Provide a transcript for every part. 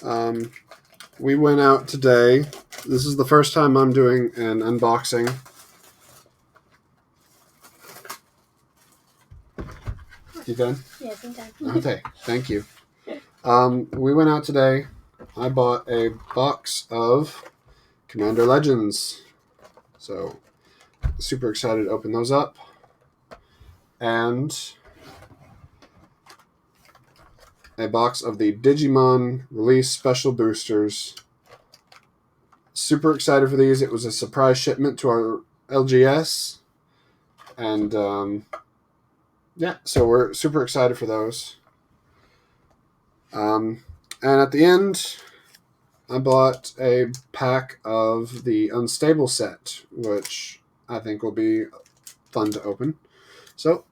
We went out today. This is the first time I'm doing an unboxing. You done? Yes, I'm done. Okay, thank you. We went out today. I bought a box of Commander Legends. So, super excited to open those up. And a box of the Digimon release special boosters. Super excited for these. It was a surprise shipment to our LGS. And yeah, so we're super excited for those. And at the end, I bought a pack of the Unstable set, which I think will be fun to open. So,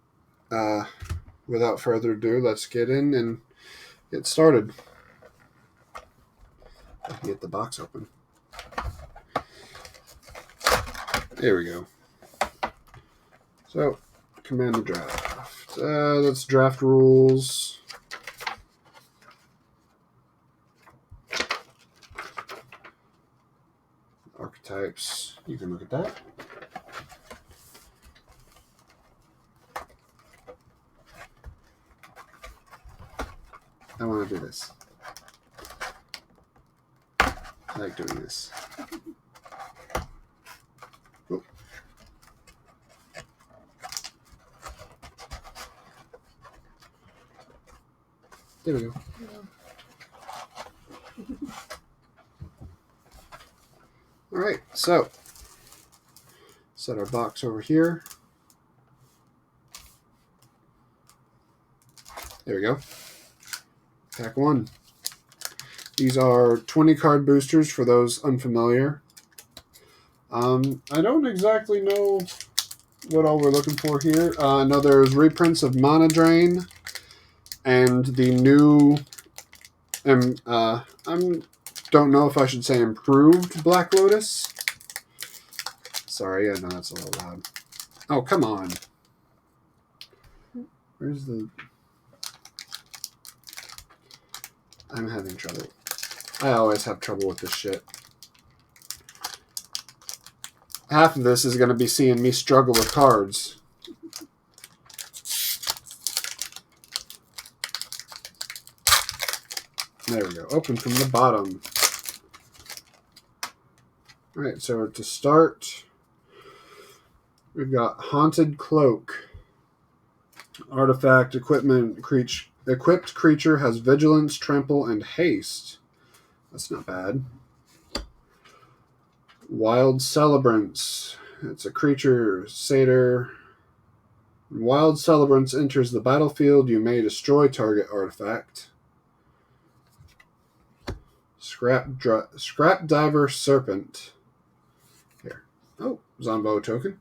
without further ado, let's get in and get started. I can get the box open. There we go. So, Commander Draft. That's draft rules. Archetypes. You can look at that. I want to do this. I like doing this. Oh. There we go. All right, so set our box over here. There we go. Pack 1. These are 20 card boosters for those unfamiliar. I don't exactly know what all we're looking for here. I know there's reprints of Mana Drain and the new, I don't know if I should say improved Black Lotus. Sorry, I know that's a little loud. Oh, come on. Where's the... I'm having trouble. I always have trouble with this shit. Half of this is going to be seeing me struggle with cards. There we go. Open from the bottom. Alright, so to start, we've got Haunted Cloak. Artifact, equipment, equipped creature has vigilance, trample, and haste. That's not bad. Wild Celebrants. It's a creature, satyr. When Wild Celebrants enters the battlefield, you may destroy target artifact. Scrap Diver Serpent. Here. Oh, Zombo token.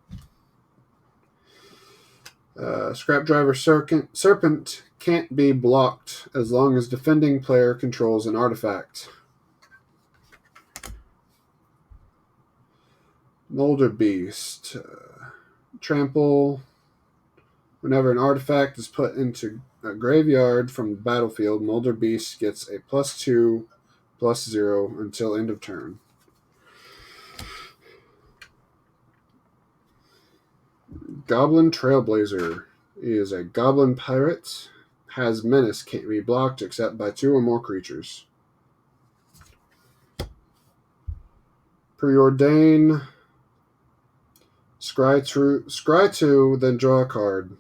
Scrap Driver Serpent can't be blocked as long as defending player controls an artifact. Molder Beast. Trample. Whenever an artifact is put into a graveyard from the battlefield, Molder Beast gets a +2/+0 until end of turn. Goblin Trailblazer. He is a goblin pirate. Has menace, can't be blocked except by 2 or more creatures. Preordain. Scry 2, then draw a card.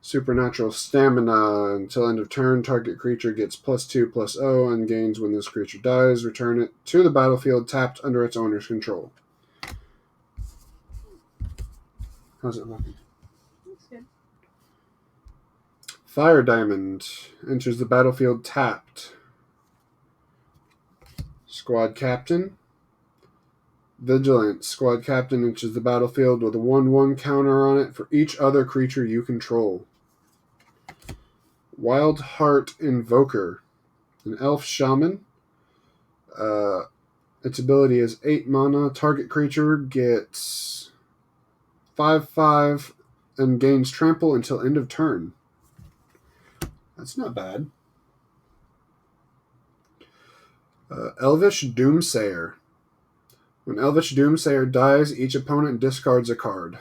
Supernatural Stamina. Until end of turn, target creature gets +2/+0 and gains when this creature dies. Return it to the battlefield tapped under its owner's control. How's it looking? Looks good. Fire Diamond. Enters the battlefield tapped. Squad Captain. Vigilance. Squad Captain enters the battlefield with a 1/1 counter on it for each other creature you control. Wild Heart Invoker. An elf shaman. Its ability is 8 mana. Target creature gets 5/5 and gains trample until end of turn. That's not bad. Elvish Doomsayer. When Elvish Doomsayer dies, each opponent discards a card.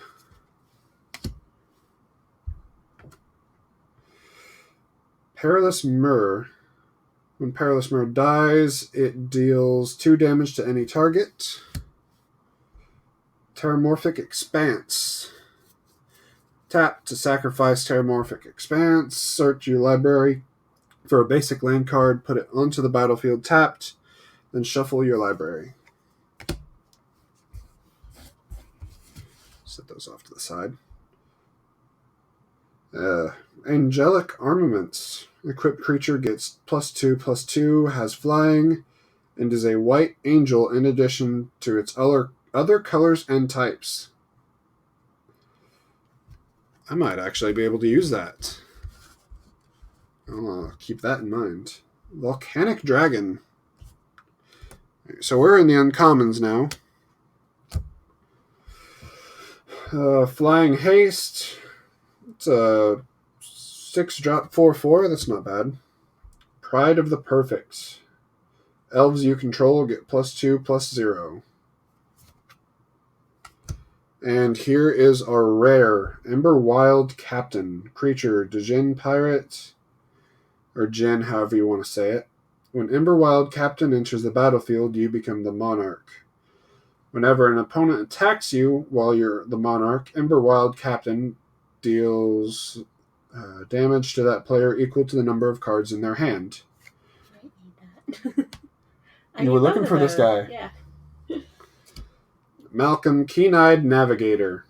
Perilous Mirror. When Perilous Mirror dies, it deals 2 damage to any target. Terramorphic Expanse. Tap to sacrifice Terramorphic Expanse. Search your library for a basic land card, put it onto the battlefield tapped, then shuffle your library. Set those off to the side. Angelic Armaments. Equipped creature gets +2/+2, has flying, and is a white angel in addition to its other colors and types. I might actually be able to use that. I'll keep that in mind. Volcanic Dragon. So we're in the uncommons now. Flying Haste. It's a 6-drop 4/4. That's not bad. Pride of the Perfect. Elves you control get +2/+0. And here is our rare Ember Wild Captain. Creature, Djinn Pirate, or Djinn, however you want to say it. When Ember Wild Captain enters the battlefield, you become the Monarch. Whenever an opponent attacks you while you're the Monarch, Ember Wild Captain deals damage to that player equal to the number of cards in their hand. I need that. You were looking for this guy. Yeah. Malcolm Keen-Eyed Navigator.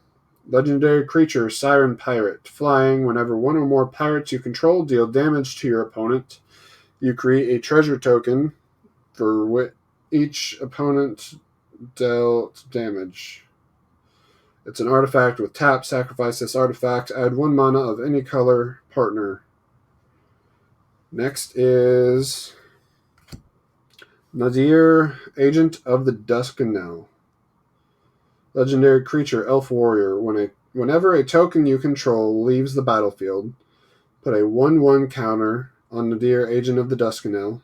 Legendary creature, Siren Pirate. Flying, whenever one or more pirates you control deal damage to your opponent, you create a treasure token for each opponent dealt damage. It's an artifact with tap. Sacrifice this artifact. Add 1 mana of any color partner. Next is Nadir, Agent of the Dusknell. Legendary creature, Elf Warrior. Whenever a token you control leaves the battlefield, put a 1/1 counter on Nadir, Agent of the Dusknell.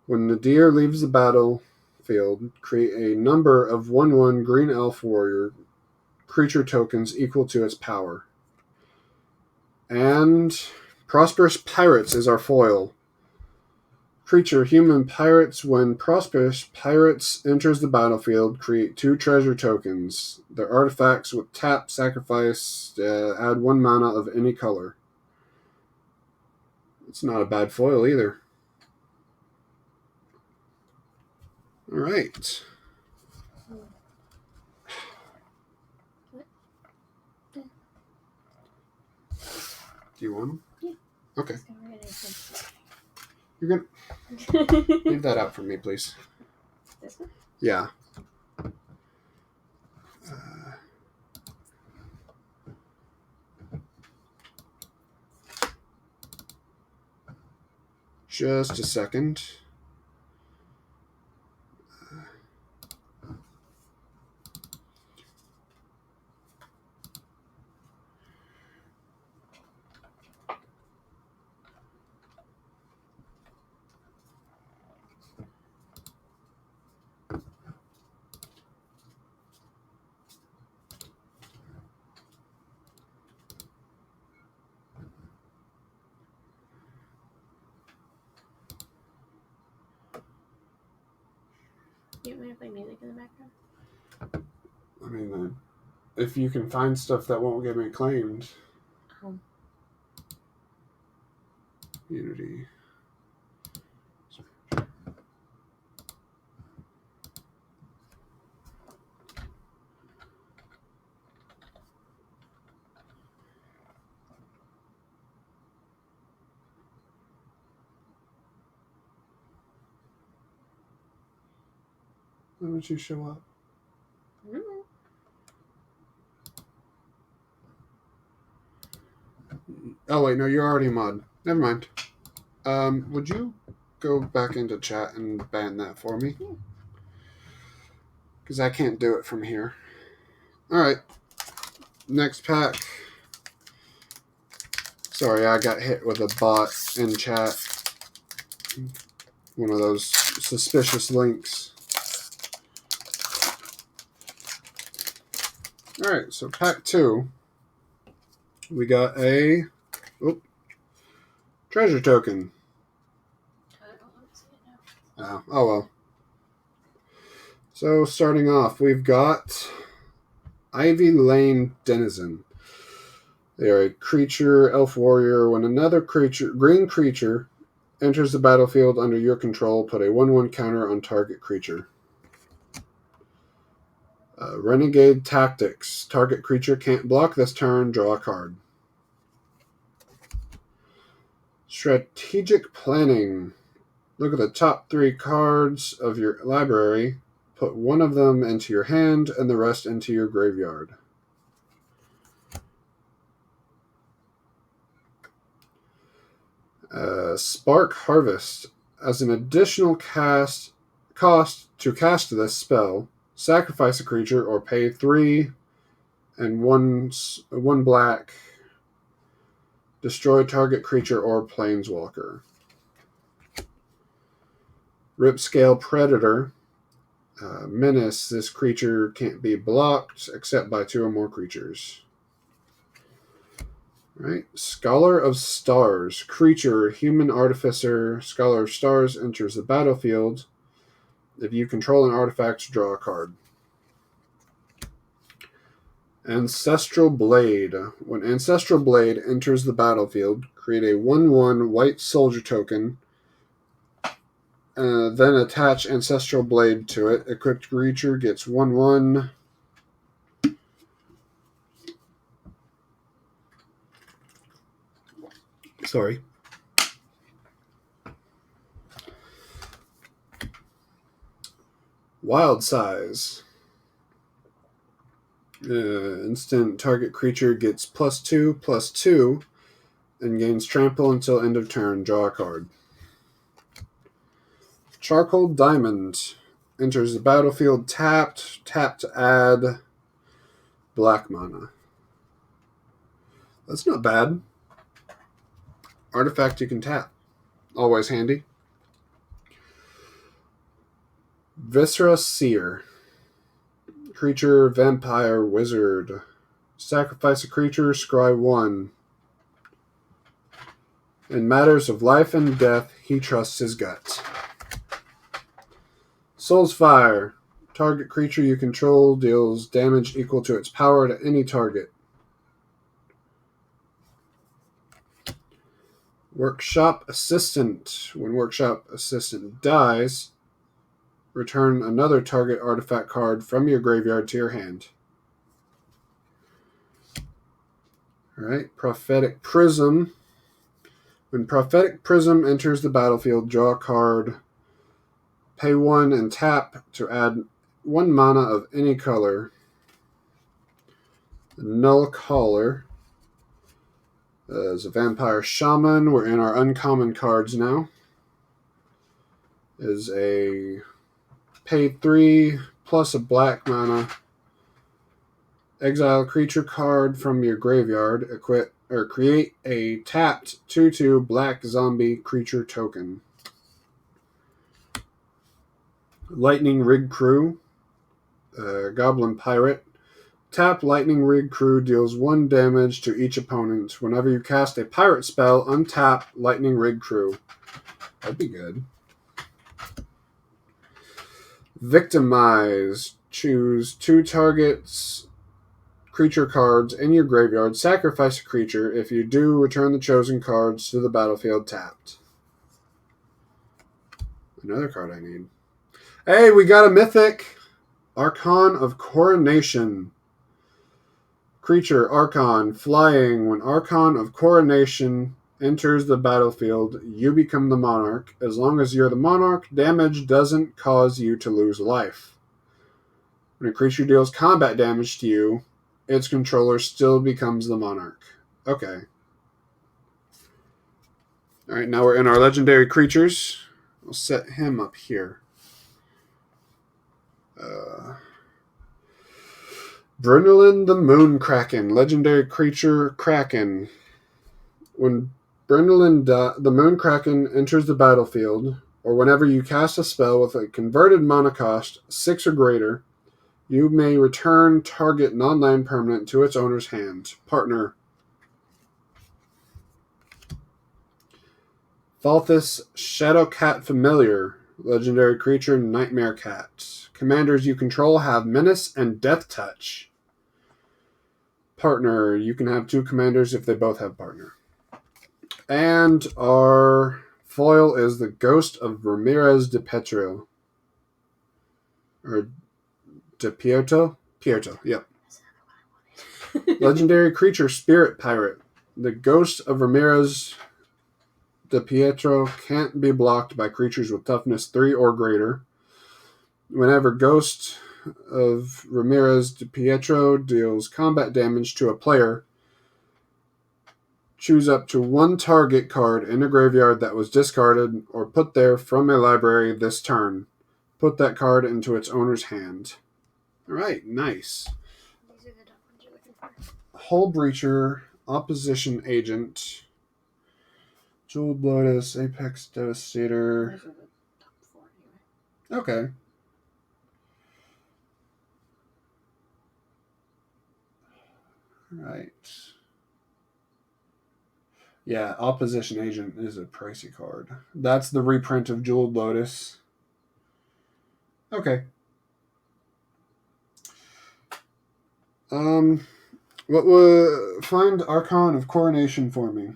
When Nadir leaves the battlefield, create a number of 1/1 Green Elf Warrior creature tokens equal to its power. And Prosperous Pirates is our foil. Creature, Human Pirates. When Prosperous Pirates enters the battlefield, create 2 treasure tokens. They're artifacts with tap, sacrifice, add 1 mana of any color. It's not a bad foil either. All right. Do you want them? Yeah. Okay. You're going to leave that out for me, please. This one? Yeah. Just a second. You want me to play music in the background? I mean, if you can find stuff that won't get me claimed. Unity. Why don't you show up? Mm-hmm. Oh wait, no, you're already a mod. Never mind. Would you go back into chat and ban that for me? Yeah. Because I can't do it from here. Alright. Next pack. Sorry, I got hit with a bot in chat. one of those suspicious links. All right, so pack 2. We got a treasure token. I don't want to see it now. Oh well. So starting off, we've got Ivy Lane Denizen. They are a creature, elf warrior. When another green creature, enters the battlefield under your control, put a 1/1 counter on target creature. Renegade Tactics. Target creature can't block this turn. Draw a card. Strategic Planning. Look at the top 3 cards of your library. Put one of them into your hand and the rest into your graveyard. Spark Harvest. As an additional cost to cast this spell, sacrifice a creature or pay 3 and 1 black. Destroy target creature or planeswalker. Ripscale Predator. Menace. This creature can't be blocked except by 2 or more creatures. Right. Scholar of Stars. Creature, human artificer, Scholar of Stars enters the battlefield. If you control an artifact, draw a card. Ancestral Blade. When Ancestral Blade enters the battlefield, create a 1/1 white soldier token. Then attach Ancestral Blade to it. Equipped creature gets 1/1. Sorry. Wild Size. Instant target creature gets +2/+2 and gains trample until end of turn. Draw a card. Charcoal Diamond. Enters the battlefield tapped. Tap to add black mana. That's not bad. Artifact you can tap. Always handy. Viscera Seer. Creature, vampire, wizard. Sacrifice a creature, scry 1. In matters of life and death, he trusts his gut. Soul's Fire. Target creature you control deals damage equal to its power to any target. Workshop Assistant. When Workshop Assistant dies, return another target artifact card from your graveyard to your hand. Alright, Prophetic Prism. When Prophetic Prism enters the battlefield, draw a card. Pay 1 and tap to add 1 mana of any color. Null Caller. As a Vampire Shaman, we're in our uncommon cards now. Is a pay 3 plus a black mana. Exile a creature card from your graveyard. Create a tapped 2/2 black zombie creature token. Lightning Rig Crew. Goblin Pirate. Tap Lightning Rig Crew deals 1 damage to each opponent. Whenever you cast a pirate spell, untap Lightning Rig Crew. That'd be good. Victimize. Choose 2 targets creature cards in your graveyard. Sacrifice a creature. If you do, return the chosen cards to the battlefield tapped. Another card I need. Hey, we got a mythic! Archon of Coronation. Creature, Archon, flying. When Archon of Coronation enters the battlefield, you become the monarch. As long as you're the monarch, damage doesn't cause you to lose life. When a creature deals combat damage to you, its controller still becomes the monarch. Okay. Alright, now we're in our legendary creatures. We'll set him up here. Brynelin the Moonkraken. Legendary creature, Kraken. When Brynelin the Moonkraken enters the battlefield, or whenever you cast a spell with a converted mana cost 6 or greater, you may return target non-land permanent to its owner's hand. Partner. Falthus Shadowcat Familiar. Legendary creature, Nightmare Cat. Commanders you control have Menace and Death Touch. Partner. You can have 2 commanders if they both have partner. And our foil is the Ghost of Ramirez de Petro. Or de Pietro? Pietro, yep. Legendary creature, Spirit Pirate. The Ghost of Ramirez de Pietro can't be blocked by creatures with toughness 3 or greater. Whenever Ghost of Ramirez de Pietro deals combat damage to a player, choose up to 1 target card in a graveyard that was discarded or put there from a library this turn. Put that card into its owner's hand. Alright, nice. These are the top ones you're looking for. Hull Breacher, Opposition Agent, Jeweled Lotus, Apex Devastator. Those are the top 4 anyway. Okay. Right. Yeah, Opposition Agent is a pricey card. That's the reprint of Jeweled Lotus. Okay. What would find Archon of Coronation for me?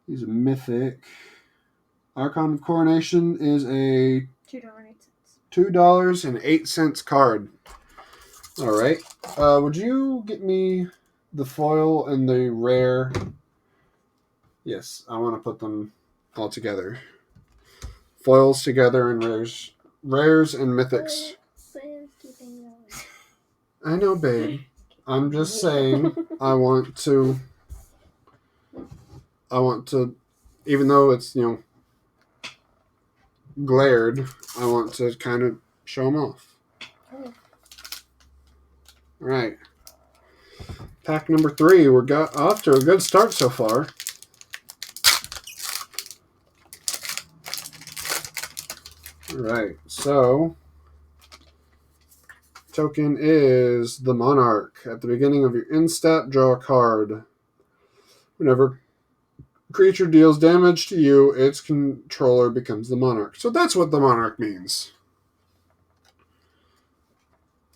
He's a mythic. Archon of Coronation is a $2.08 card. All right. Would you get me the foil and the rare? Yes, I want to put them all together. Foils together and rares and mythics. I know, babe. I'm just saying. I want to. Even though it's glared, I want to kind of show them off. Oh. All right. Pack number 3. We got off to a good start so far. All right. So, token is the Monarch. At the beginning of your end step, draw a card. Whenever creature deals damage to you, its controller becomes the Monarch. So that's what the Monarch means.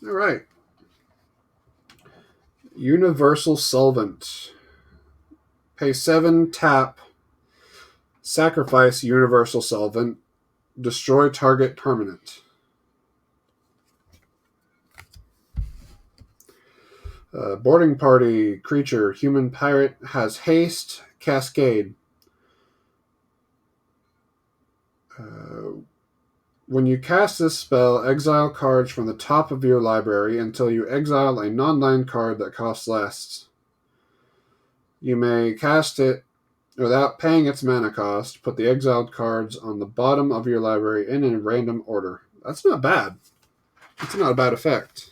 All right. Universal Solvent. Pay 7, tap, sacrifice Universal Solvent, destroy target permanent. Boarding party, creature, human pirate, has haste, cascade. When you cast this spell, exile cards from the top of your library until you exile a non-land card that costs less. You may cast it without paying its mana cost. Put the exiled cards on the bottom of your library in a random order. That's not bad. It's not a bad effect.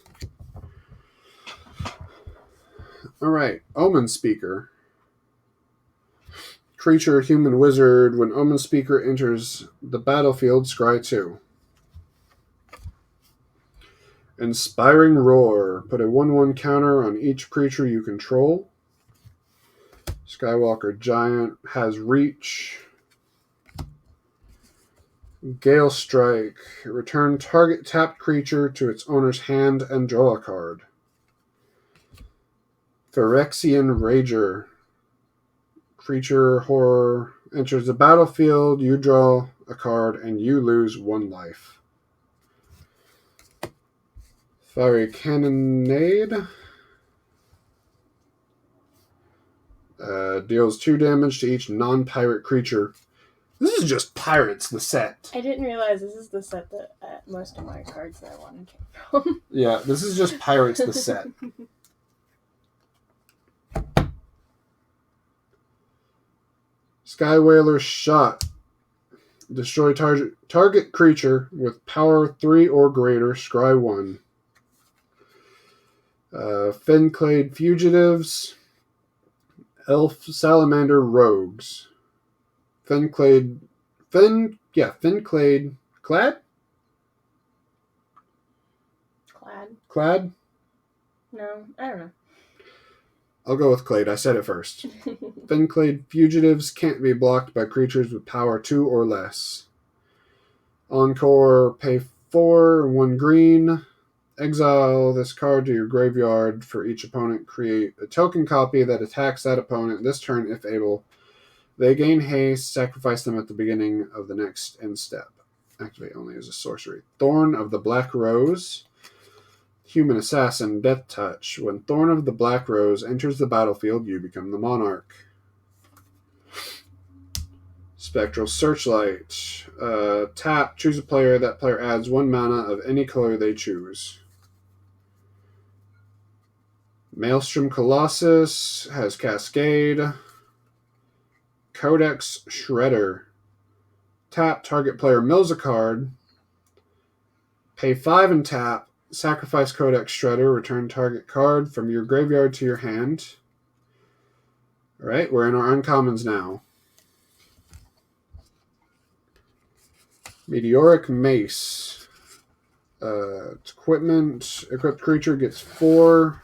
Alright, Omen Speaker. Creature, human, wizard. When Omen Speaker enters the battlefield, scry 2. Inspiring Roar. Put a 1/1 counter on each creature you control. Skywalker Giant has reach. Gale Strike. Return target tapped creature to its owner's hand and draw a card. Phyrexian Rager. Creature horror enters the battlefield, you draw a card, and you lose 1 life. Fiery Cannonade. Deals 2 damage to each non-pirate creature. This is just Pirates, the set. I didn't realize this is the set that most of my cards that I wanted came from. Yeah, this is just Pirates, the set. Skywhaler Shot. Destroy target creature with power 3 or greater, scry 1. Finclade Fugitives. Elf Salamander Rogues. Finclade. Finclade. Clad? Clad? No, I don't know. I'll go with Clade. I said it first. Finclade fugitives can't be blocked by creatures with power 2 or less. Encore, pay 4, 1 green. Exile this card to your graveyard for each opponent. Create a token copy that attacks that opponent this turn if able. They gain haste. Sacrifice them at the beginning of the next end step. Activate only as a sorcery. Thorn of the Black Rose. Human Assassin, Death Touch. When Thorn of the Black Rose enters the battlefield, you become the monarch. Spectral Searchlight. Tap, choose a player. That player adds 1 mana of any color they choose. Maelstrom Colossus has Cascade. Codex Shredder. Tap, target player mills a card. Pay 5 and tap. Sacrifice Codex Shredder. Return target card from your graveyard to your hand. Alright, we're in our uncommons now. Meteoric Mace. Equipment. Equipped creature gets 4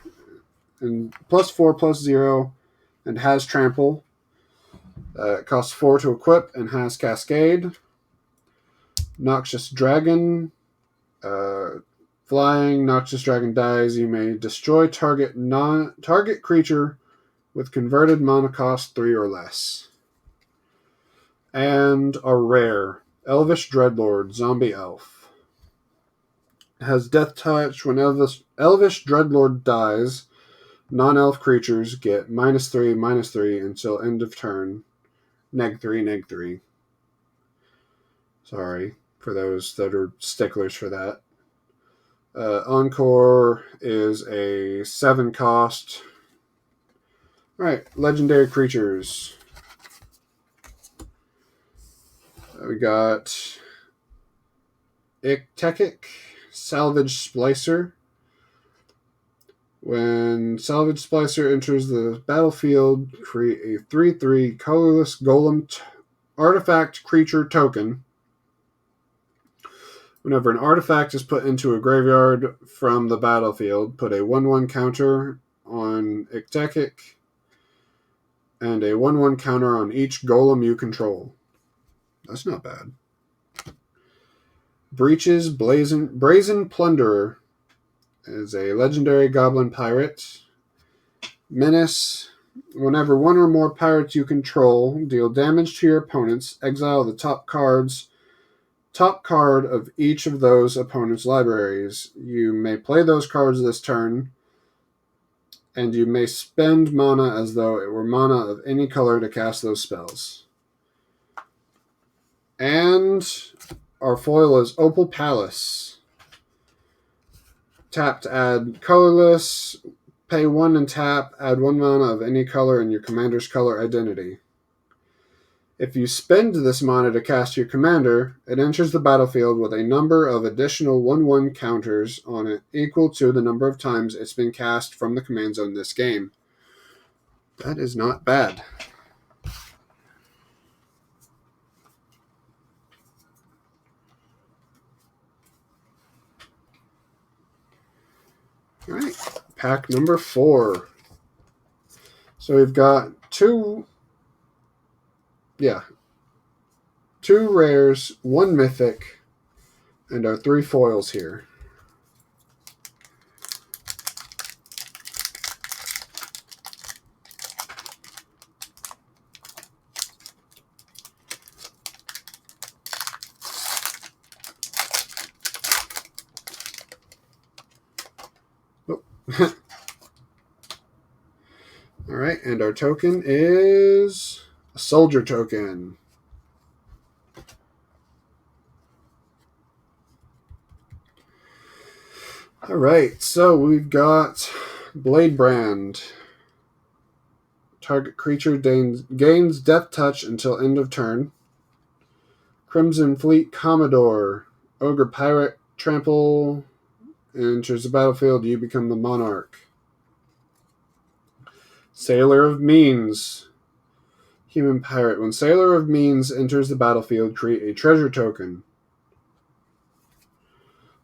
and +4/+0 and has trample. It costs 4 to equip and has Cascade. Noxious Dragon. Flying Noxious Dragon dies. You may destroy target creature with converted mana cost 3 or less. And a rare. Elvish Dreadlord, Zombie Elf. It has Death Touch. When Elvish Dreadlord dies, non-elf creatures get -3/-3 until end of turn. -3/-3. Sorry for those that are sticklers for that. Encore is a 7 cost. Alright, legendary creatures. We got Iktekik, Salvage Splicer. When Salvage Splicer enters the battlefield, create a 3/3 colorless golem artifact creature token. Whenever an artifact is put into a graveyard from the battlefield, put a 1/1 counter on Iktekik and a 1/1 counter on each golem you control. That's not bad. Breach's Brazen Plunderer is a legendary goblin pirate. Menace. Whenever 1 or more pirates you control deal damage to your opponents, exile the top card of each of those opponents' libraries. You may play those cards this turn, and you may spend mana as though it were mana of any color to cast those spells. And our foil is Opal Palace. Tap to add colorless. Pay 1 and tap. Add 1 mana of any color in your commander's color identity. If you spend this mana to cast your commander, it enters the battlefield with a number of additional 1/1 counters on it equal to the number of times it's been cast from the command zone this game. That is not bad. All right, pack number 4. So we've got 2 rares, 1 mythic, and our 3 foils here. Oh. All right, and our token is a soldier token. All right, so we've got Bladebrand. Target creature gains Death Touch until end of turn. Crimson Fleet Commodore. Ogre Pirate. Trample. Enters the battlefield. You become the monarch. Sailor of Means. Human Pirate. When Sailor of Means enters the battlefield, create a treasure token.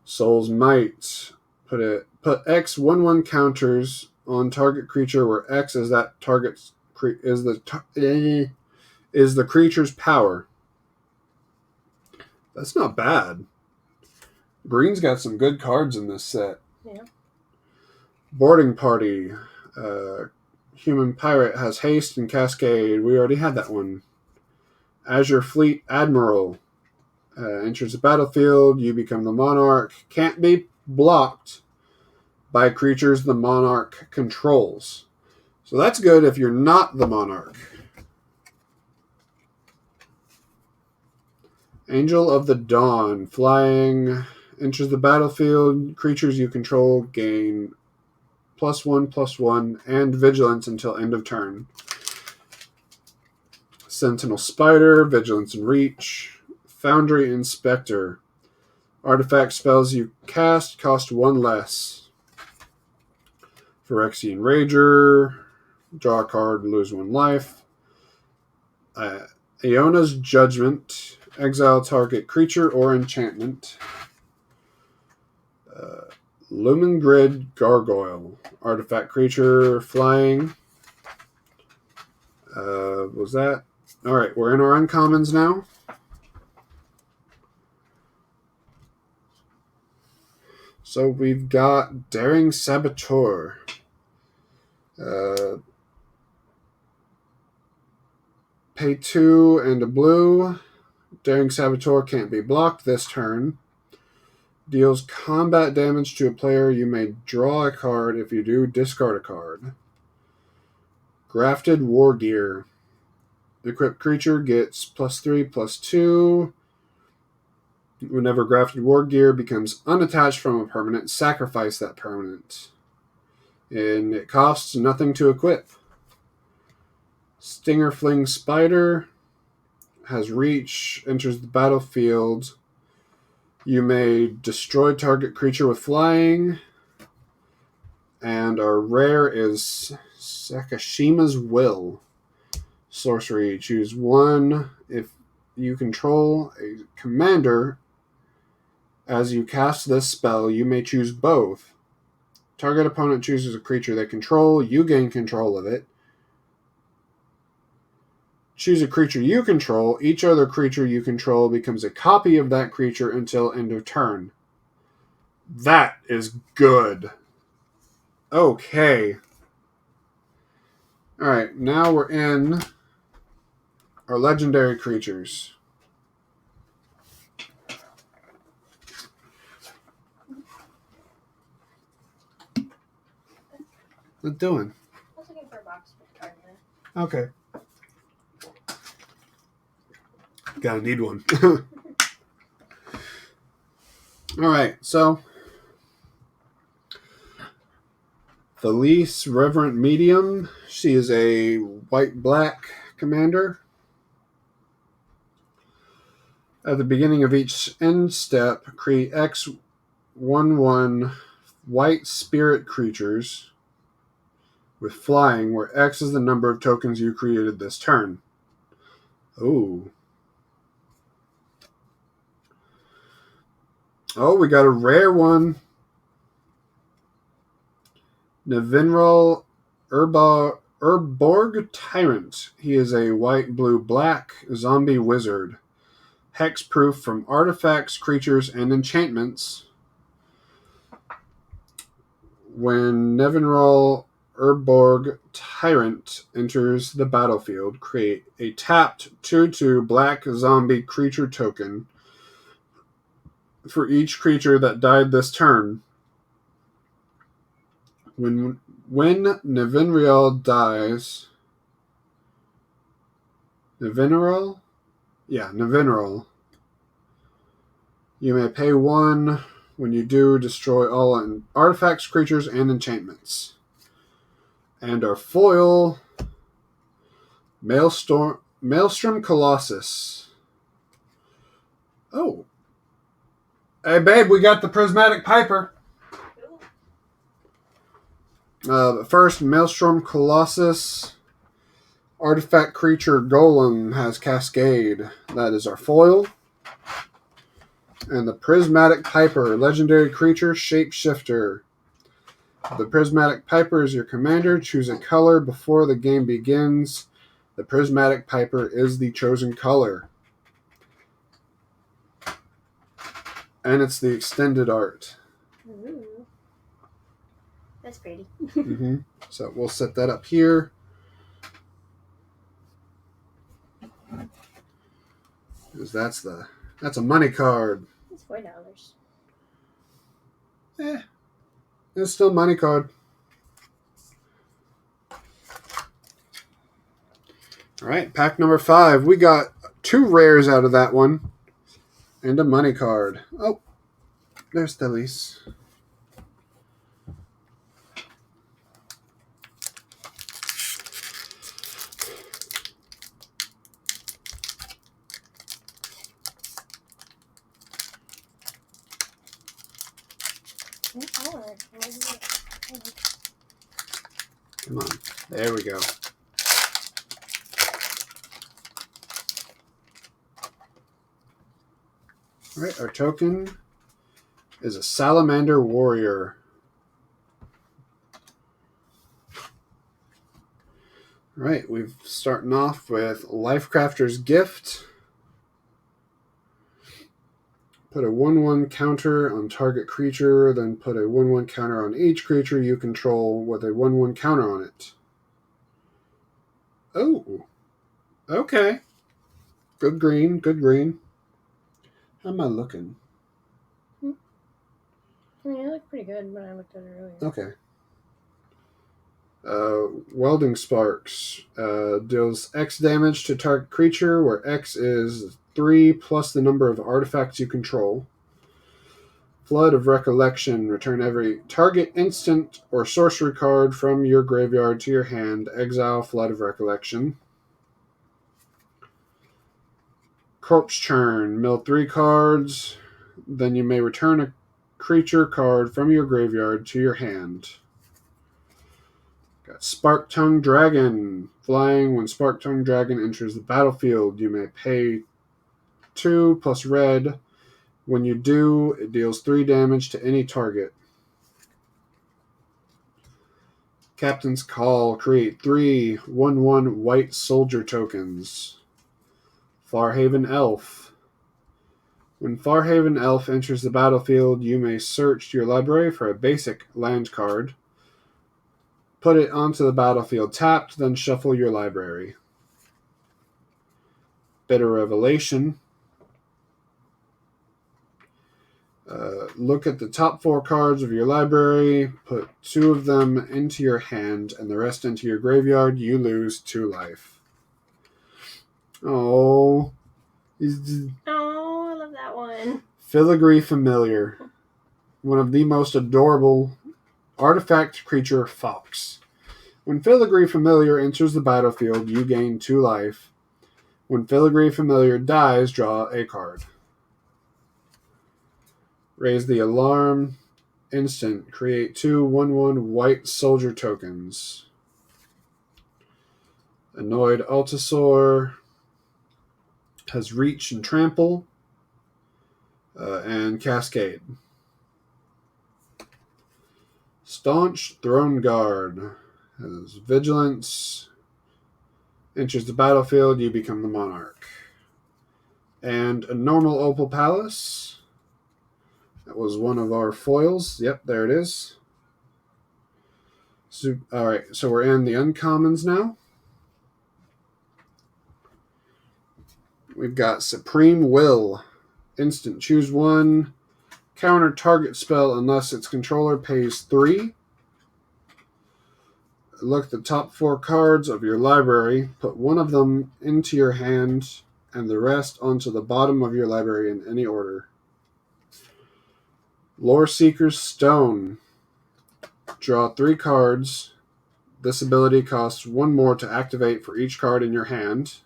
Soul's Might. Put X 1/1 counters on target creature where X is that target's is the creature's power. That's not bad. Green's got some good cards in this set. Yeah. Boarding Party. Human Pirate has Haste and Cascade. We already had that one. Azure Fleet Admiral. Enters the battlefield. You become the Monarch. Can't be blocked by creatures the Monarch controls. So that's good if you're not the Monarch. Angel of the Dawn. Flying. Enters the battlefield. Creatures you control gain +1/+1 and vigilance until end of turn. Sentinel Spider. Vigilance and Reach. Foundry Inspector. Artifact spells you cast cost 1 less. Phyrexian Rager. Draw a card, lose 1 life. Iona's Judgment. Exile target creature or enchantment. Lumen Grid Gargoyle. Artifact creature, flying. Was that? Alright, we're in our uncommons now. So we've got Daring Saboteur. Pay 2 and a blue. Daring Saboteur can't be blocked this turn. Deals combat damage to a player. You may draw a card. If you do, discard a card. Grafted War Gear. Equipped creature gets +3/+2. Whenever Grafted War Gear becomes unattached from a permanent, sacrifice that permanent. And it costs nothing to equip. Stinger Fling Spider has reach, enters the battlefield. You may destroy target creature with flying. And our rare is Sakashima's Will. Sorcery. Choose 1. If you control a commander, as you cast this spell, you may choose both. Target opponent chooses a creature they control. You gain control of it. Choose a creature you control. Each other creature you control becomes a copy of that creature until end of turn. That is good. Okay. Alright, now we're in our legendary creatures. What doing? I was looking for a box with card in it. Okay. Gotta need one. Alright, so Felice Reverent Medium. She is a white-black commander. At the beginning of each end step, create X 1/1 white spirit creatures with flying, where X is the number of tokens you created this turn. Oh. Oh, we got a rare one. Nevinral Urborg Tyrant. He is a white, blue, black zombie wizard. Hexproof from artifacts, creatures, and enchantments. When Nevinral Urborg Tyrant enters the battlefield, create a tapped 2/2 black zombie creature token for each creature that died this turn. When Nevinral dies... Nevinral? Yeah, Nevinral. You may pay 1. When you do, destroy all artifacts, creatures, and enchantments. And our foil, Maelstrom Colossus. Oh. Hey, babe, we got the Prismatic Piper. First, Maelstrom Colossus. Artifact creature Golem has Cascade. That is our foil. And the Prismatic Piper, legendary creature Shapeshifter. The Prismatic Piper is your commander. Choose a color before the game begins. The Prismatic Piper is the chosen color. And it's the extended art. Ooh. That's pretty. Mm-hmm. So we'll set that up here. Because that's a money card. It's $4. It's still a money card. All right, pack number 5. We got 2 rares out of that one. And a money card. Oh, there's Delis. Come on. There we go. All right, our token is a Salamander Warrior. All right, we're starting off with Lifecrafter's Gift. Put a 1/1 counter on target creature, then put a 1/1 counter on each creature you control with a 1/1 counter on it. Oh, okay. Good green, good green. How am I looking? I mean, it looked pretty good when I looked at it earlier. Okay. Welding Sparks deals X damage to target creature, where X is 3 plus the number of artifacts you control. Flood of Recollection. Return every target instant or sorcery card from your graveyard to your hand. Exile Flood of Recollection. Corpse Churn. Mill 3 cards. Then you may return a creature card from your graveyard to your hand. Got Spark Tongue Dragon. Flying. When Spark Tongue Dragon enters the battlefield, you may pay 2 plus red. When you do, it deals 3 damage to any target. Captain's Call. Create 3 1/1 white soldier tokens. Farhaven Elf. When Farhaven Elf enters the battlefield, you may search your library for a basic land card. Put it onto the battlefield tapped, then shuffle your library. Bitter Revelation. Look at the top 4 cards of your library, put 2 of them into your hand and the rest into your graveyard. You lose 2 life. Oh. Oh, I love that one. Filigree Familiar. One of the most adorable artifact creature fox. When Filigree Familiar enters the battlefield, you gain 2 life. When Filigree Familiar dies, draw a card. Raise the Alarm. Instant. Create 2 1/1 white soldier tokens. Annoyed Altasaur has Reach and Trample. And Cascade. Staunch Throne Guard has Vigilance. Enters the battlefield, you become the monarch. And a normal Opal Palace. That was one of our foils. Yep, there it is. So, all right, so we're in the uncommons now. We've got Supreme Will. Instant. Choose 1. Counter target spell unless its controller pays 3. Look at the top 4 cards of your library. Put 1 of them into your hand and the rest onto the bottom of your library in any order. Lore Seeker's Stone. Draw 3 cards. This ability costs 1 more to activate for each card in your hand.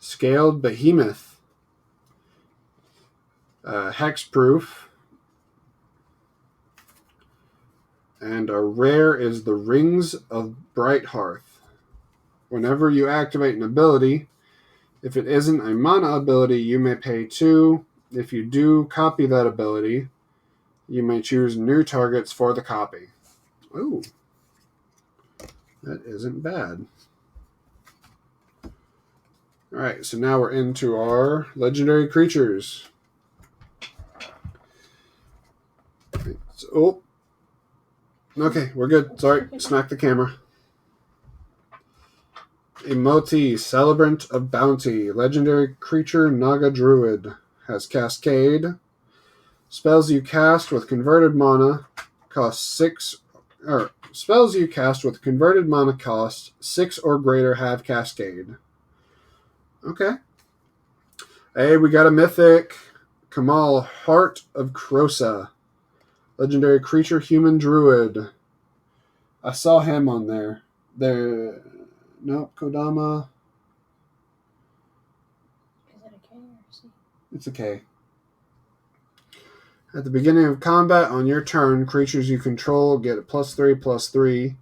Scaled Behemoth. Hexproof. And our rare is the Rings of Bright Hearth. Whenever you activate an ability, if it isn't a mana ability, you may pay 2. If you do copy that ability, you may choose new targets for the copy. Ooh, that isn't bad. Alright, so now we're into our legendary creatures. Oh, okay, we're good. Sorry, smack the camera. Emoti, Celebrant of Bounty, legendary creature Naga Druid, has Cascade. Spells you cast with converted mana cost 6, or spells you cast with converted mana cost 6 or greater have Cascade. Okay. Hey, we got a mythic. Kamal, Heart of Krosa, legendary creature human druid. I saw him on there. Nope, Kodama. Is it a K or a C? It's a K. At the beginning of combat on your turn, creatures you control get a +3/+3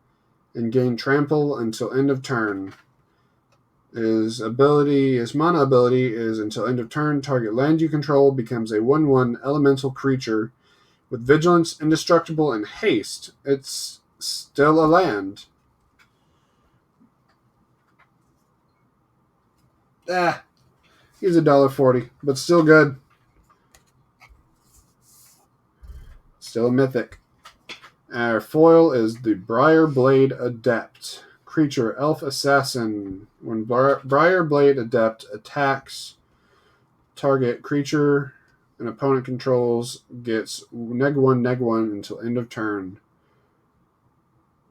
and gain trample until end of turn. His mana ability is until end of turn. Target land you control becomes a 1/1 elemental creature with vigilance, indestructible, and haste. It's still a land. He's $1.40, but still good. Still a mythic. Our foil is the Briarblade Adept. Creature, Elf Assassin. When Briarblade Adept attacks target creature an opponent controls, gets -1/-1 until end of turn.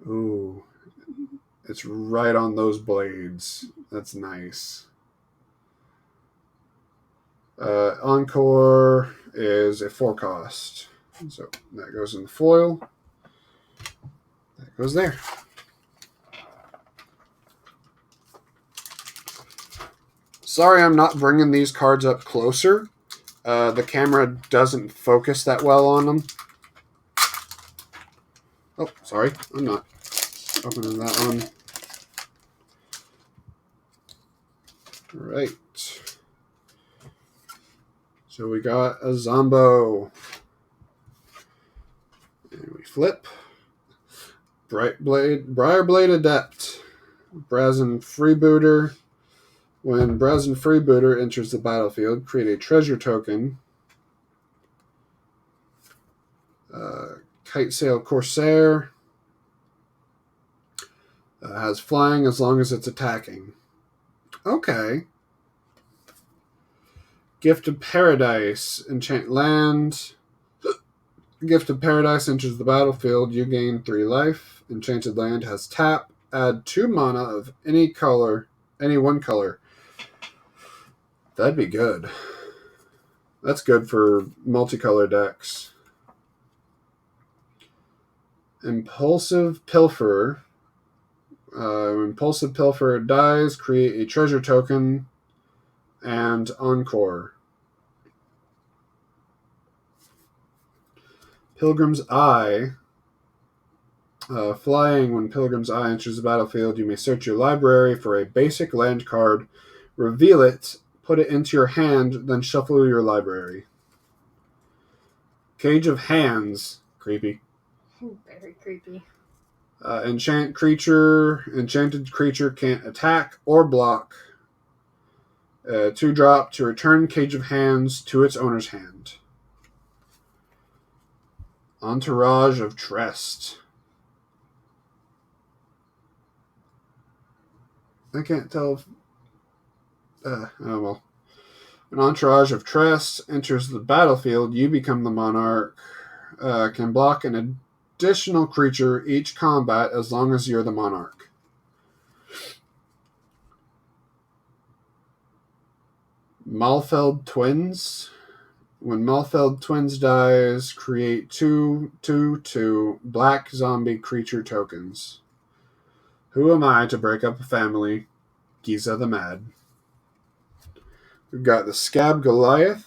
Ooh. It's right on those blades. That's nice. Encore is a 4 cost. So that goes in the foil. That goes there. Sorry I'm not bringing these cards up closer. The camera doesn't focus that well on them. Oh, sorry. I'm not opening that one. All right. So we got a Zombo. And we flip. Briarblade Adept. Brazen Freebooter. When Brazen Freebooter enters the battlefield, create a treasure token. Kitesail Corsair. Has flying as long as it's attacking. Okay. Gift of Paradise. Enchant land. Gift of Paradise enters the battlefield. You gain 3 life. Enchanted land has tap. Add 2 mana of any color. Any one color. That'd be good. That's good for multicolor decks. Impulsive Pilferer. When Impulsive Pilferer dies, create a treasure token and Encore. Pilgrim's Eye. Flying. When Pilgrim's Eye enters the battlefield, you may search your library for a basic land card, reveal it, put it into your hand, then shuffle your library. Cage of Hands. Creepy. Very creepy. Enchanted creature can't attack or block. 2-drop to return Cage of Hands to its owner's hand. Entourage of Trest. I can't tell if... oh well. An Entourage of Trest enters the battlefield. You become the monarch. Can block an additional creature each combat as long as you're the monarch. Malfeld Twins. When Malfeld Twins dies, create 2/2 black zombie creature tokens. Who am I to break up a family? Giza the Mad. We've got the Scab Goliath.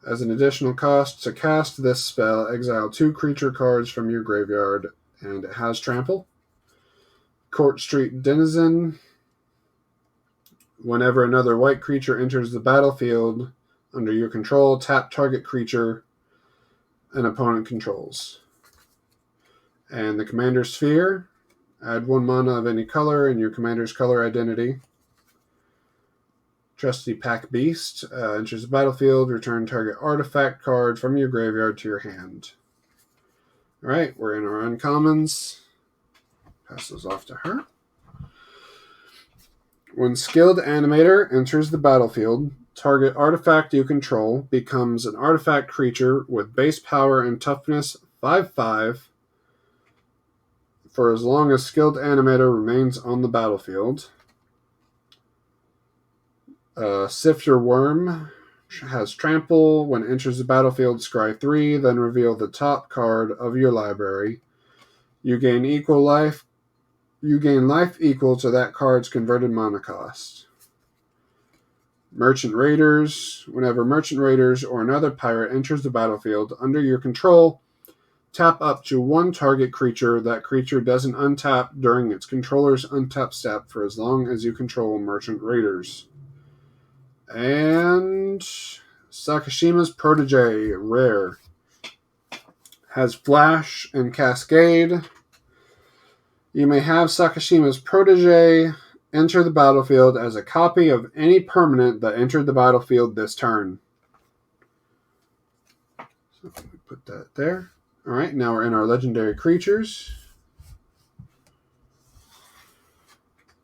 As an additional cost, to cast this spell, exile 2 creature cards from your graveyard, and it has trample. Court Street Denizen. Whenever another white creature enters the battlefield under your control, tap target creature an opponent controls. And the Commander's Sphere. Add 1 mana of any color in your commander's color identity. Trusty Pack Beast. Enters the battlefield. Return target artifact card from your graveyard to your hand. Alright, we're in our uncommons. Pass those off to her. When Skilled Animator enters the battlefield, target artifact you control becomes an artifact creature with base power and toughness 5/5 for as long as Skilled Animator remains on the battlefield. Sift Your Worm has Trample. When enters the battlefield, scry 3, then reveal the top card of your library. You gain life equal to that card's converted mana cost. Merchant Raiders. Whenever Merchant Raiders or another pirate enters the battlefield under your control, tap up to 1 target creature. That creature doesn't untap during its controller's untap step for as long as you control Merchant Raiders. And Sakashima's Protege, rare. Has Flash and Cascade. You may have Sakashima's Protege enter the battlefield as a copy of any permanent that entered the battlefield this turn. So we put that there. Alright, now we're in our legendary creatures.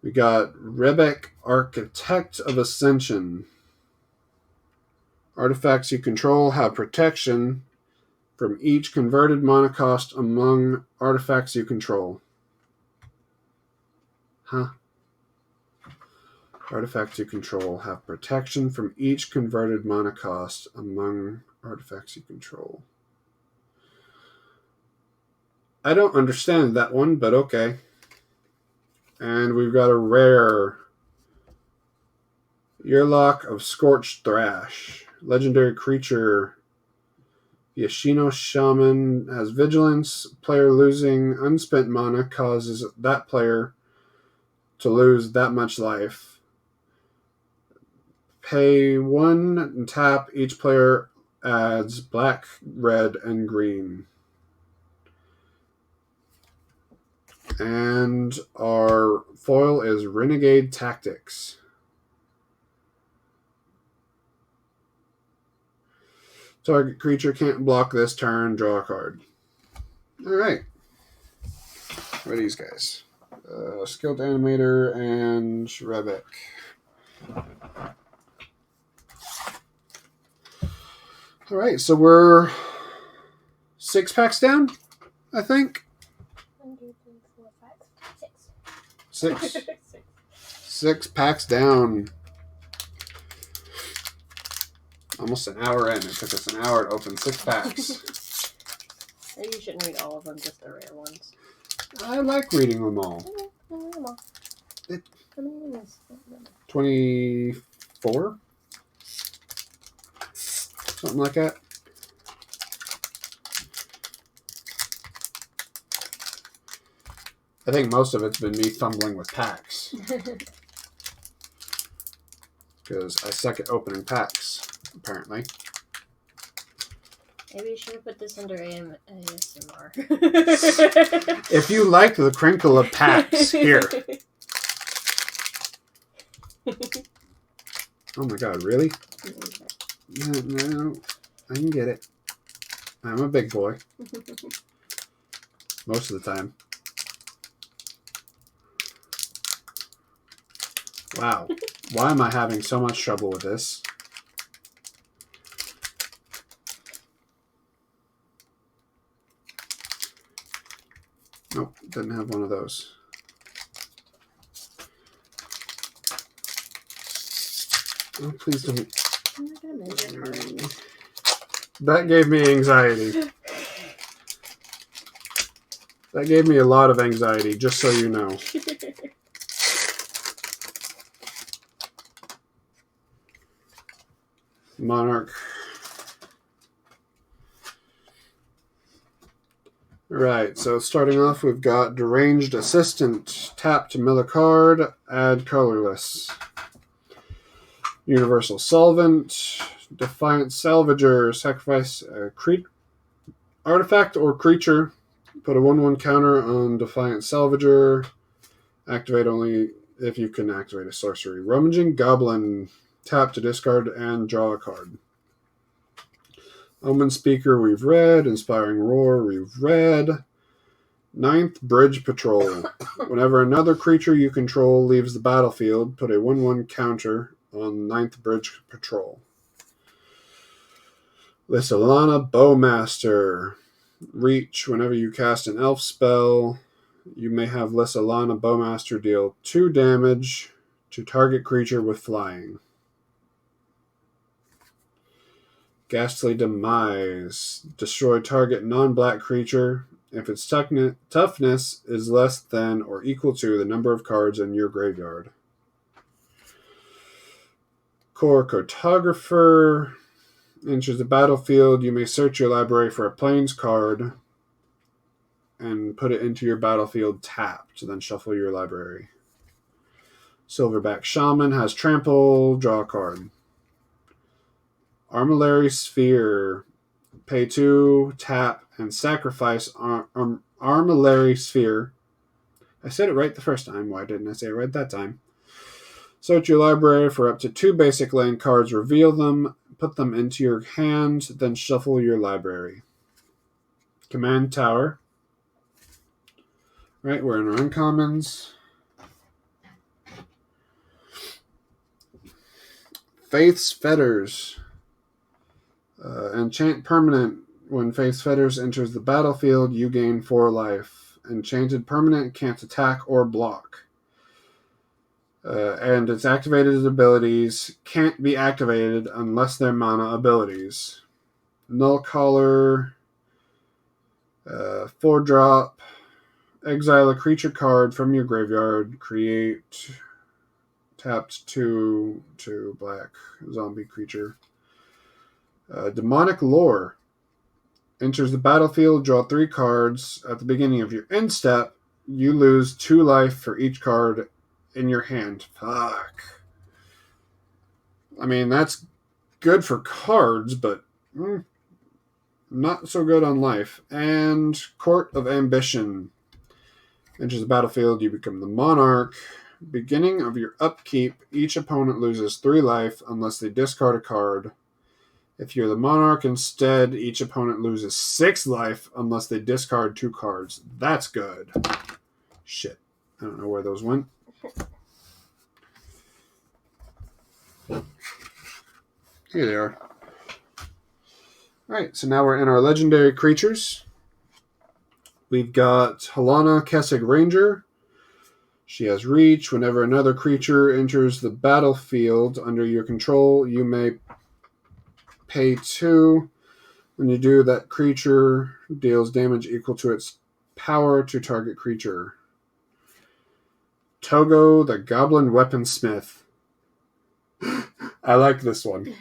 We got Rebek, Architect of Ascension. Artifacts you control have protection from each converted mana cost among artifacts you control. Huh? Artifacts you control have protection from each converted mana cost among artifacts you control. I don't understand that one, but okay. And we've got a rare Yearlock of Scorched Thrash. Legendary creature. Yashino Shaman has Vigilance. Player losing unspent mana causes that player to lose that much life. Pay 1 and tap. Each player adds black, red, and green. And our foil is Renegade Tactics. Target creature can't block this turn. Draw a card. Alright. What are these guys? Skilled Animator and Rebek. Alright, so we're 6 packs down, I think. 1, 2, 3, 4, 5, 6. 6. 6 packs down. Almost an hour in. It took us an hour to open 6 packs. Maybe you shouldn't read all of them, just the rare ones. I like reading them all. How many is 24? Something like that. I think most of it's been me fumbling with packs. Because I suck at opening packs, apparently. Maybe you should have put this under ASMR. If you like the crinkle of packs, here. Oh my god, really? No, I can get it. I'm a big boy. Most of the time. Wow. Why am I having so much trouble with this? Nope, didn't have one of those. Oh, please don't. I'm not gonna mention her. That gave me anxiety. That gave me a lot of anxiety, just so you know. Monarch. Right, so starting off, we've got Deranged Assistant. Tap to mill a card, add colorless. Universal Solvent. Defiant Salvager. Sacrifice a artifact or creature. Put a 1/1 counter on Defiant Salvager. Activate only if you can activate a sorcery. Rummaging Goblin. Tap to discard and draw a card. Omen Speaker, we've read. Inspiring Roar, we've read. Ninth Bridge Patrol. Whenever another creature you control leaves the battlefield, put a 1/1 counter on Ninth Bridge Patrol. Lysalana Bowmaster. Reach. Whenever you cast an elf spell, you may have Lysalana Bowmaster deal 2 damage to target creature with flying. Ghastly Demise. Destroy target non-black creature if its toughness is less than or equal to the number of cards in your graveyard. Core Cartographer. Enters the battlefield. You may search your library for a Plains card and put it into your battlefield tapped. Then shuffle your library. Silverback Shaman has Trample. Draw a card. Armillary Sphere. Pay 2, tap, and sacrifice Armillary Sphere. I said it right the first time. Why didn't I say it right that time? Search your library for up to 2 basic land cards. Reveal them. Put them into your hand. Then shuffle your library. Command Tower. Right, we're in our uncommons. Faith's Fetters. Enchant permanent. When Faith's Fetters enters the battlefield, you gain 4 life. Enchanted permanent can't attack or block. And its activated abilities can't be activated unless they're mana abilities. Null Caller. 4-drop. Exile a creature card from your graveyard. Create tapped 2 black zombie creature. Demonic Lore. Enters the battlefield, draw 3 cards. At the beginning of your end step, you lose 2 life for each card in your hand. Fuck. I mean, that's good for cards, but not so good on life. And Court of Ambition. Enters the battlefield, you become the monarch. Beginning of your upkeep, each opponent loses 3 life unless they discard a card. If you're the monarch instead, each opponent loses 6 life unless they discard 2 cards. That's good. Shit. I don't know where those went. Here they are. Alright, so now we're in our legendary creatures. We've got Helana Kessig Ranger. She has reach. Whenever another creature enters the battlefield under your control, you may pay 2. When you do, that creature deals damage equal to its power to target creature. Togo, the Goblin Weaponsmith. I like this one.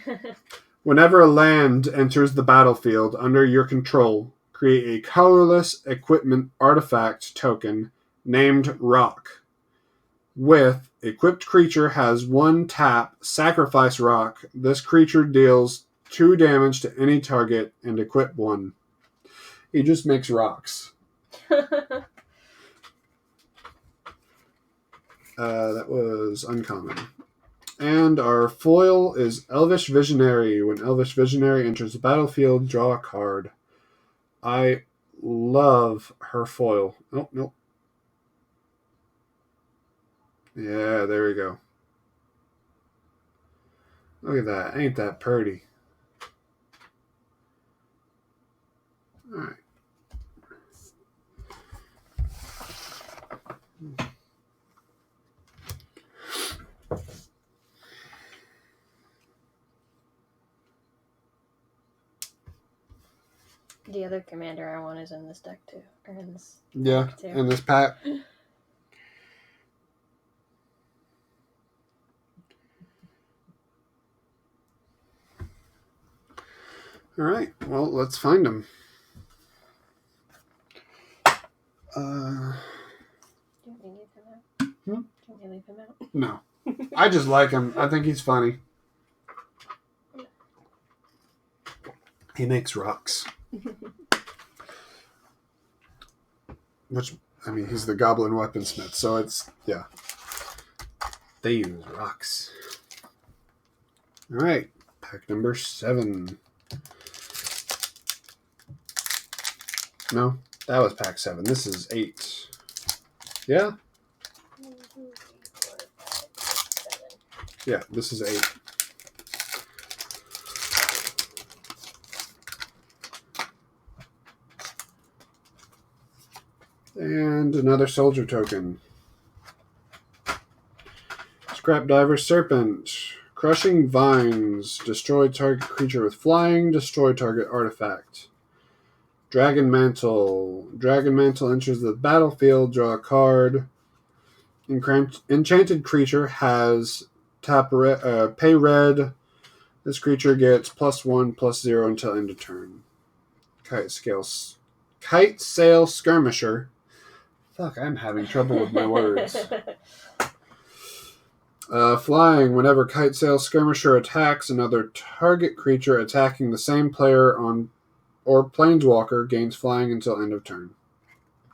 Whenever a land enters the battlefield under your control, create a colorless equipment artifact token named Rock. With equipped creature has 1 tap, sacrifice Rock. This creature deals 2 damage to any target and equip 1. He just makes rocks. That was uncommon. And our foil is Elvish Visionary. When Elvish Visionary enters the battlefield, draw a card. I love her foil. Oh, nope. Yeah, there we go. Look at that. Ain't that pretty? Alright. The other commander I want is in this deck too. Or in this pack too. In this pack. Alright, well, let's find them. Hmm? Can we leave him out? No. I just like him. I think he's funny. He makes rocks. Which, I mean, he's the goblin weaponsmith, so it's, yeah. They use rocks. Alright, pack number 7. No, that was pack 7. This is 8. Yeah? Yeah, this is 8. And another soldier token. Scrap Diver Serpent. Crushing Vines. Destroy target creature with flying. Destroy target artifact. Dragon Mantle. Dragon Mantle enters the battlefield. Draw a card. Enchanted creature has pay red. This creature gets +1/+0 until end of turn. Kite Sail Skirmisher. Fuck, I'm having trouble with my words. Flying. Whenever Kite Sail Skirmisher attacks another target creature attacking the same player or Planeswalker gains flying until end of turn.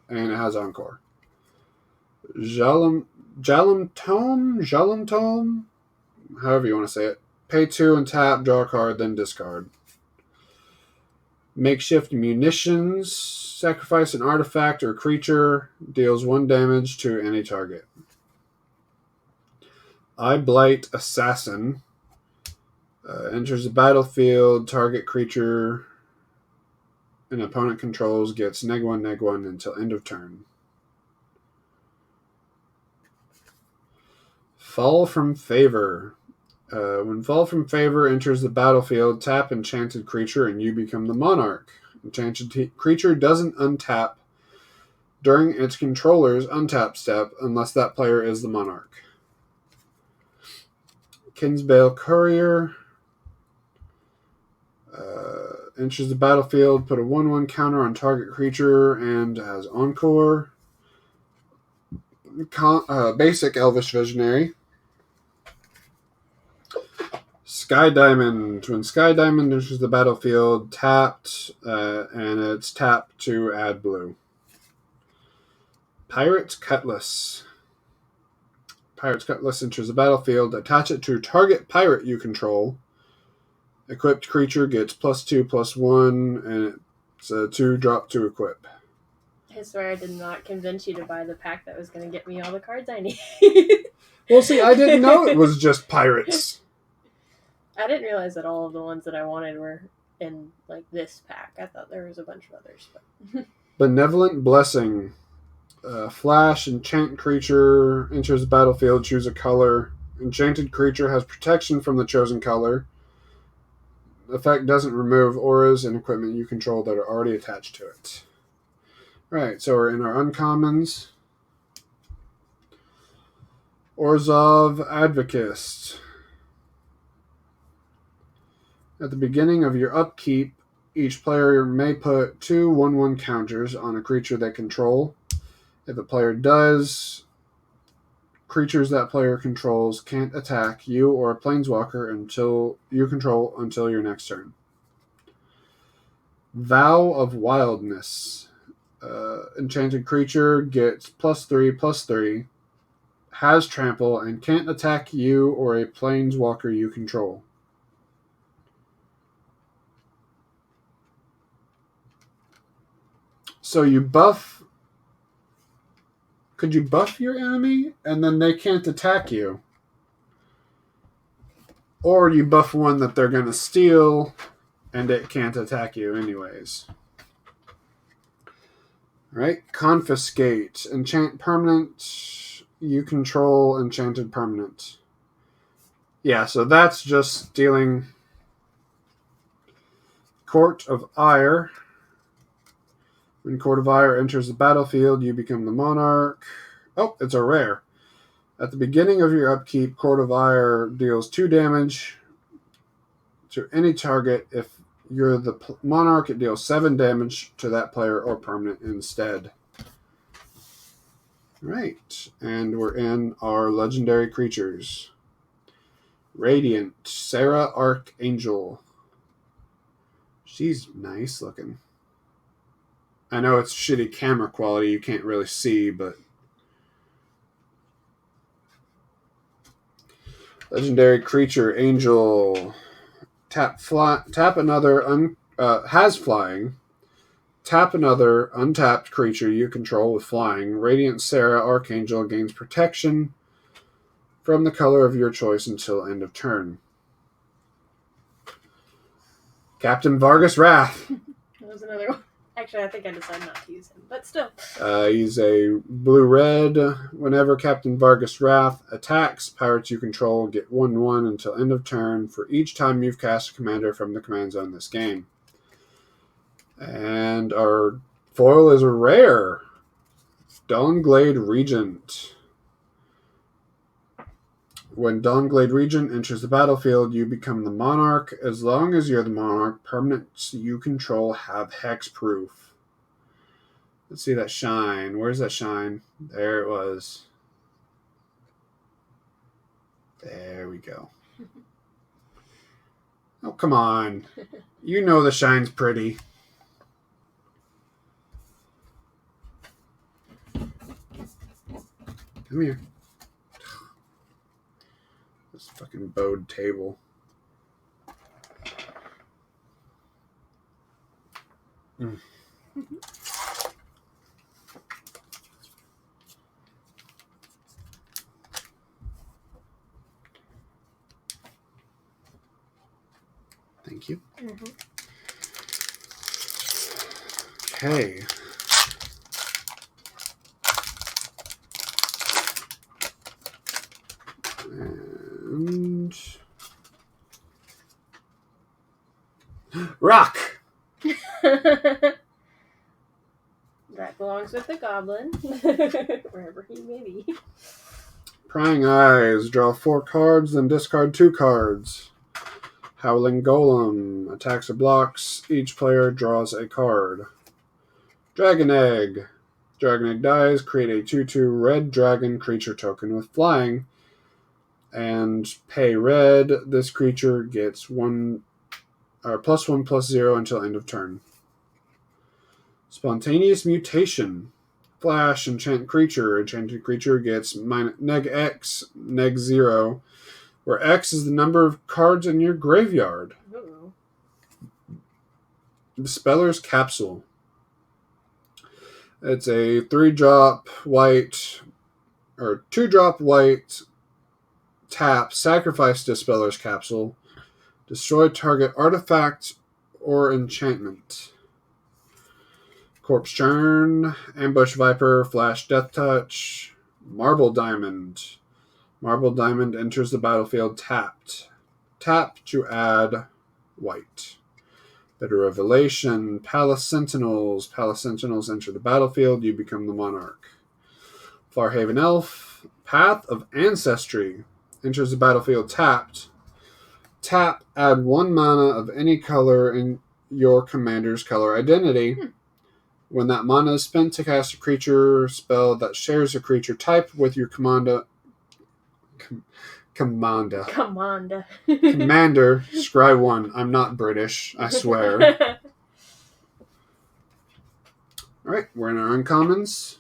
And it has Encore. Jalam Tome? However you want to say it. Pay 2 and tap, draw a card, then discard. Makeshift Munitions. Sacrifice an artifact or creature. Deals 1 damage to any target. Eye Blight Assassin. Enters the battlefield. Target creature an opponent controls gets -1/-1 until end of turn. Fall from Favor. When Fall from Favor enters the battlefield, tap enchanted creature and you become the monarch. Enchanted creature doesn't untap during its controller's untap step unless that player is the monarch. Kinsbale Courier. Enters the battlefield, put a 1/1 counter on target creature and has Encore. Basic Elvish Visionary. Sky Diamond. When Sky Diamond enters the battlefield, tapped, and it's tapped to add blue. Pirate's Cutlass. Pirate's Cutlass enters the battlefield, attach it to target pirate you control. Equipped creature gets +2/+1, and it's a 2-drop to equip. I swear I did not convince you to buy the pack that was going to get me all the cards I need. Well, see, I didn't know it was just pirates. I didn't realize that all of the ones that I wanted were in like this pack. I thought there was a bunch of others. But... Benevolent Blessing. Flash, enchant creature, enters the battlefield, choose a color. Enchanted creature has protection from the chosen color. Effect doesn't remove auras and equipment you control that are already attached to it. Right, so we're in our uncommons. Orzhov Advocist. At the beginning of your upkeep, each player may put 2 1/1 counters on a creature they control. If a player does, creatures that player controls can't attack you or a planeswalker until you control until your next turn. Vow of Wildness. Enchanted creature gets +3/+3, has trample, and can't attack you or a planeswalker you control. So you buff. Could you buff your enemy and then they can't attack you? Or you buff one that they're going to steal and it can't attack you anyways. Right? Confiscate. Enchant permanent. You control enchanted permanent. Yeah, so that's just stealing. Court of Ire. When Court of Ire enters the battlefield, you become the monarch. Oh, it's a rare. At the beginning of your upkeep, Court of Ire deals 2 damage to any target. If you're the monarch, it deals 7 damage to that player or permanent instead. Right, and we're in our legendary creatures. Radiant, Sarah Archangel. She's nice looking. I know it's shitty camera quality, you can't really see, but legendary creature, Angel. Tap another has flying. Tap another untapped creature you control with flying. Radiant Sarah Archangel gains protection from the color of your choice until end of turn. Captain Vargas Wrath. That was another one. Actually, I think I decided not to use him, but still. He's a blue-red. Whenever Captain Vargas Wrath attacks, pirates you control get 1/1 until end of turn for each time you've cast a commander from the command zone this game. And our foil is a rare. Dawnglade Regent. When Dawnglade Regent enters the battlefield, you become the monarch. As long as you're the monarch, permanents you control have hexproof. Let's see that shine. Where's that shine? There it was. There we go. Oh, come on. You know the shine's pretty. Come here. This fucking bowed table. Thank you. Okay. And rock. That belongs with the goblin, wherever he may be. Prying Eyes. Draw 4 cards, then discard 2 cards. Howling Golem. Attacks or blocks. Each player draws a card. Dragon Egg. Dragon Egg dies. Create a 2/2 red dragon creature token with flying. And pay red. This creature gets +1/+0 until end of turn. Spontaneous Mutation. Flash, enchant creature. Enchanted creature gets -X, -0, where X is the number of cards in your graveyard. Ooh. Speller's Capsule. It's a 3-drop white, or 2-drop white, tap, sacrifice Dispeller's Capsule. Destroy target artifact or enchantment. Corpse Churn, Ambush Viper, Flash Death Touch, Marble Diamond. Marble Diamond enters the battlefield tapped. Tap to add white. Bitter Revelation, Palace Sentinels. Palace Sentinels enter the battlefield, you become the monarch. Farhaven Elf, Path of Ancestry. Enters the battlefield tapped. Tap, add 1 mana of any color in your commander's color identity. When that mana is spent to cast a creature spell that shares a creature type with your commander, scry 1. I'm not British, I swear. Alright, we're in our uncommons.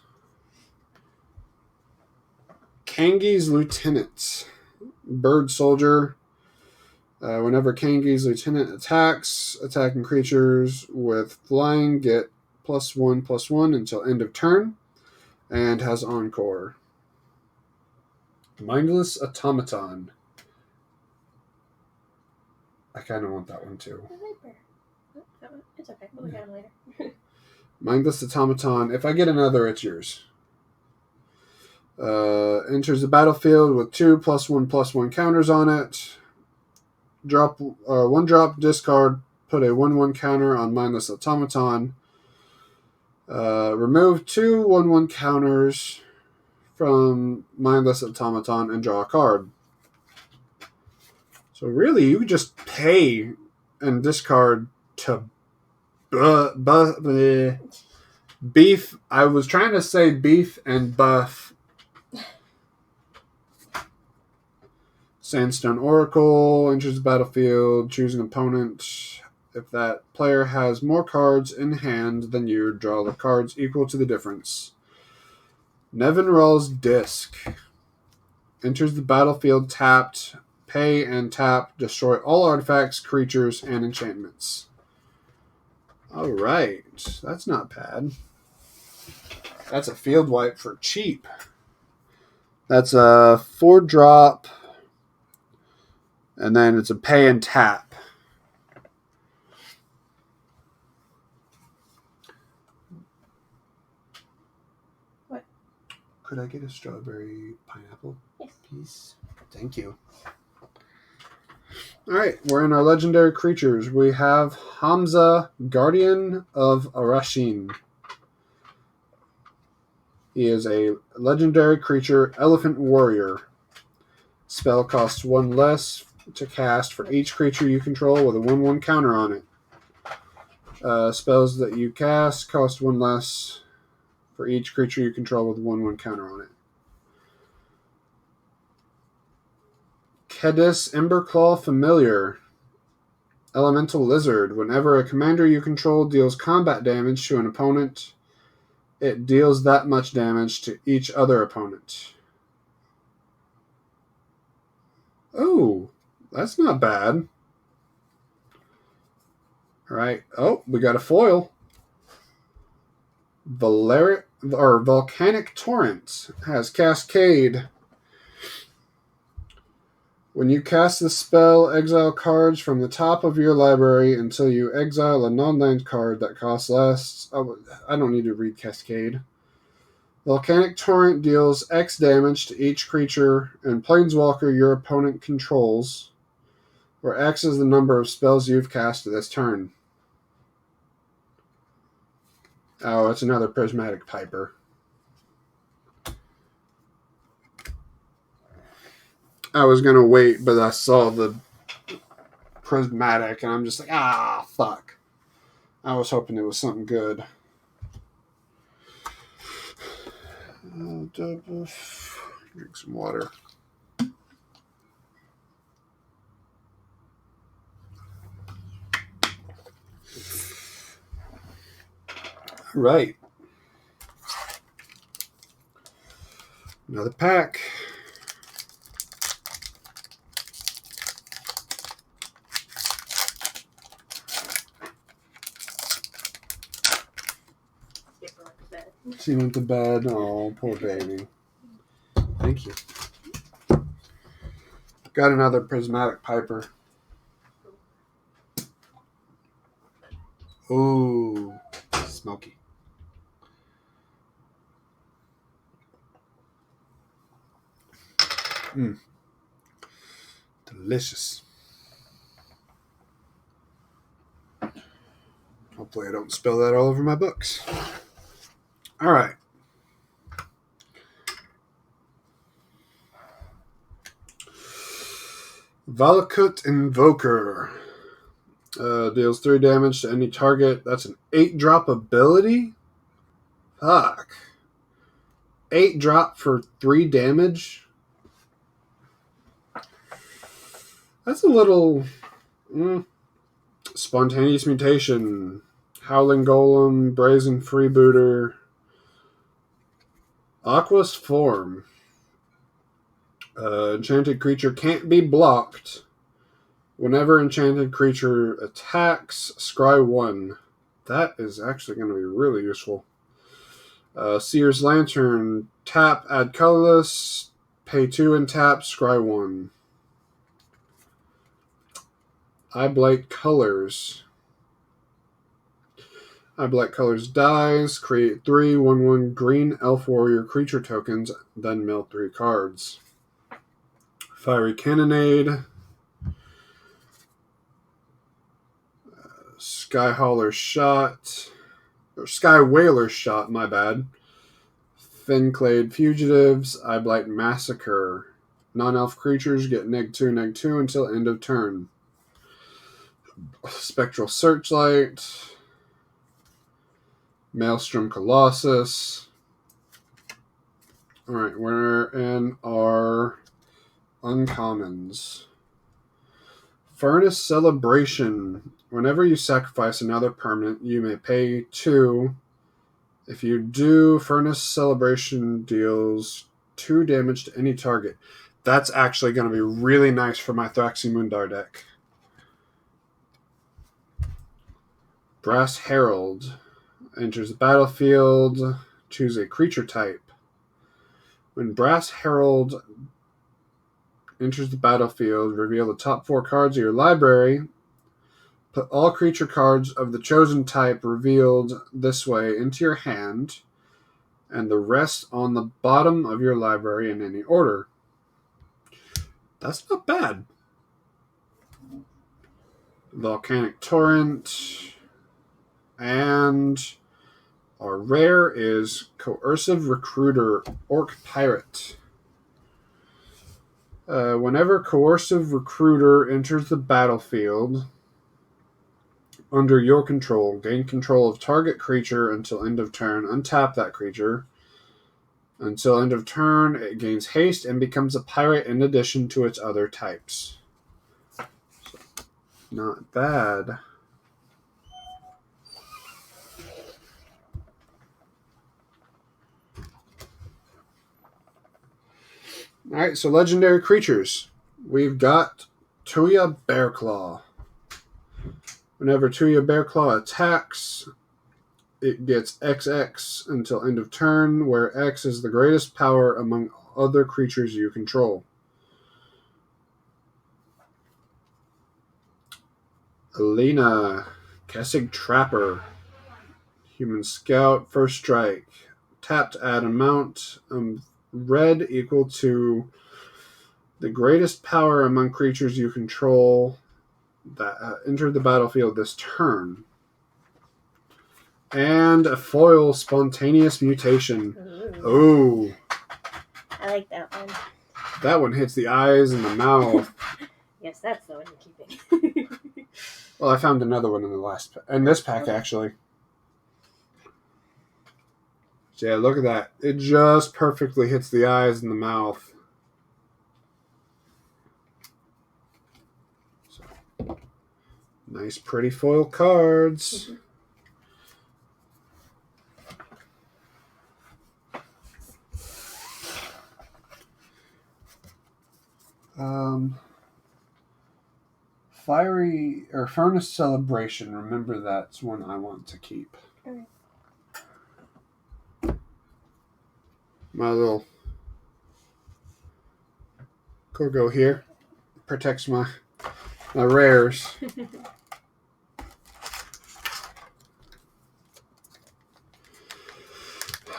Kangi's Lieutenant. Bird Soldier. Whenever Kangi's Lieutenant attacks, attacking creatures with flying get +1/+1 until end of turn, and has Encore. Mindless Automaton. I kind of want that one too. It's okay. We'll look at him later. Mindless Automaton. If I get another, it's yours. Enters the battlefield with 2 +1/+1 counters on it. 1-drop, discard, put a 1/1 counter on Mindless Automaton. Remove 2 1/1 counters from Mindless Automaton and draw a card. So really, you just pay and discard to beef. I was trying to say beef and buff Sandstone Oracle enters the battlefield. Choose an opponent. If that player has more cards in hand than you, draw the cards equal to the difference. Nevinral's Disc enters the battlefield tapped. Pay and tap. Destroy all artifacts, creatures, and enchantments. All right. That's not bad. That's a field wipe for cheap. That's a 4-drop. And then it's a pay and tap. What? Could I get a strawberry pineapple? Yes. Please? Thank you. All right, we're in our legendary creatures. We have Hamza, Guardian of Arashin. He is a legendary creature, Elephant Warrior. Spell costs 1 less to cast for each creature you control with a 1/1 counter on it. Spells that you cast cost 1 less for each creature you control with a 1/1 counter on it. Kedis Emberclaw Familiar. Elemental Lizard. Whenever a commander you control deals combat damage to an opponent, it deals that much damage to each other opponent. Oh, that's not bad. All right. Oh, we got a foil. Volcanic Torrent has Cascade. When you cast the spell, exile cards from the top of your library until you exile a non-land card that costs less. Oh, I don't need to read Cascade. Volcanic Torrent deals X damage to each creature and planeswalker your opponent controls, where X is the number of spells you've cast this turn. Oh, it's another Prismatic Piper. I was going to wait, but I saw the Prismatic, and I'm just like, fuck. I was hoping it was something good. Drink some water. Right. Another pack. She went to bed. Oh, poor baby. Thank you. Got another Prismatic Piper. Ooh, smoky. Delicious. Hopefully I don't spill that all over my books. All right. Valakut Invoker. Deals 3 damage to any target. That's an 8-drop ability? Fuck. 8-drop for 3 damage? That's a little... Spontaneous Mutation. Howling Golem. Brazen Freebooter. Aqua's Form. Enchanted creature can't be blocked. Whenever enchanted creature attacks, scry 1. That is actually going to be really useful. Seer's Lantern. Tap, add colorless. Pay 2 and tap, scry 1. Eyeblight Colors. Eyeblight Colors dies. Create 3 1/1 green elf warrior creature tokens, then mill 3 cards. Fiery Cannonade. Sky Hauler Shot. Or Sky Whaler Shot, my bad. Finclade Fugitives. Eyeblight Massacre. Non-elf creatures get -2/-2 until end of turn. Spectral Searchlight. Maelstrom Colossus. Alright, we're in our uncommons. Furnace Celebration. Whenever you sacrifice another permanent, you may pay 2. If you do, Furnace Celebration deals 2 damage to any target. That's actually going to be really nice for my Thraximundar deck. Brass Herald. Enters the battlefield. Choose a creature type. When Brass Herald enters the battlefield, reveal the top 4 cards of your library. Put all creature cards of the chosen type revealed this way into your hand, and the rest on the bottom of your library in any order. That's not bad. Volcanic Torrent. And our rare is Coercive Recruiter, Orc Pirate. Whenever Coercive Recruiter enters the battlefield under your control, gain control of target creature until end of turn. Untap that creature. Until end of turn, it gains haste and becomes a pirate in addition to its other types. So, not bad. Alright, so legendary creatures. We've got Tuya Bearclaw. Whenever Tuya Bearclaw attacks, it gets XX until end of turn, where X is the greatest power among other creatures you control. Alina, Kessig Trapper, Human Scout, First Strike. Tap to add amount red equal to the greatest power among creatures you control that enter the battlefield this turn. And a foil Spontaneous Mutation. Ooh. I like that one. That one hits the eyes and the mouth. Yes, that's the one you're keeping. Well, I found another one in this pack, actually. So yeah, look at that. It just perfectly hits the eyes and the mouth. So, nice, pretty foil cards. Fiery or Furnace Celebration. Remember, that's one I want to keep. Okay. My little Corgo here protects my rares.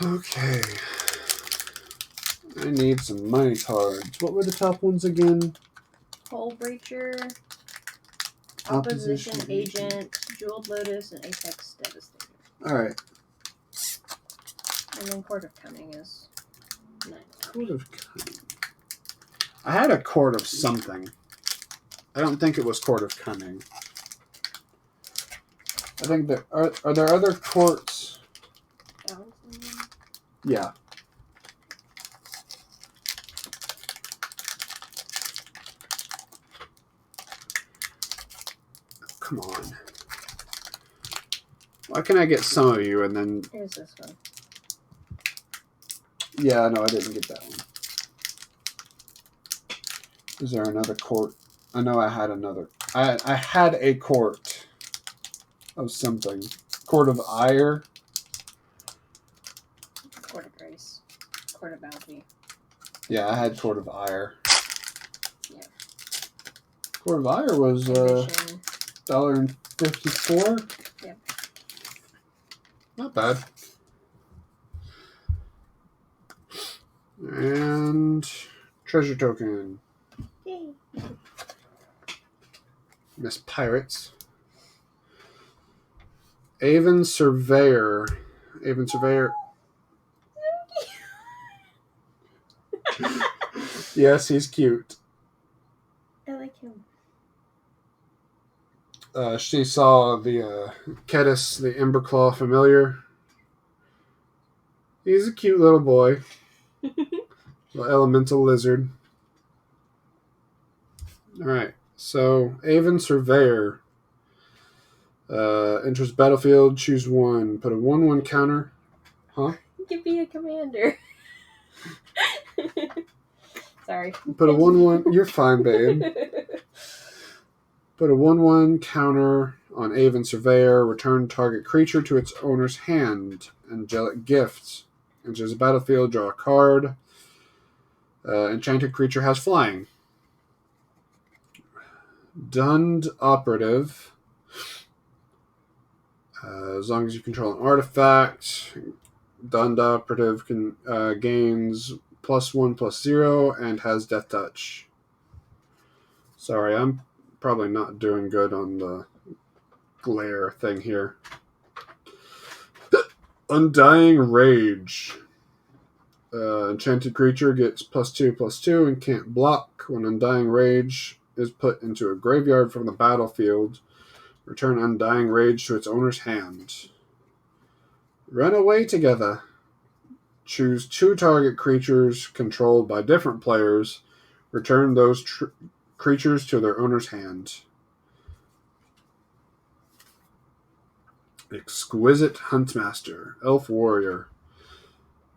Okay. I need some money cards. What were the top ones again? Hull Breacher, Opposition Agent, Jeweled Lotus, and Apex Devastator. Alright. And then Court of Cunning is 9. Court of Cunning. I had a Court of something. I don't think it was Court of Cunning. I think there are there other courts? Yeah. Come on. Why can I get some of you and then... Here's this one. Yeah, no, I didn't get that one. Is there another court? I know I had another. I had a court of something. Court of Ire. Court of Grace. Court of Bounty. Yeah, I had Court of Ire. Yeah. Court of Ire was $1.54. Yep. Not bad. And treasure token. Yay. Miss Pirates. Avon Surveyor. Avon Surveyor. Yes, he's cute. I like him. She saw the Kedis, the Emberclaw familiar. He's a cute little boy. Little elemental lizard. All right. So Avon Surveyor enters battlefield. Choose one. Put a 1/1 counter. Huh? Give me a commander. Sorry. Put a 1/1. You're fine, babe. Put a 1/1 counter on Avon Surveyor. Return target creature to its owner's hand. Angelic Gift. Enters the battlefield. Draw a card. Enchanted creature has flying. Dund Operative. As long as you control an artifact, Dund Operative gains +1/+0 and has Death Touch. Sorry, I'm probably not doing good on the glare thing here. Undying Rage. Enchanted creature gets +2/+2 and can't block. When Undying Rage is put into a graveyard from the battlefield, return Undying Rage to its owner's hand. Run away together. Choose 2 target creatures controlled by different players. Return those creatures to their owner's hand. Exquisite Huntmaster. Elf Warrior.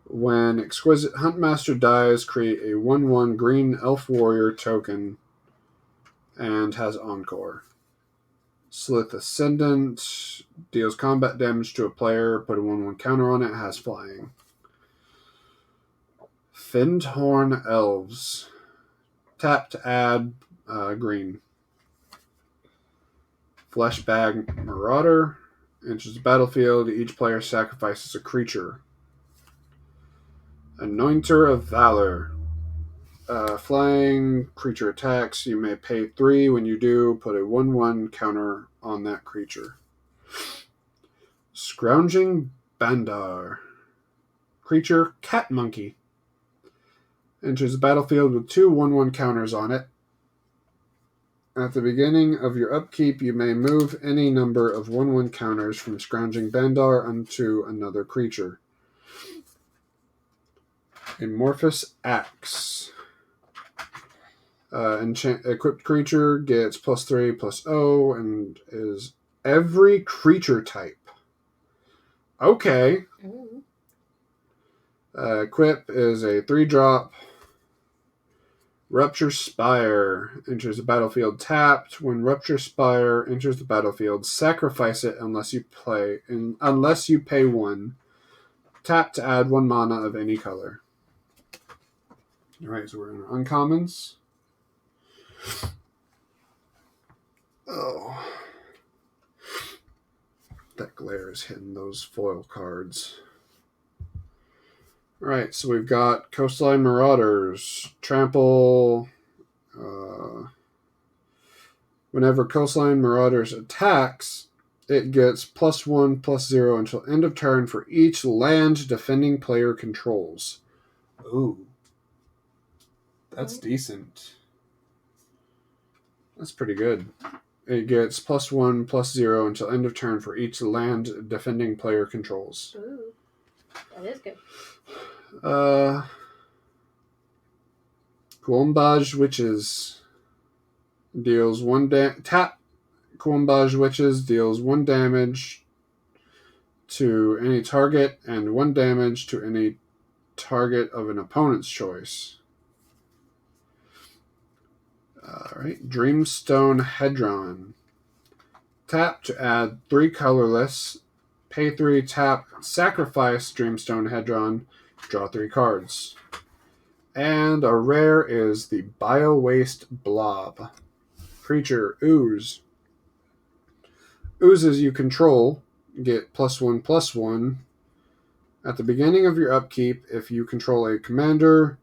When Exquisite Huntmaster dies, create a 1/1 green Elf Warrior token and has Encore. Slith Ascendant. Deals combat damage to a player. Put a 1/1 counter on it. Has flying. Findhorn Elves. Tap to add green. Fleshbag Marauder. Enters the battlefield. Each player sacrifices a creature. Anointer of Valor. Flying creature attacks. You may pay 3. When you do, put a 1/1 counter on that creature. Scrounging Bandar. Creature Cat Monkey. Enters the battlefield with 2 1/1 counters on it. At the beginning of your upkeep, you may move any number of 1/1 counters from Scrounging Bandar onto another creature. Amorphous Axe. Equipped creature gets +3/+0 and is every creature type. Okay. Equip is a 3-drop. Rupture Spire enters the battlefield tapped. When Rupture Spire enters the battlefield, sacrifice it unless you pay 1. Tap to add 1 mana of any color. Alright, so we're in our uncommons. Oh. That glare is hitting those foil cards. Alright, so we've got Coastline Marauders. Trample. Whenever Coastline Marauders attacks, it gets +1/+0 until end of turn for each land defending player controls. Ooh. That's decent. That's pretty good. It gets +1/+0 until end of turn for each land defending player controls. Ooh. That is good. Quombage Witches deals 1 tap. Quombage Witches deals 1 damage to any target and 1 damage to any target of an opponent's choice. Alright, Dreamstone Hedron. Tap to add 3 colorless. Pay 3, tap, sacrifice Dreamstone Hedron, draw 3 cards. And a rare is the Bio-Waste Blob. Creature, Ooze. Oozes you control get +1/+1. At the beginning of your upkeep, if you control a commander,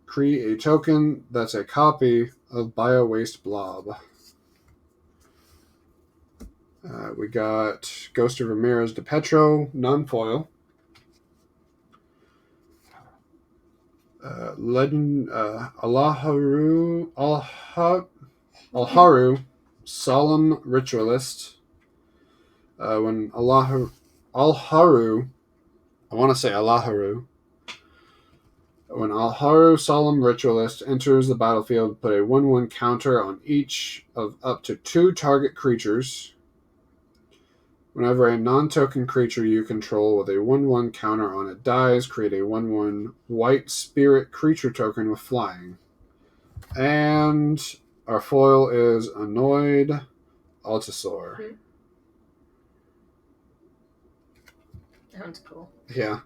create a token that's a copy of Bio-Waste Blob. We got Ghost of Ramirez de Petro, non-foil. Legend Alharu, Solemn Ritualist. When Alharu, I want to say Alharu. When Alharu Solemn Ritualist enters the battlefield, put a 1/1 counter on each of up to 2 target creatures. Whenever a non-token creature you control with a 1/1 counter on it dies, create a 1/1 white spirit creature token with flying. And our foil is Annoyed Altasaur. Sounds cool. Yeah.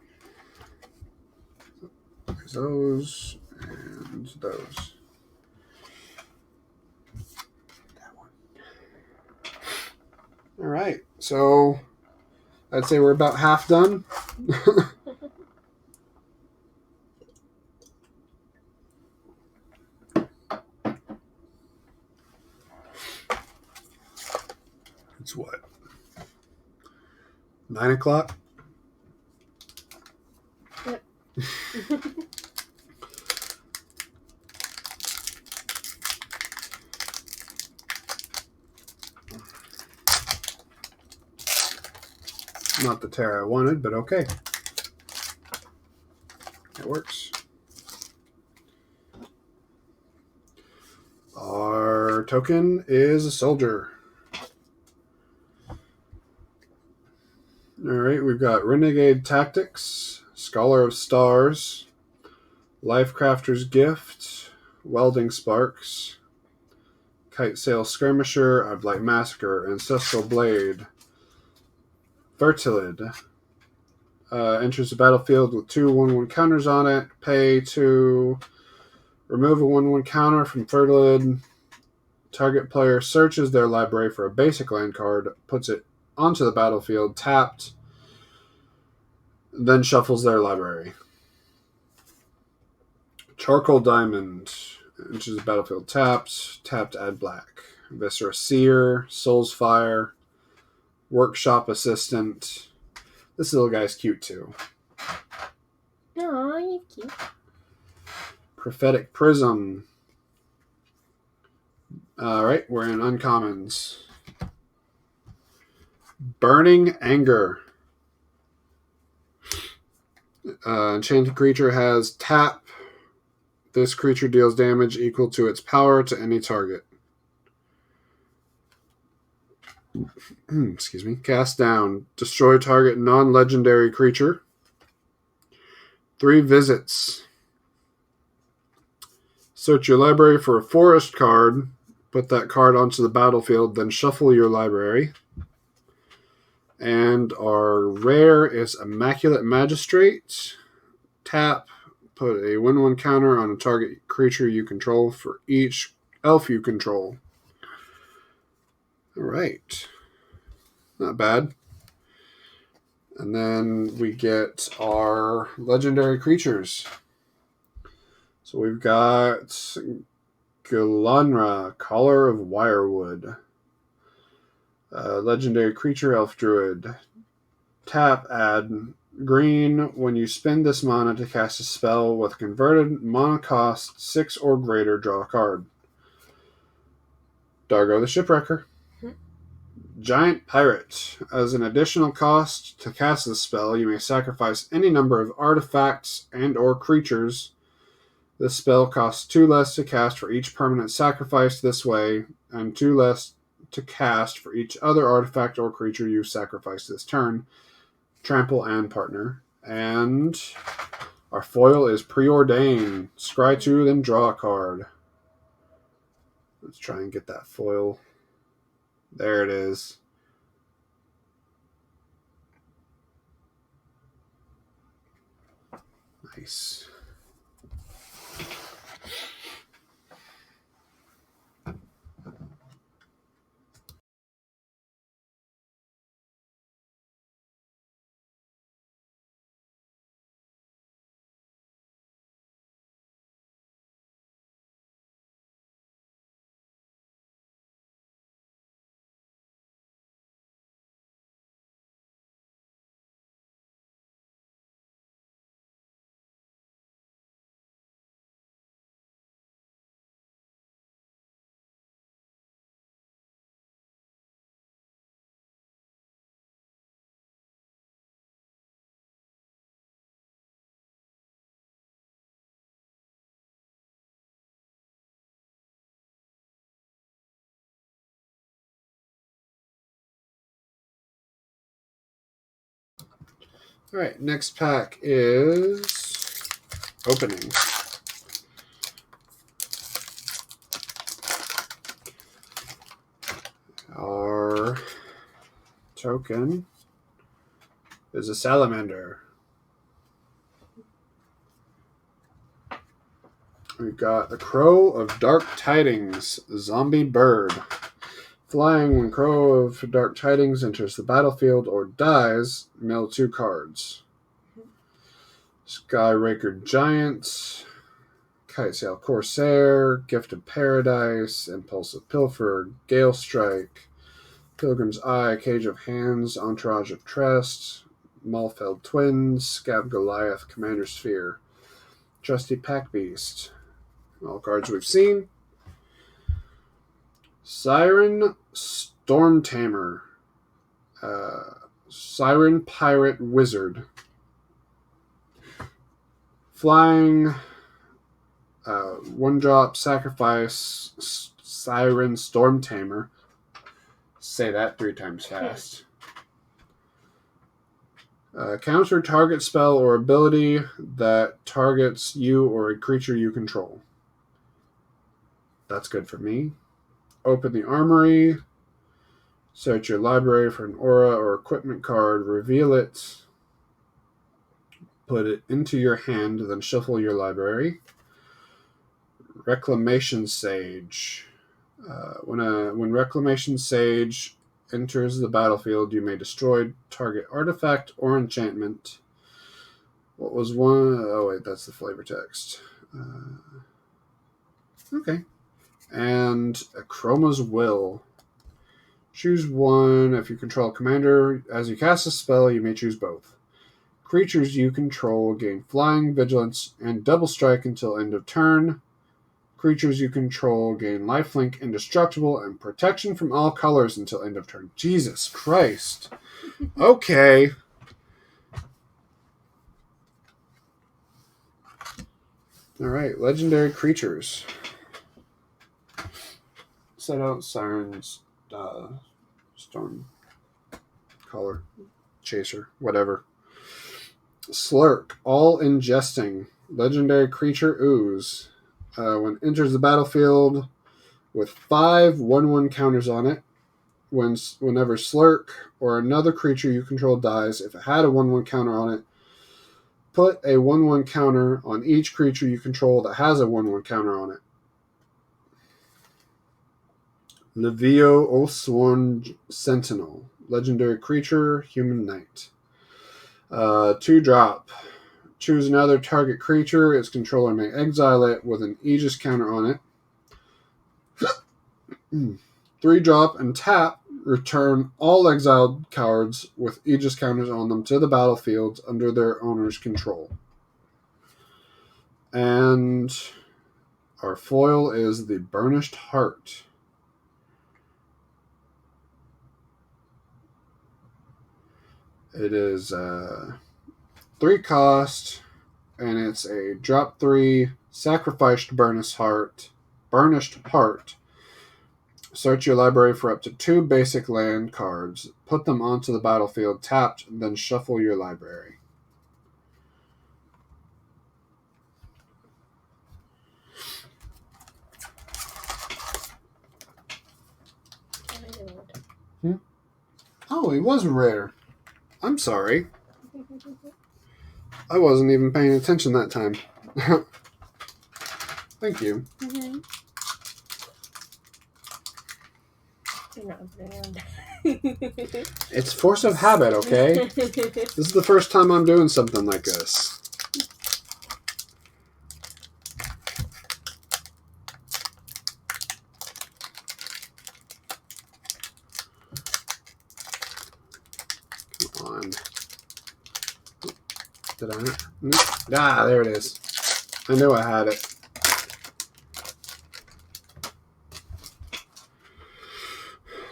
There's those and those. That one. All right. So I'd say we're about half done. It's what? 9 o'clock? Yep. Not the tear I wanted, but okay. It works. Our token is a soldier. Alright, we've got Renegade Tactics, Scholar of Stars, Lifecrafter's Gift, Welding Sparks, Kite Sail Skirmisher, I'd Like Massacre, Ancestral Blade, Fertilid. Enters the battlefield with 2 1/1 counters on it. Pay to remove a 1/1 counter from Fertilid. Target player searches their library for a basic land card, puts it onto the battlefield, tapped, then shuffles their library. Charcoal Diamond enters the battlefield, tapped, add black. Viscera Seer, Soul's Fire, Workshop Assistant. This little guy's cute too. Aw, you're cute. Prophetic Prism. Alright, we're in uncommons. Burning Anger. Enchanted creature has tap. This creature deals damage equal to its power to any target. Excuse me. Cast down. Destroy target non-legendary creature. 3 visits. Search your library for a forest card. Put that card onto the battlefield, then shuffle your library. And our rare is Immaculate Magistrate. Tap. Put a 1/1 counter on a target creature you control for each elf you control. Alright. Not bad. And then we get our legendary creatures. So we've got Galanra, Collar of Wirewood. Legendary creature, Elf Druid. Tap, add green. When you spend this mana to cast a spell with converted mana cost 6 or greater, draw a card. Dargo the Shipwrecker. Giant Pirate. As an additional cost to cast this spell, you may sacrifice any number of artifacts and or creatures. This spell costs 2 less to cast for each permanent sacrificed this way, and 2 less to cast for each other artifact or creature you sacrifice this turn. Trample and partner. And our foil is Preordain. Scry 2, then draw a card. Let's try and get that foil. There it is. Nice. All right, next pack is opening. Our token is a salamander. We've got a Crow of Dark Tidings, zombie bird. Flying when Crow of Dark Tidings enters the battlefield or dies, mill 2 cards. Skyraker Giant, Kitesail Corsair, Gift of Paradise, Impulsive Pilfer, Gale Strike, Pilgrim's Eye, Cage of Hands, Entourage of Trust, Malfeld Twins, Scab Goliath, Commander's Sphere, Trusty Pack Beast. All cards we've seen. Siren Storm Tamer, Siren Pirate Wizard. Flying, 1-drop, sacrifice, Siren Storm Tamer. Say that 3 times fast. Counter target spell or ability that targets you or a creature you control. That's good for me. Open the armory. Search your library for an aura or equipment card. Reveal it. Put it into your hand, then shuffle your library. Reclamation Sage. When Reclamation Sage enters the battlefield, you may destroy target artifact or enchantment. What was one? Oh, wait, that's the flavor text. Okay. And a Chroma's Will. Choose one. If you control a commander, as you cast a spell, you may choose both. Creatures you control gain flying, vigilance, and double strike until end of turn. Creatures you control gain lifelink, indestructible, and protection from all colors until end of turn. Jesus Christ. Okay. Alright, legendary creatures. Set out Sirens, Storm Caller, Chaser, whatever. Slurk, all ingesting. Legendary creature ooze. When it enters the battlefield with 5 1/1 counters on it, whenever Slurk or another creature you control dies, if it had a 1/1 counter on it, put a 1/1 counter on each creature you control that has a 1/1 counter on it. Levio Oathsworn Sentinel. Legendary creature, human knight. 2-drop. Choose another target creature. Its controller may exile it with an Aegis counter on it. 3-drop and tap. Return all exiled cards with Aegis counters on them to the battlefield under their owner's control. And our foil is the Burnished Heart. It is 3 cost, and it's a drop 3 sacrificed Burnished Heart. Search your library for up to 2 basic land cards. Put them onto the battlefield tapped, then shuffle your library. Oh, he was rare. I'm sorry. I wasn't even paying attention that time. Thank you. Mm-hmm. It's force of habit, okay? This is the first time I'm doing something like this. Come on. Did I? Ah, there it is. I knew I had it.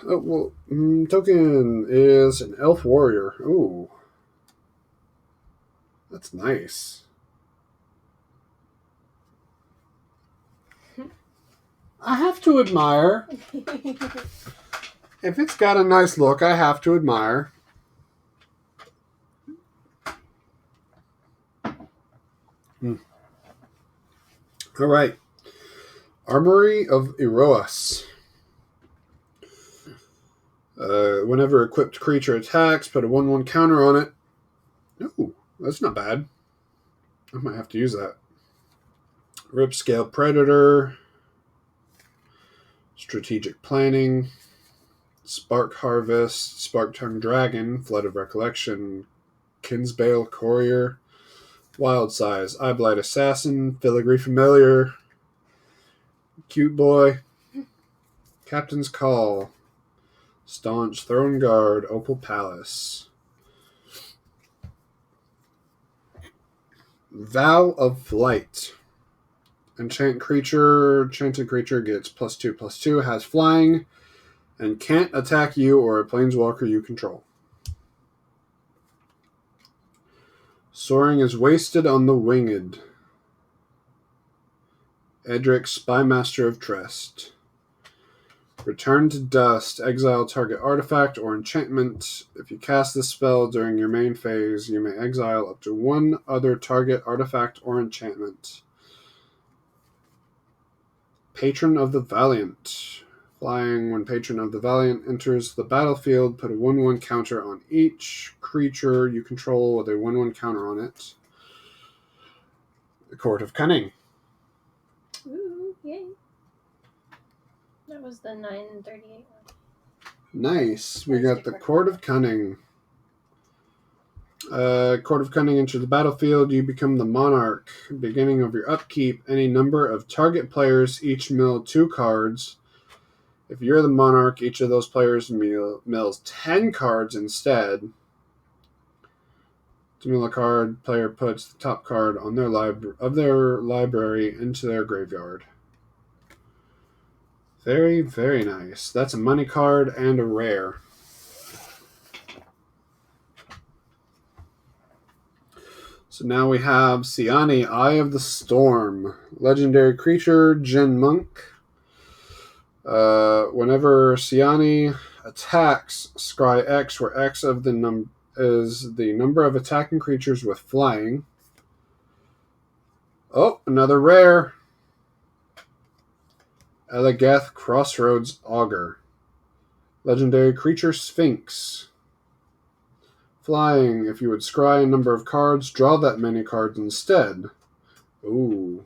Oh, well, token is an elf warrior. Ooh. That's nice. I have to admire. If it's got a nice look, I have to admire. All right. Armory of Eroas. Whenever equipped creature attacks, put a 1/1 counter on it. Ooh, that's not bad. I might have to use that. Ripscale Predator. Strategic Planning. Spark Harvest. Spark Tongue Dragon. Flood of Recollection. Kinsbale Courier. Wild Size. Eyeblight Assassin. Filigree Familiar. Cute Boy. Captain's Call. Staunch Throne Guard. Opal Palace. Vow of Flight. Enchanted creature gets +2/+2, has flying, and can't attack you or a planeswalker you control. Soaring is wasted on the Winged. Edric, Spymaster of Trest. Return to Dust. Exile target artifact or enchantment. If you cast this spell during your main phase, you may exile up to one other target artifact or enchantment. Patron of the Valiant. Flying, when Patron of the Valiant enters the battlefield, put a 1/1 counter on each creature you control with a 1/1 counter on it. The Court of Cunning. Ooh, yay. That was the 938 one. Nice. We That's got the different. Court of Cunning. Court of Cunning enters the battlefield. You become the monarch. Beginning of your upkeep, any number of target players each mill 2 cards. If you're the monarch, each of those players mills 10 cards instead. To mill a card, player puts the top card on their library into their graveyard. Very, very nice. That's a money card and a rare. So now we have Siani, Eye of the Storm. Legendary creature, Jin Monk. Whenever Siani attacks, scry X, where X of the is the number of attacking creatures with flying. Oh, another rare. Elegeth, Crossroads Augur. Legendary creature, Sphinx. Flying, if you would scry a number of cards, draw that many cards instead. Ooh.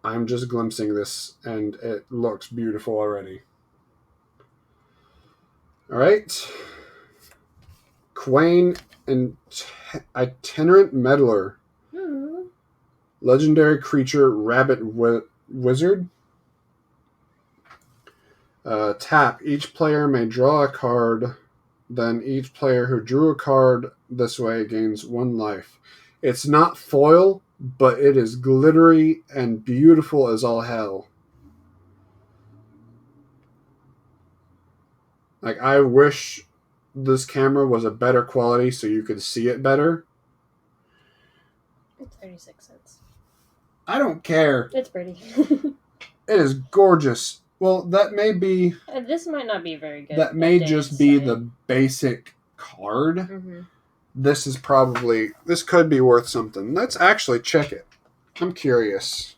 I'm just glimpsing this, and it looks beautiful already. All right. Quain and Itinerant Meddler. Ooh. Legendary creature, Rabbit Wizard. Tap. Each player may draw a card. Then each player who drew a card this way gains 1 life. It's not foil, but it is glittery and beautiful as all hell. Like, I wish this camera was a better quality so you could see it better. It's 36 cents. I don't care. It's pretty. It is gorgeous. Well, that may be... This might not be very good. That may just be the basic card. Mm-hmm. This is probably... This could be worth something. Let's actually check it. I'm curious.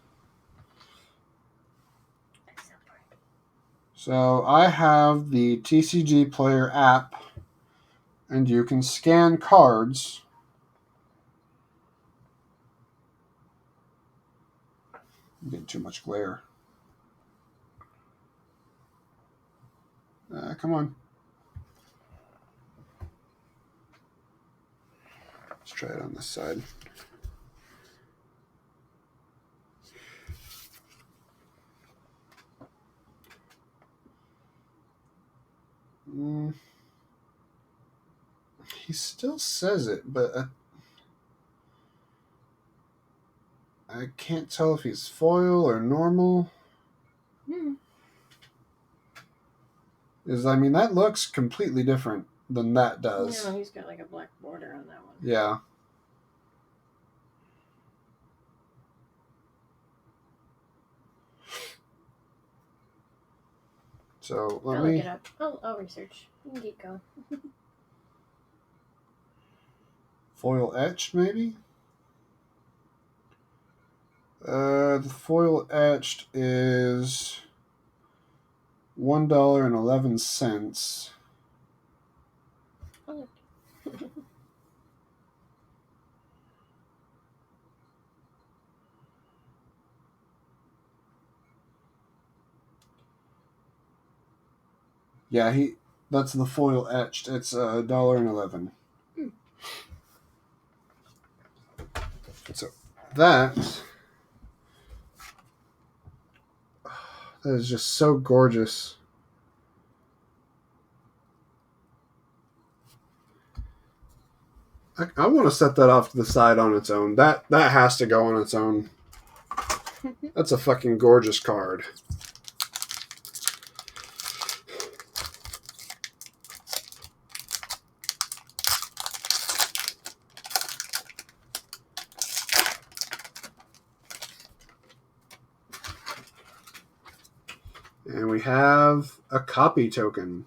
So I have the TCG Player app, and you can scan cards. I'm getting too much glare. Come on. Let's try it on this side. He still says it, but I can't tell if he's foil or normal. I mean, that looks completely different than that does. No, he's got like a black border on that one. Yeah. So I'll look it up. I'll research. You can keep going. Foil etched, maybe? The foil etched is $1.11. Oh. Yeah, that's the foil etched. It's $1.11. So that is just so gorgeous. I want to set that off to the side on its own. That has to go on its own. That's a fucking gorgeous card. And we have a copy token.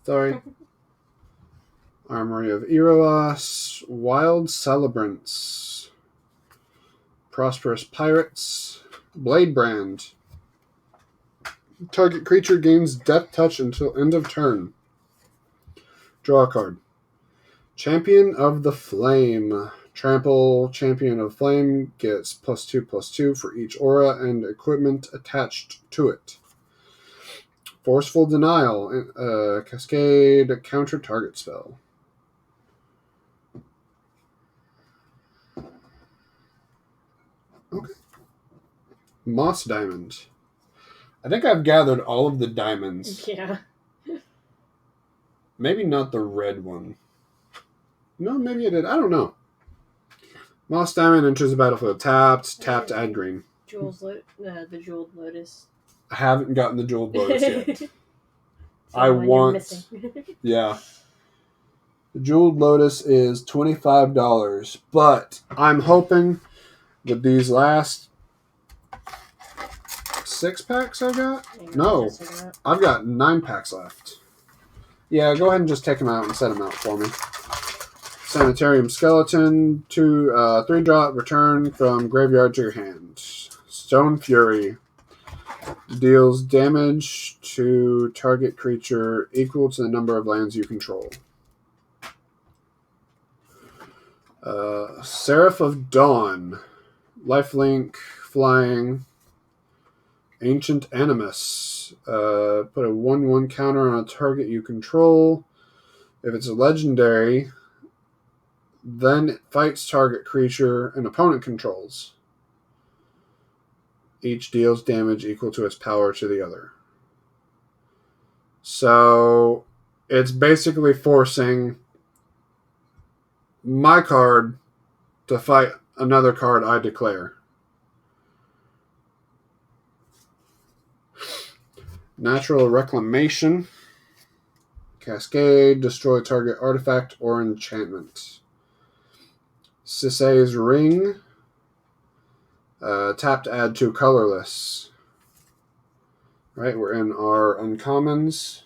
Sorry. Armory of Eros, Wild Celebrants, Prosperous Pirates, Blade Brand. Target creature gains Death Touch until end of turn. Draw a card. Champion of the Flame. Trample Champion of Flame gets +2/+2 for each aura and equipment attached to it. Forceful Denial. Cascade counter target spell. Okay. Moss Diamond. I think I've gathered all of the diamonds. Yeah. Maybe not the red one. No, maybe I did. I don't know. Moss Diamond enters the battlefield tapped. Tapped to add green. The Jeweled Lotus. I haven't gotten the Jeweled Lotus yet. I want. Yeah. The Jeweled Lotus is $25, but I'm hoping that these last 6 packs I've got? No, I've got 9 packs left. Yeah, go ahead and just take them out and set them out for me. Sanitarium Skeleton, 3-drop, return from graveyard to your hand. Stone Fury. Deals damage to target creature equal to the number of lands you control. Seraph of Dawn. Lifelink, flying. Ancient Animus. Put a 1/1 counter on a target you control. If it's a legendary, then it fights target creature an opponent controls. Each deals damage equal to its power to the other. So it's basically forcing my card to fight another card I declare. Natural Reclamation. Cascade. Destroy target artifact or enchantment. Sisei's Ring. Tap to add 2 colorless. Right, we're in our uncommons.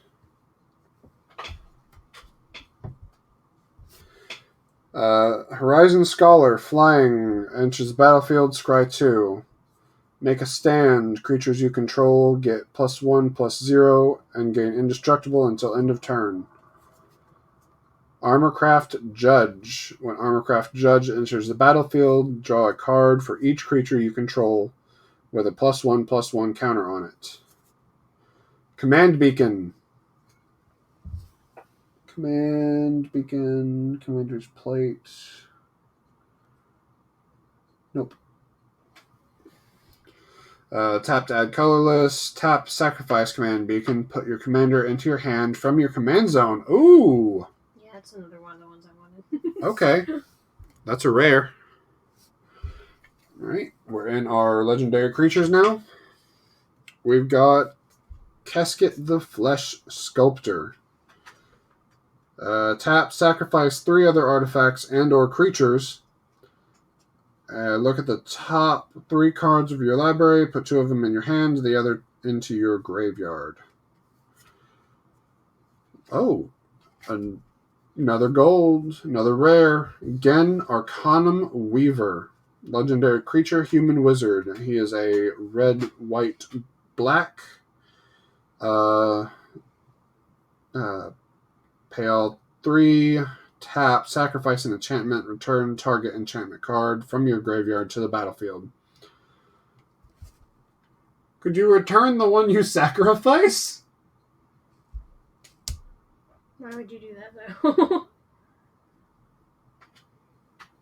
Horizon Scholar, flying, enters the battlefield, scry 2. Make a stand. Creatures you control get +1/+0 and gain indestructible until end of turn. Armorcraft Judge. When Armorcraft Judge enters the battlefield, draw a card for each creature you control with a +1/+1 counter on it. Command Beacon. Commander's Plate. Nope. Tap to add colorless. Tap sacrifice Command Beacon. Put your commander into your hand from your command zone. Ooh! Yeah, that's another one of the ones I wanted. Okay. That's a rare. Alright, we're in our legendary creatures now. We've got Kesket the Flesh Sculptor. Tap, sacrifice 3 other artifacts and or creatures. Look at the top 3 cards of your library. Put 2 of them in your hand, the other into your graveyard. Oh, Another gold, another rare. Again, Arcanum Weaver. Legendary creature, human wizard. He is a red, white, black. Pay all 3. Tap, sacrifice an enchantment, return target enchantment card from your graveyard to the battlefield. Could you return the one you sacrifice? Why would you do that though?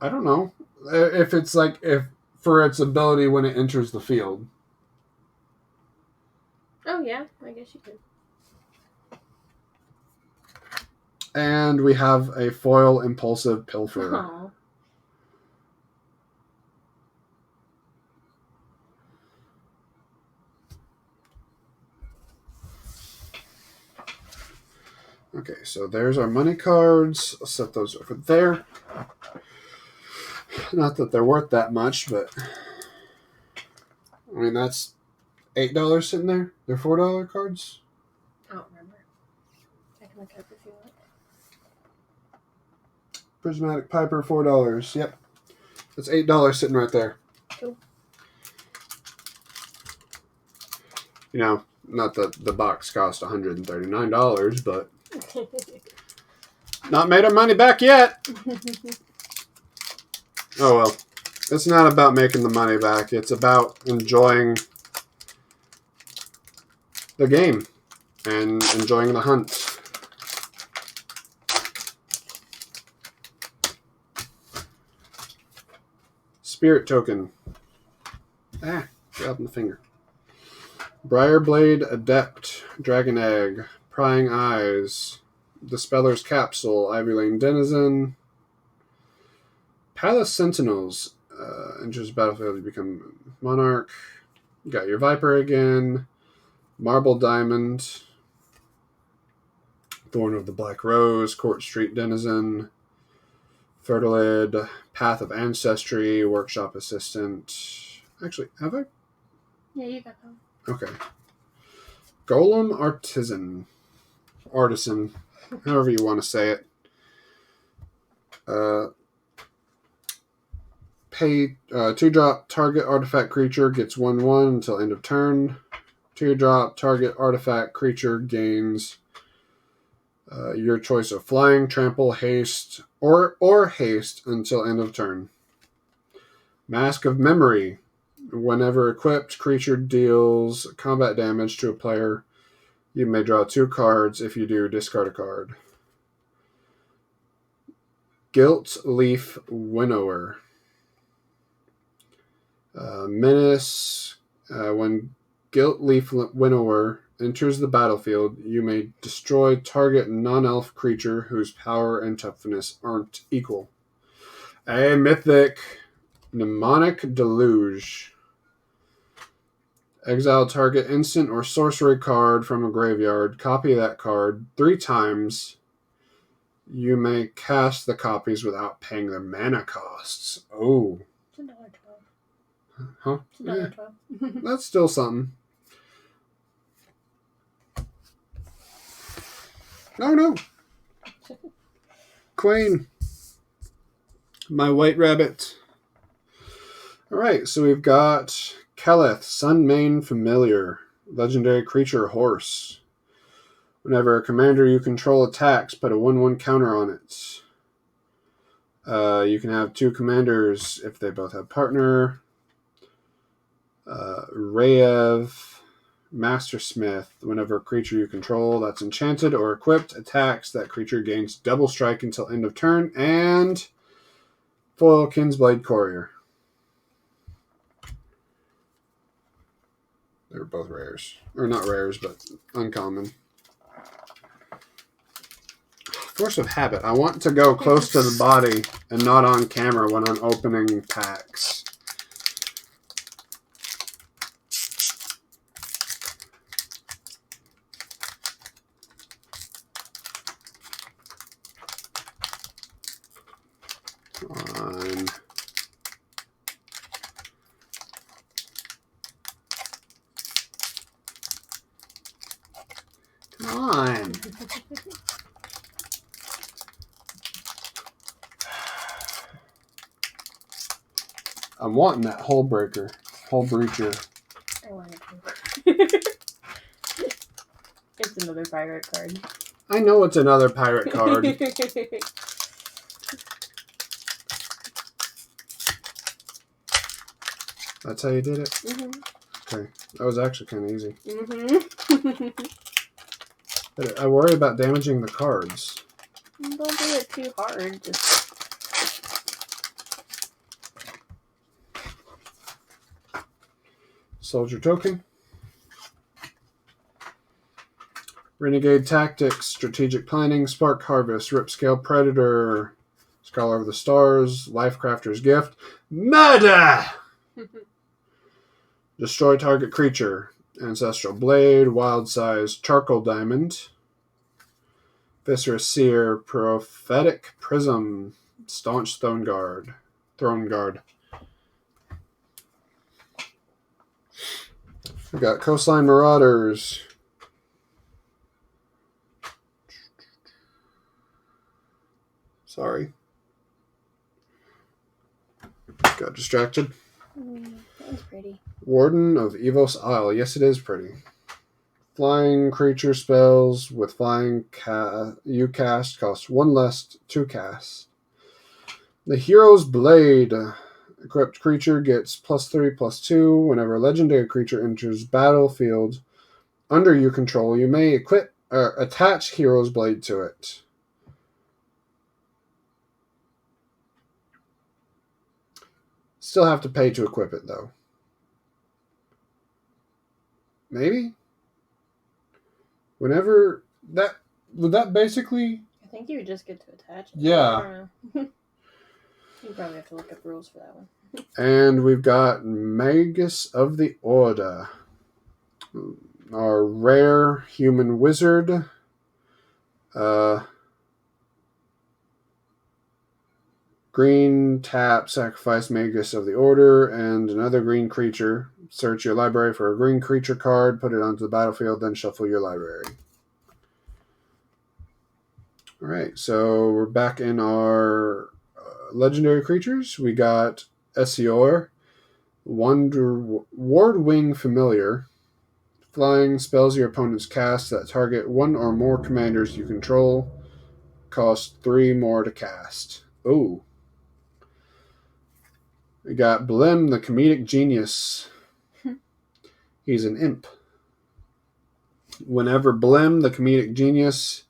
I don't know. If it's like if for its ability when it enters the field. Oh yeah, I guess you could. And we have a foil impulsive pilfer. Aww. Okay, so there's our money cards. I'll set those over there. Not that they're worth that much, but I mean that's $8 sitting there. They're $4 cards. I don't remember. I can look it up if you want. Prismatic Piper, $4. Yep, that's $8 sitting right there. Cool. You know, not that the box cost $139, but not made our money back yet. Oh well. It's not about making the money back. It's about enjoying the game and enjoying the hunt. Spirit token. Got in the finger. Briarblade Adept, Dragon Egg, Prying Eyes, Dispeller's Capsule, Ivy Lane Denizen, Palace Sentinels. Enters the battlefield, you become Monarch. You got your Viper again. Marble Diamond. Thorn of the Black Rose, Court Street Denizen. Fertilid, Path of Ancestry, Workshop Assistant. Actually, have I? Yeah, you got them. Okay. Golem Artisan, however you want to say it. Pay 2-drop, target artifact creature gets 1/1 until end of turn. 2-drop, target artifact creature gains your choice of flying, trample, haste, or haste until end of turn. Mask of Memory. Whenever equipped, creature deals combat damage to a player, you may draw 2 cards. If you do, discard a card. Gilt Leaf Winnower. Menace. When Gilt Leaf Winnower enters the battlefield, you may destroy target non-elf creature whose power and toughness aren't equal. A mythic Mnemonic Deluge. Exile target instant or sorcery card from a graveyard. Copy that card 3 times. You may cast the copies without paying their mana costs. Oh. It's $1.12. Huh? It's $1.12. That's still something. Oh no. Queen. My white rabbit. Alright, so we've got Keleth, Sunmane Familiar, legendary creature horse. Whenever a commander you control attacks, put a 1/1 counter on it. You can have 2 commanders if they both have partner. Rayev, Mastersmith. Whenever a creature you control that's enchanted or equipped attacks, that creature gains double strike until end of turn. And foil Kinsblade Courier. They were both rares. Or not rares, but uncommon. Force of habit. I want to go close to the body and not on camera when I'm opening packs. On. Come on. I'm wanting that Hull Breaker. Hull Breacher. I wanted to. It's another pirate card. I know it's another pirate card. That's how you did it? Mm-hmm. Okay. That was actually kind of easy. Mm-hmm. But I worry about damaging the cards. Don't do it too hard. Just... Soldier Token. Renegade Tactics, Strategic Planning, Spark Harvest, Ripscale Predator, Scholar of the Stars, Lifecrafter's Gift, Murder! Destroy target creature, Ancestral Blade, Wild Size, Charcoal Diamond, Viscera Seer, Prophetic Prism, Staunch Throne Guard. We've got Coastline Marauders. Sorry. Got distracted. That was pretty. Warden of Evos Isle. Yes, it is pretty. Flying creature spells with flying you cast cost 1 less to cast. The Hero's Blade. Equipped creature gets +3/+2 whenever a legendary creature enters battlefield under your control. You may attach Hero's Blade to it. Still have to pay to equip it, though. Maybe? Whenever that... Would that basically... I think you would just get to attach it. Yeah. I don't know. You probably have to look up rules for that one. And we've got Magus of the Order. Our rare human wizard. Green tap, sacrifice Magus of the Order, and another green creature. Search your library for a green creature card, put it onto the battlefield, then shuffle your library. Alright, so we're back in our legendary creatures. We got Esior, Wardwing Familiar. Flying spells your opponents cast that target 1 or more commanders you control. Cost 3 more to cast. Ooh. We got Blim, the Comedic Genius. He's an imp. Whenever Blim, the Comedic Genius,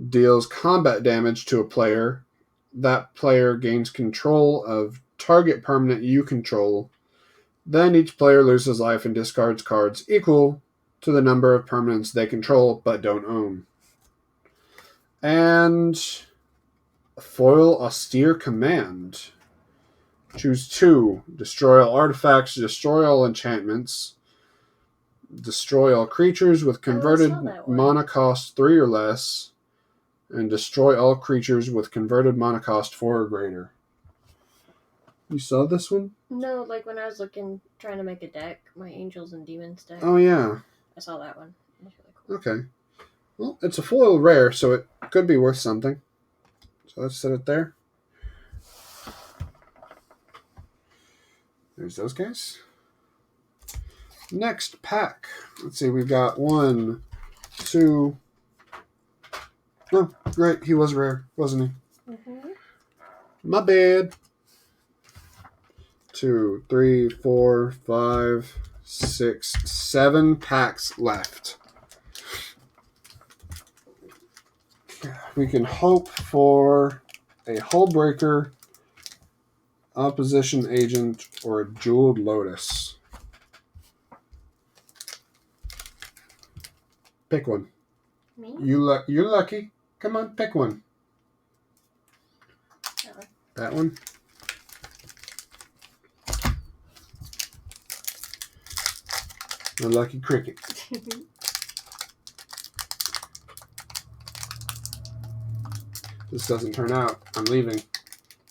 deals combat damage to a player, that player gains control of target permanent you control. Then each player loses life and discards cards equal to the number of permanents they control but don't own. And Foil Austere Command. Choose 2. Destroy all artifacts, destroy all enchantments, destroy all creatures with converted mana cost 3 or less, and destroy all creatures with converted mana cost 4 or greater. You saw this one? No, like when I was trying to make a deck, my Angels and Demons deck. Oh, yeah. I saw that one. It was really cool. Okay. Well, it's a foil rare, so it could be worth something. So let's set it there. There's those guys. Next pack. Let's see, we've got 1, 2. Oh, great. He was rare, wasn't he? Mm-hmm. My bad. 2, 3, 4, 5, 6, 7 packs left. We can hope for a Hull Breaker, Opposition Agent, or a Jeweled Lotus. Pick one. Me? You're lucky. Come on, pick one. That one? A lucky cricket. This doesn't turn out, I'm leaving.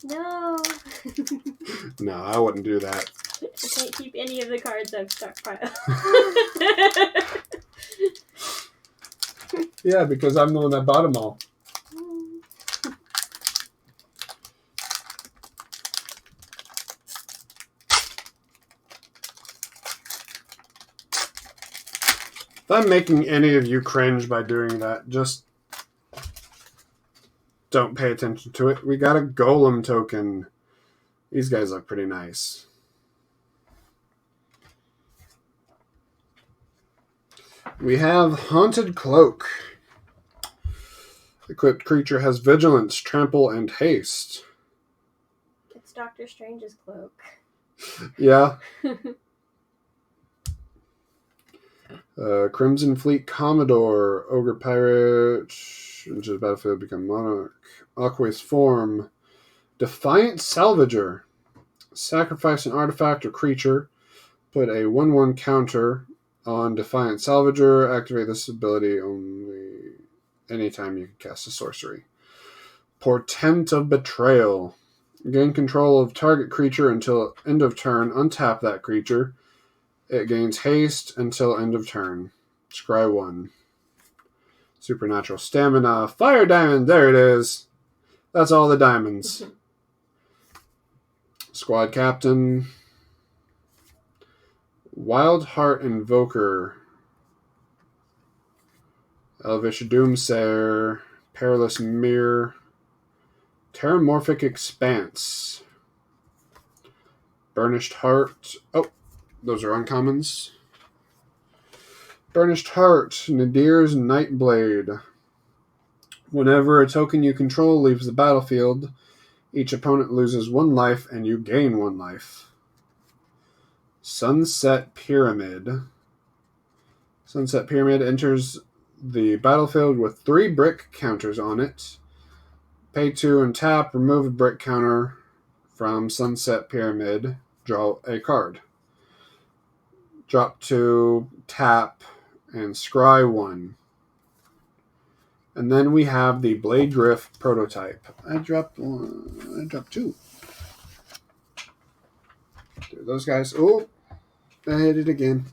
No. No, I wouldn't do that. I can't keep any of the cards I've stockpiled. Yeah, because I'm the one that bought them all. I'm making any of you cringe by doing that, just don't pay attention to it. We got a golem token. These guys look pretty nice. We have Haunted Cloak. Equipped creature has Vigilance, Trample, and Haste. It's Doctor Strange's cloak. Yeah. Crimson Fleet Commodore, Ogre Pirate, enters battlefield, become Monarch. Aqueous Form, Defiant Salvager. Sacrifice an artifact or creature. Put a 1/1 counter on Defiant Salvager. Activate this ability only anytime you can cast a sorcery. Portent of Betrayal. Gain control of target creature until end of turn. Untap that creature. It gains haste until end of turn. Scry 1. Supernatural Stamina. Fire Diamond. There it is. That's all the diamonds. Squad Captain. Wild Heart Invoker. Elvish Doomsayer. Perilous Mirror. Terramorphic Expanse. Burnished Heart. Oh, those are uncommons. Burnished Heart. Nadir's Nightblade. Whenever a token you control leaves the battlefield, each opponent loses 1 life and you gain 1 life. Sunset Pyramid. Sunset Pyramid enters the battlefield with 3 brick counters on it. Pay 2 and tap, remove a brick counter from Sunset Pyramid, draw a card. Drop 2, tap, and scry 1. And then we have the Blade Griff prototype. I dropped 2. Those guys. Oh, I hit it again.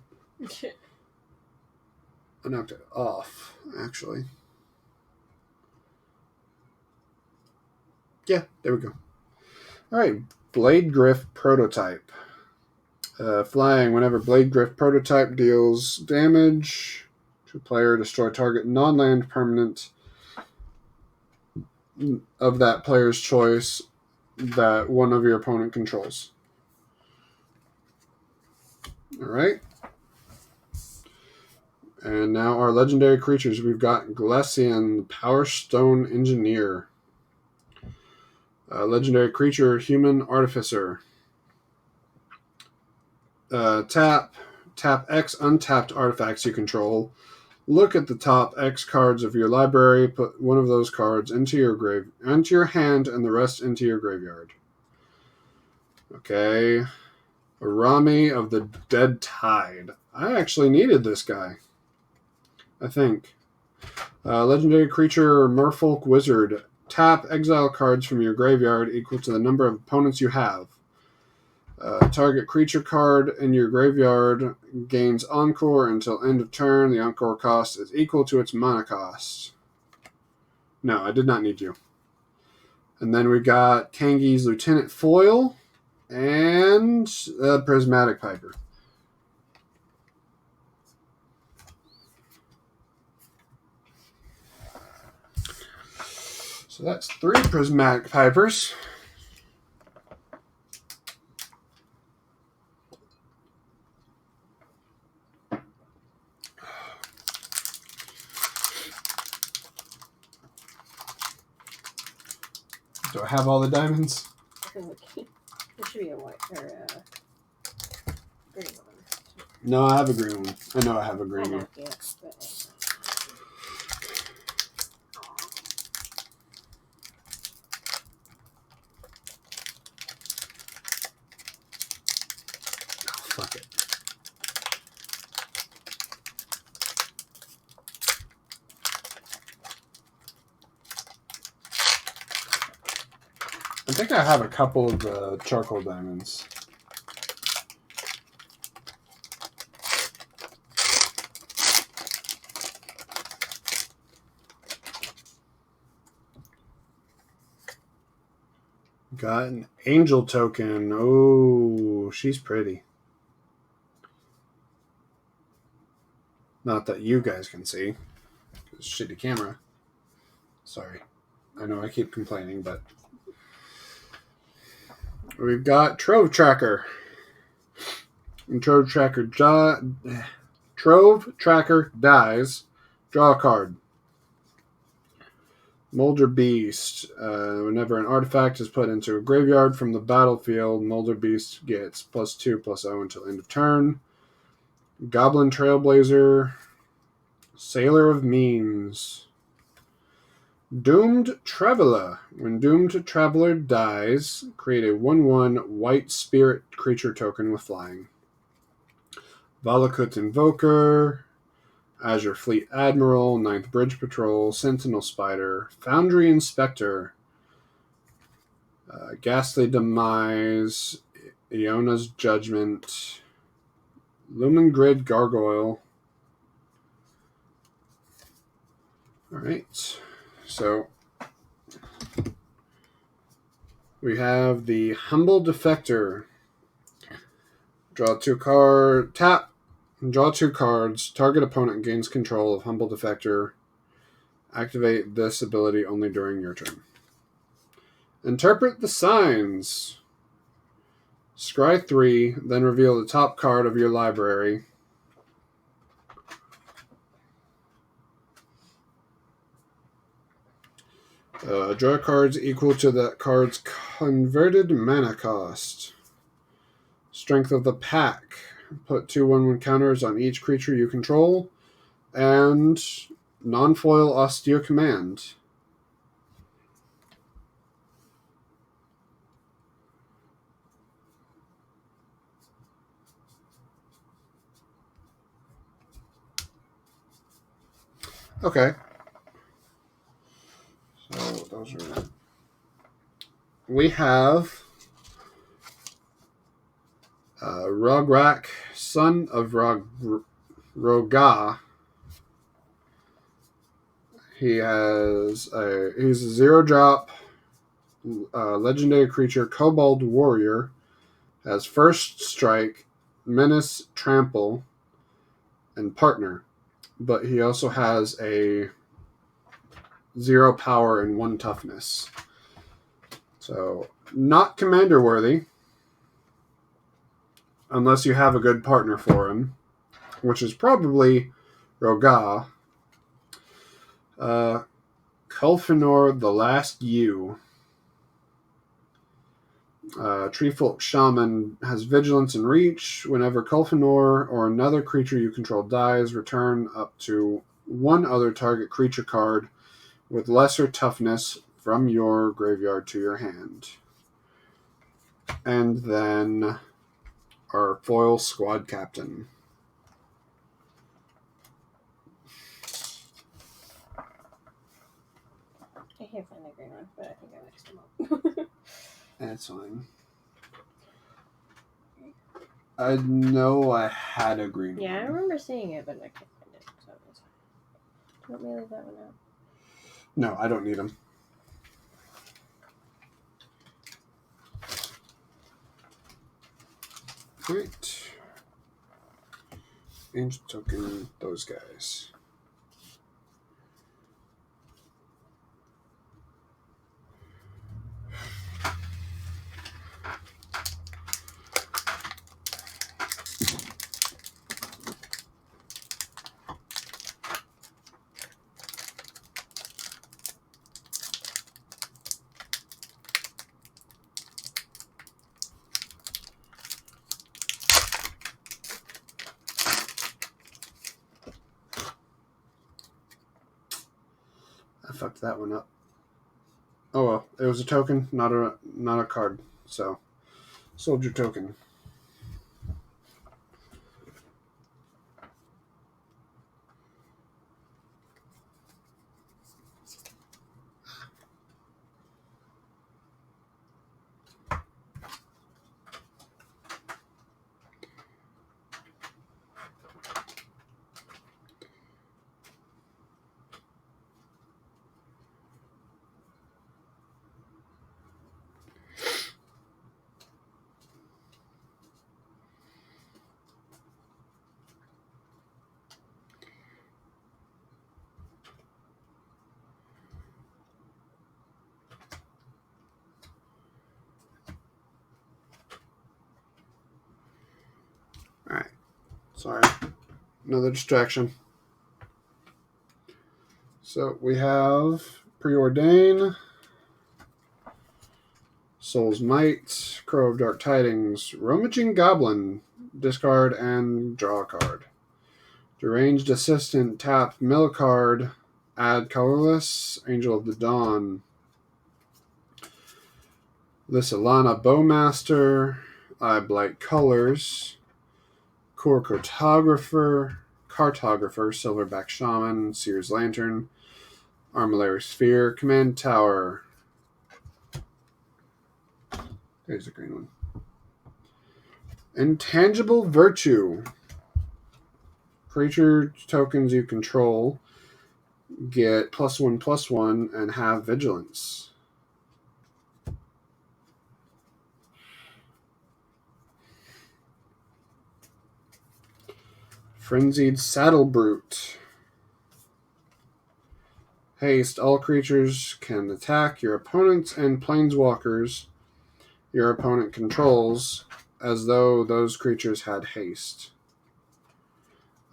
I knocked it off, actually. Yeah, there we go. All right, Blade Griff prototype. Flying. Whenever Blade Griff prototype deals damage to a player, destroy target non-land permanent of that player's choice that one of your opponent controls. All right. And now our legendary creatures. We've got Glacian, Power Stone Engineer. Legendary creature, Human Artificer. Tap X untapped artifacts you control. Look at the top X cards of your library. Put one of those cards into your hand, and the rest into your graveyard. Okay. Arami of the Dead Tide. I actually needed this guy, I think. Legendary creature, Merfolk Wizard. Tap exile cards from your graveyard equal to the number of opponents you have. Target creature card in your graveyard gains Encore until end of turn. The Encore cost is equal to its mana cost. No, I did not need you. And then we got Kangi's Lieutenant Foil and Prismatic Piper. So that's 3 Prismatic Pipers. Do I have all the diamonds? There should be a white or a green one. No, I have a green one. I know I have a green one. Yeah, but, Fuck it. I think I have a couple of the charcoal diamonds. Got an angel token. Oh, she's pretty. Not that you guys can see. It's a shitty camera. Sorry. I know I keep complaining, but we've got Trove Tracker. And Trove Tracker dies. Draw a card. Molder Beast. Whenever an artifact is put into a graveyard from the battlefield, Molder Beast gets +2/+0 until end of turn. Goblin Trailblazer. Sailor of Means. Doomed Traveler. When Doomed Traveler dies, create a 1/1 white spirit creature token with flying. Valakut Invoker. Azure Fleet Admiral, 9th Bridge Patrol, Sentinel Spider, Foundry Inspector, Ghastly Demise, Iona's Judgment, Lumen Grid Gargoyle. Alright, so we have the Humble Defector. Draw 2 cards, tap, draw 2 cards, target opponent gains control of Humble Defector. Activate this ability only during your turn. Interpret the signs. Scry 3, then reveal the top card of your library. Draw cards equal to that card's converted mana cost. Strength of the Pack. Put 2 1/1 counters on each creature you control. And non-foil Austere Command. Okay. So those are. We have Rograk, son of Roga. He's a 0-drop legendary creature, Kobold Warrior. Has first strike, menace, trample, and partner. But he also has a 0 power and 1 toughness. So, not commander worthy. Unless you have a good partner for him. Which is probably Roga. Kulfinor, the Last You. Treefolk Shaman has Vigilance and Reach. Whenever Kulfinor or another creature you control dies, return up to 1 other target creature card with lesser toughness from your graveyard to your hand. And then our foil squad captain. I can't find the green one, but I think I mixed them up. That's fine. I know I had a green one. Yeah, I remember seeing it, but I can't find it. So it's fine. Do you want me to leave that one out? No, I don't need them. Great. Angel token, those guys. I fucked that one up. Oh well, it was a token, not a card. So, sold your token. Sorry. Another distraction. So we have Preordain, Soul's Might, Crow of Dark Tidings, Rummaging Goblin, discard and draw a card. Deranged Assistant, tap, mill a card, add colorless, Angel of the Dawn. Lysolana Bowmaster, I Blight Colors, Core Cartographer, Silverback Shaman, Seer's Lantern, Armillary Sphere, Command Tower. There's a green one. Intangible Virtue. Creature tokens you control get +1/+1 and have vigilance. Frenzied Saddle Brute. Haste. All creatures can attack your opponents and planeswalkers your opponent controls as though those creatures had haste.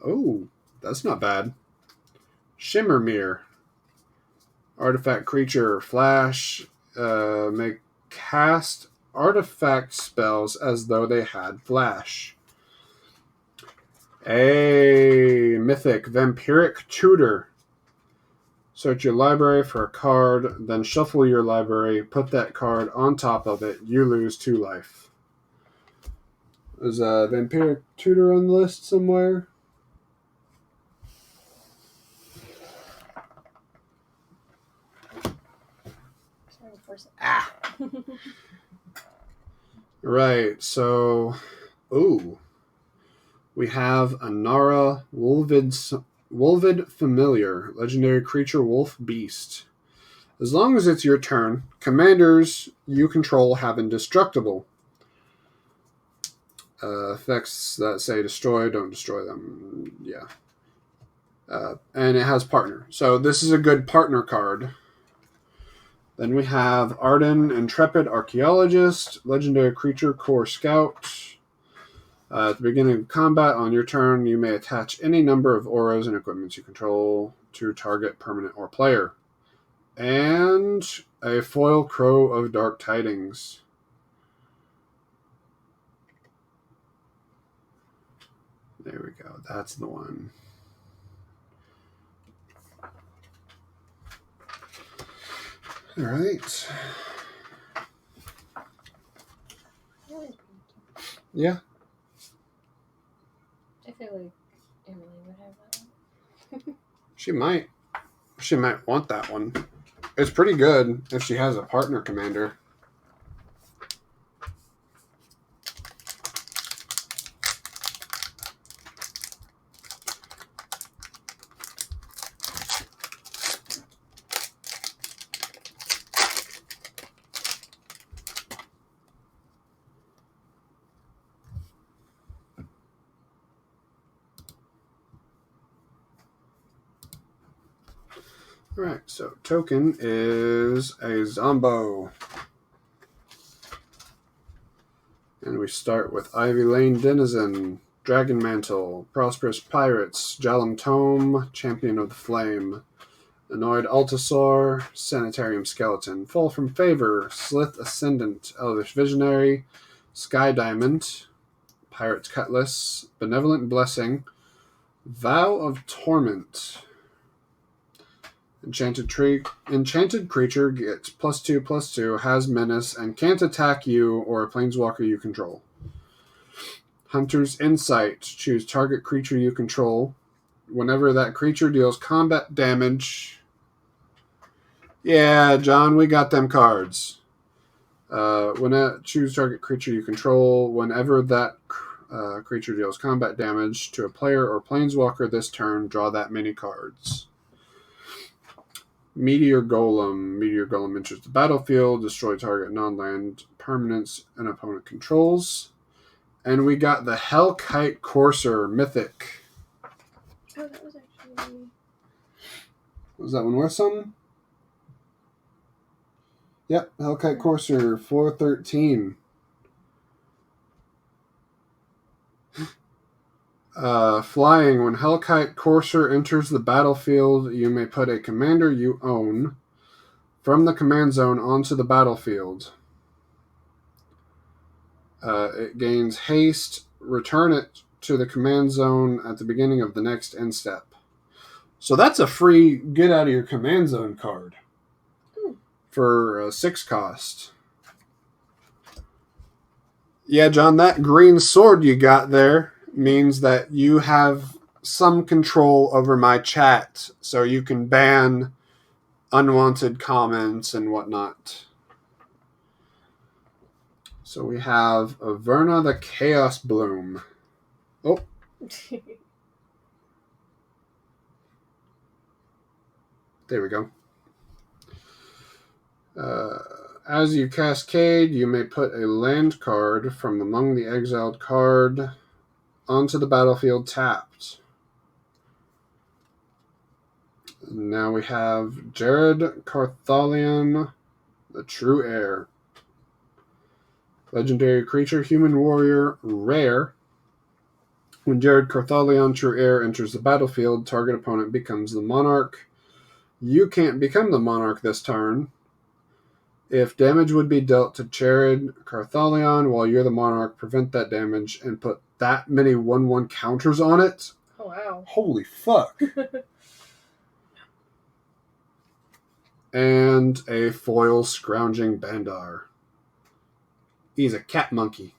Oh, that's not bad. Shimmermere. Artifact creature. Flash. Make cast artifact spells as though they had flash. A mythic vampiric tutor. Search your library for a card, then shuffle your library, put that card on top of it. You lose 2 life. Is a vampiric tutor on the list somewhere? Ah. Right, so we have Anara Wolvid Familiar, legendary creature wolf beast. As long as it's your turn, commanders you control have indestructible. Effects that say destroy, don't destroy them. Yeah. And it has partner. So this is a good partner card. Then we have Arden Intrepid Archaeologist, legendary creature, core scout. At the beginning of combat, on your turn, you may attach any number of auras and equipments you control to target permanent or player. And a foil Crow of Dark Tidings. There we go. That's the one. All right. Yeah. I feel like Emily would have that one. She might. She might want that one. It's pretty good if she has a partner commander. Alright, so token is a Zombo. And we start with Ivy Lane Denizen, Dragon Mantle, Prosperous Pirates, Jalum Tome, Champion of the Flame, Annoyed Altasaur, Sanitarium Skeleton, Fall from Favor, Slith Ascendant, Elvish Visionary, Sky Diamond, Pirate's Cutlass, Benevolent Blessing, Vow of Torment. Enchanted creature gets +2/+2, has menace, and can't attack you or a planeswalker you control. Hunter's Insight. Choose target creature you control. Whenever that creature deals combat damage... Yeah, John, we got them cards. Choose target creature you control. Whenever that creature deals combat damage to a player or planeswalker this turn, draw that many cards. Meteor Golem. Meteor Golem enters the battlefield, destroy target non-land permanents an opponent controls. And we got the Hellkite Courser Mythic. Oh, that was actually... Was that one worth something? Yep, Hellkite Courser, 413. Flying. When Hellkite Courser enters the battlefield, you may put a commander you own from the command zone onto the battlefield. It gains haste. Return it to the command zone at the beginning of the next end step. So that's a free get out of your command zone card for 6 cost. Yeah, John, that green sword you got there means that you have some control over my chat, so you can ban unwanted comments and whatnot. So we have Averna the Chaos Bloom. Oh. There we go. As you cascade, you may put a land card from among the exiled card onto the battlefield tapped. Now we have Jared Carthalion, the True Heir. Legendary creature, human warrior, rare. When Jared Carthalion, True Heir, enters the battlefield, target opponent becomes the monarch. You can't become the monarch this turn. If damage would be dealt to Jared Carthalion while you're the monarch, prevent that damage and put that many 1/1 counters on it. Oh, wow. Holy fuck. And a foil Scrounging Bandar. He's a cat monkey.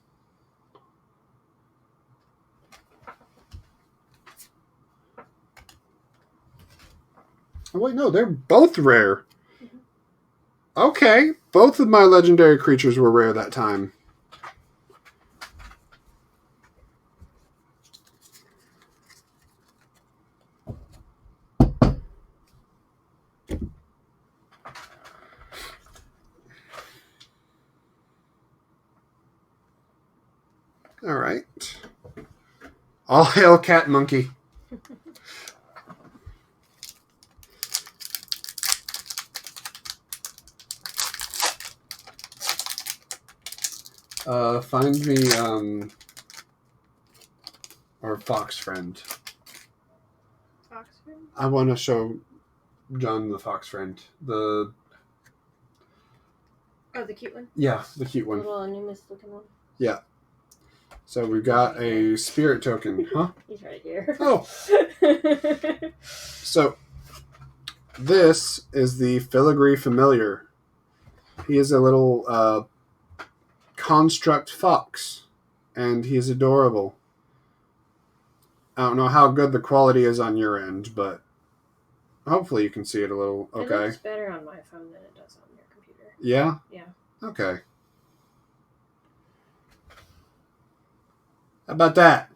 Oh, wait, no, they're both rare. Okay, both of my legendary creatures were rare that time. All right. All hail cat monkey. Find me our fox friend. Fox friend? I want to show John the fox friend. Oh, the cute one? Yeah, the cute one. The little anonymous looking one? Yeah. So we've got a spirit token, huh? He's right here. Oh. So this is the Filigree Familiar. He is a little construct fox, and he's adorable. I don't know how good the quality is on your end, but hopefully you can see it a little okay. It looks better on my phone than it does on your computer. Yeah? Yeah. Okay. How about that?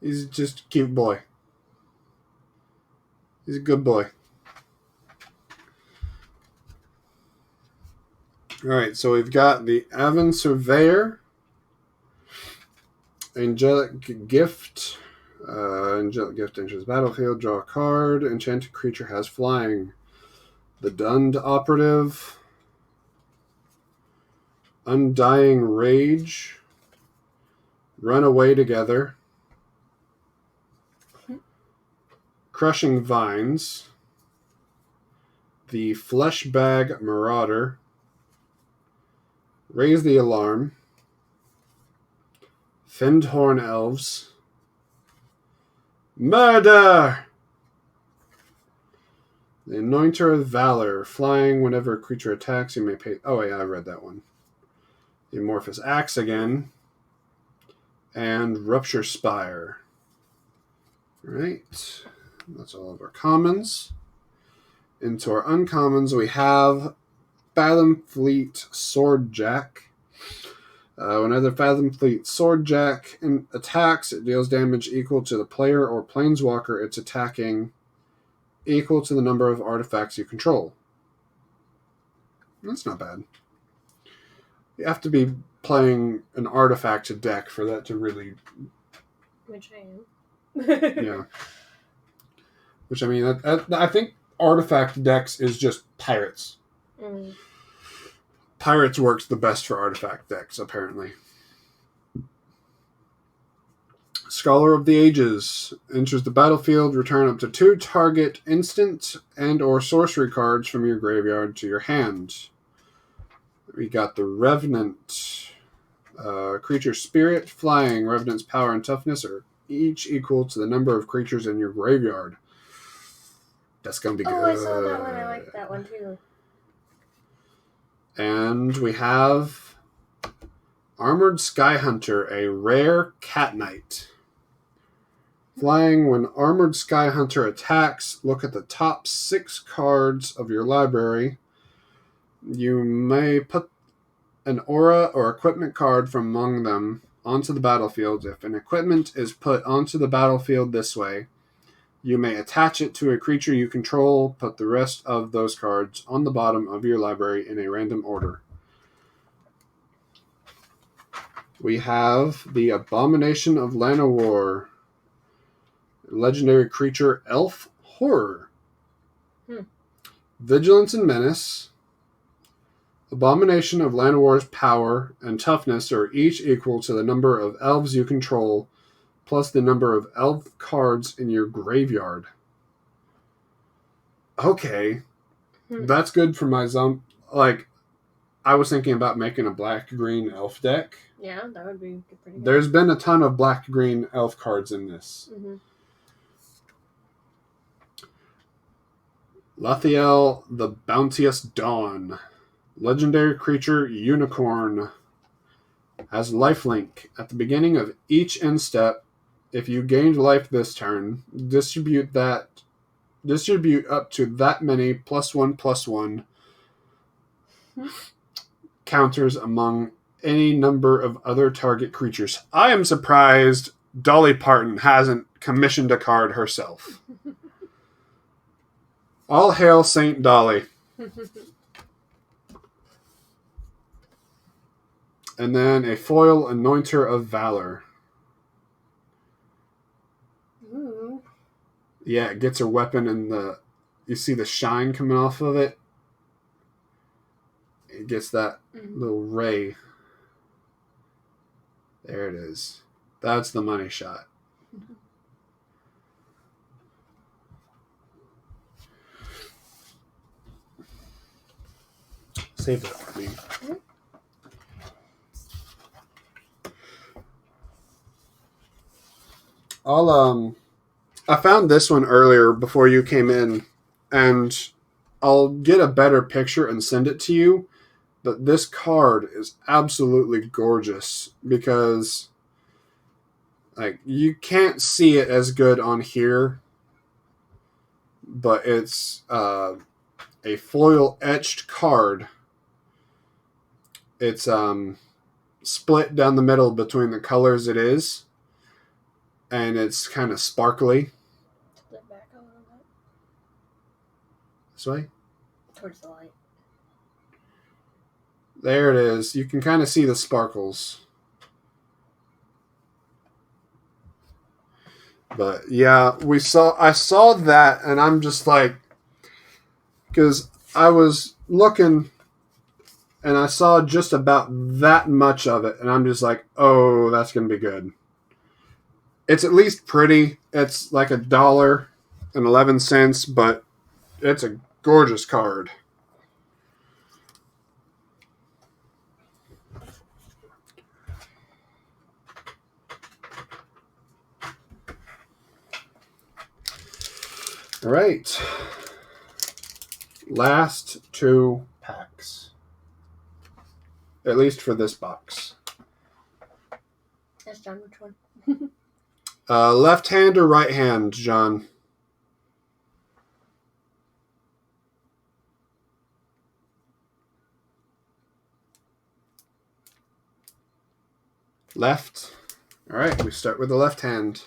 He's just a cute boy. He's a good boy. Alright, so we've got the Avon Surveyor. Angelic Gift. Angelic Gift enters the battlefield. Draw a card. Enchanted creature has flying. The Dund Operative. Undying Rage. Run Away Together. Crushing Vines. The Fleshbag Marauder. Raise the Alarm. Findhorn Elves. Murder! The Anointer of Valor. Flying whenever a creature attacks, you may pay... Oh, yeah, I read that one. The Amorphous Axe again. And Rupture Spire. Alright. That's all of our commons. Into our uncommons, we have Fathom Fleet Swordjack. Whenever Fathom Fleet Swordjack attacks, it deals damage equal to the player or planeswalker it's attacking, equal to the number of artifacts you control. That's not bad. You have to be playing an artifact deck for that to really... Which I am. Yeah. Which, I mean, I think artifact decks is just pirates. Pirates works the best for artifact decks, apparently. Scholar of the Ages. Enters the battlefield, return up to 2 target instant and or sorcery cards from your graveyard to your hand. We got the Revenant. Creature Spirit, Flying. Revenant's power and toughness are each equal to the number of creatures in your graveyard. That's going to be good. Oh, I saw that one. I like that one too. And we have Armored Skyhunter, a rare Cat Knight. Flying, when Armored Skyhunter attacks, look at the top 6 cards of your library. You may put an aura or equipment card from among them onto the battlefield. If an equipment is put onto the battlefield this way, you may attach it to a creature you control. Put the rest of those cards on the bottom of your library in a random order. We have the Abomination of Llanowar. Legendary creature, Elf Horror. Vigilance and Menace. Abomination of Llanowar power and toughness are each equal to the number of elves you control, plus the number of elf cards in your graveyard. Okay. That's good for my Like, I was thinking about making a black-green elf deck. Yeah, that would be pretty good. There's been a ton of black-green elf cards in this. Mm-hmm. Lathiel, the Bounteous Dawn. Legendary creature, Unicorn. Has lifelink. At the beginning of each end step, if you gained life this turn, distribute up to that many +1/+1 counters among any number of other target creatures. I am surprised Dolly Parton hasn't commissioned a card herself. All hail Saint Dolly. And then a foil Anointer of Valor. Ooh. Yeah, it gets her weapon and you see the shine coming off of it. It gets that little ray. There it is. That's the money shot. Save that for me. I found this one earlier before you came in, and I'll get a better picture and send it to you. But this card is absolutely gorgeous because, like, you can't see it as good on here, but it's a foil etched card. It's split down the middle between the colors it is, and it's kind of sparkly. Flip back a little bit. This way? Towards the light. There it is. You can kind of see the sparkles. But yeah, I saw that, and I'm just like, because I was looking and I saw just about that much of it, and I'm just like, oh, that's going to be good. It's at least pretty. It's like $1.11, but it's a gorgeous card. All right. Last 2 packs. At least for this box. Yes, John, which one? Left hand or right hand, John? Left. All right, we start with the left hand.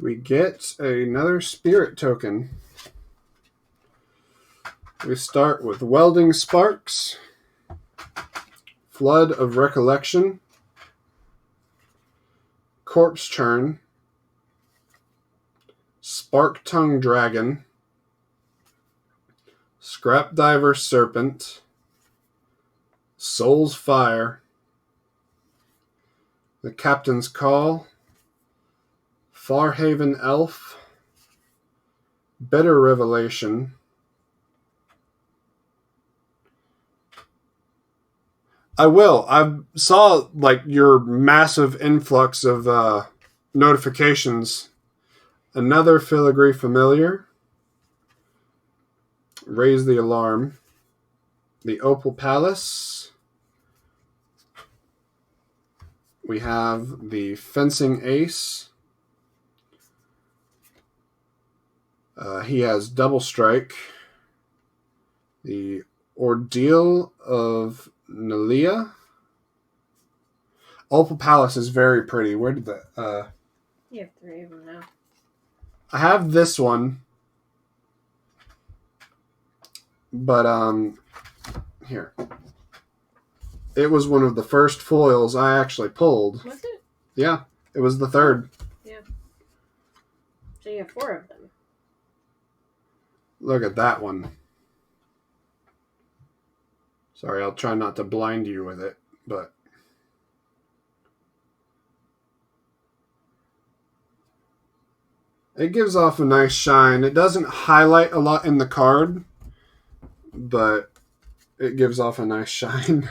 We get another spirit token. We start with Welding Sparks, Flood of Recollection, Corpse Churn, Spark Tongue Dragon, Scrap Diver Serpent, Soul's Fire, The Captain's Call, Farhaven Elf, Bitter Revelation, I will. I saw like your massive influx of notifications. Another Filigree Familiar, Raise the Alarm, the Opal Palace. We have the Fencing Ace. He has Double Strike. The Ordeal of Nalia. Opal Palace is very pretty. Where did that? You have 3 of them now. I have this one, but here. It was one of the first foils I actually pulled. Was it? Yeah, it was the third. Yeah. So you have 4 of them. Look at that one. Sorry, I'll try not to blind you with it, but it gives off a nice shine. It doesn't highlight a lot in the card, but it gives off a nice shine.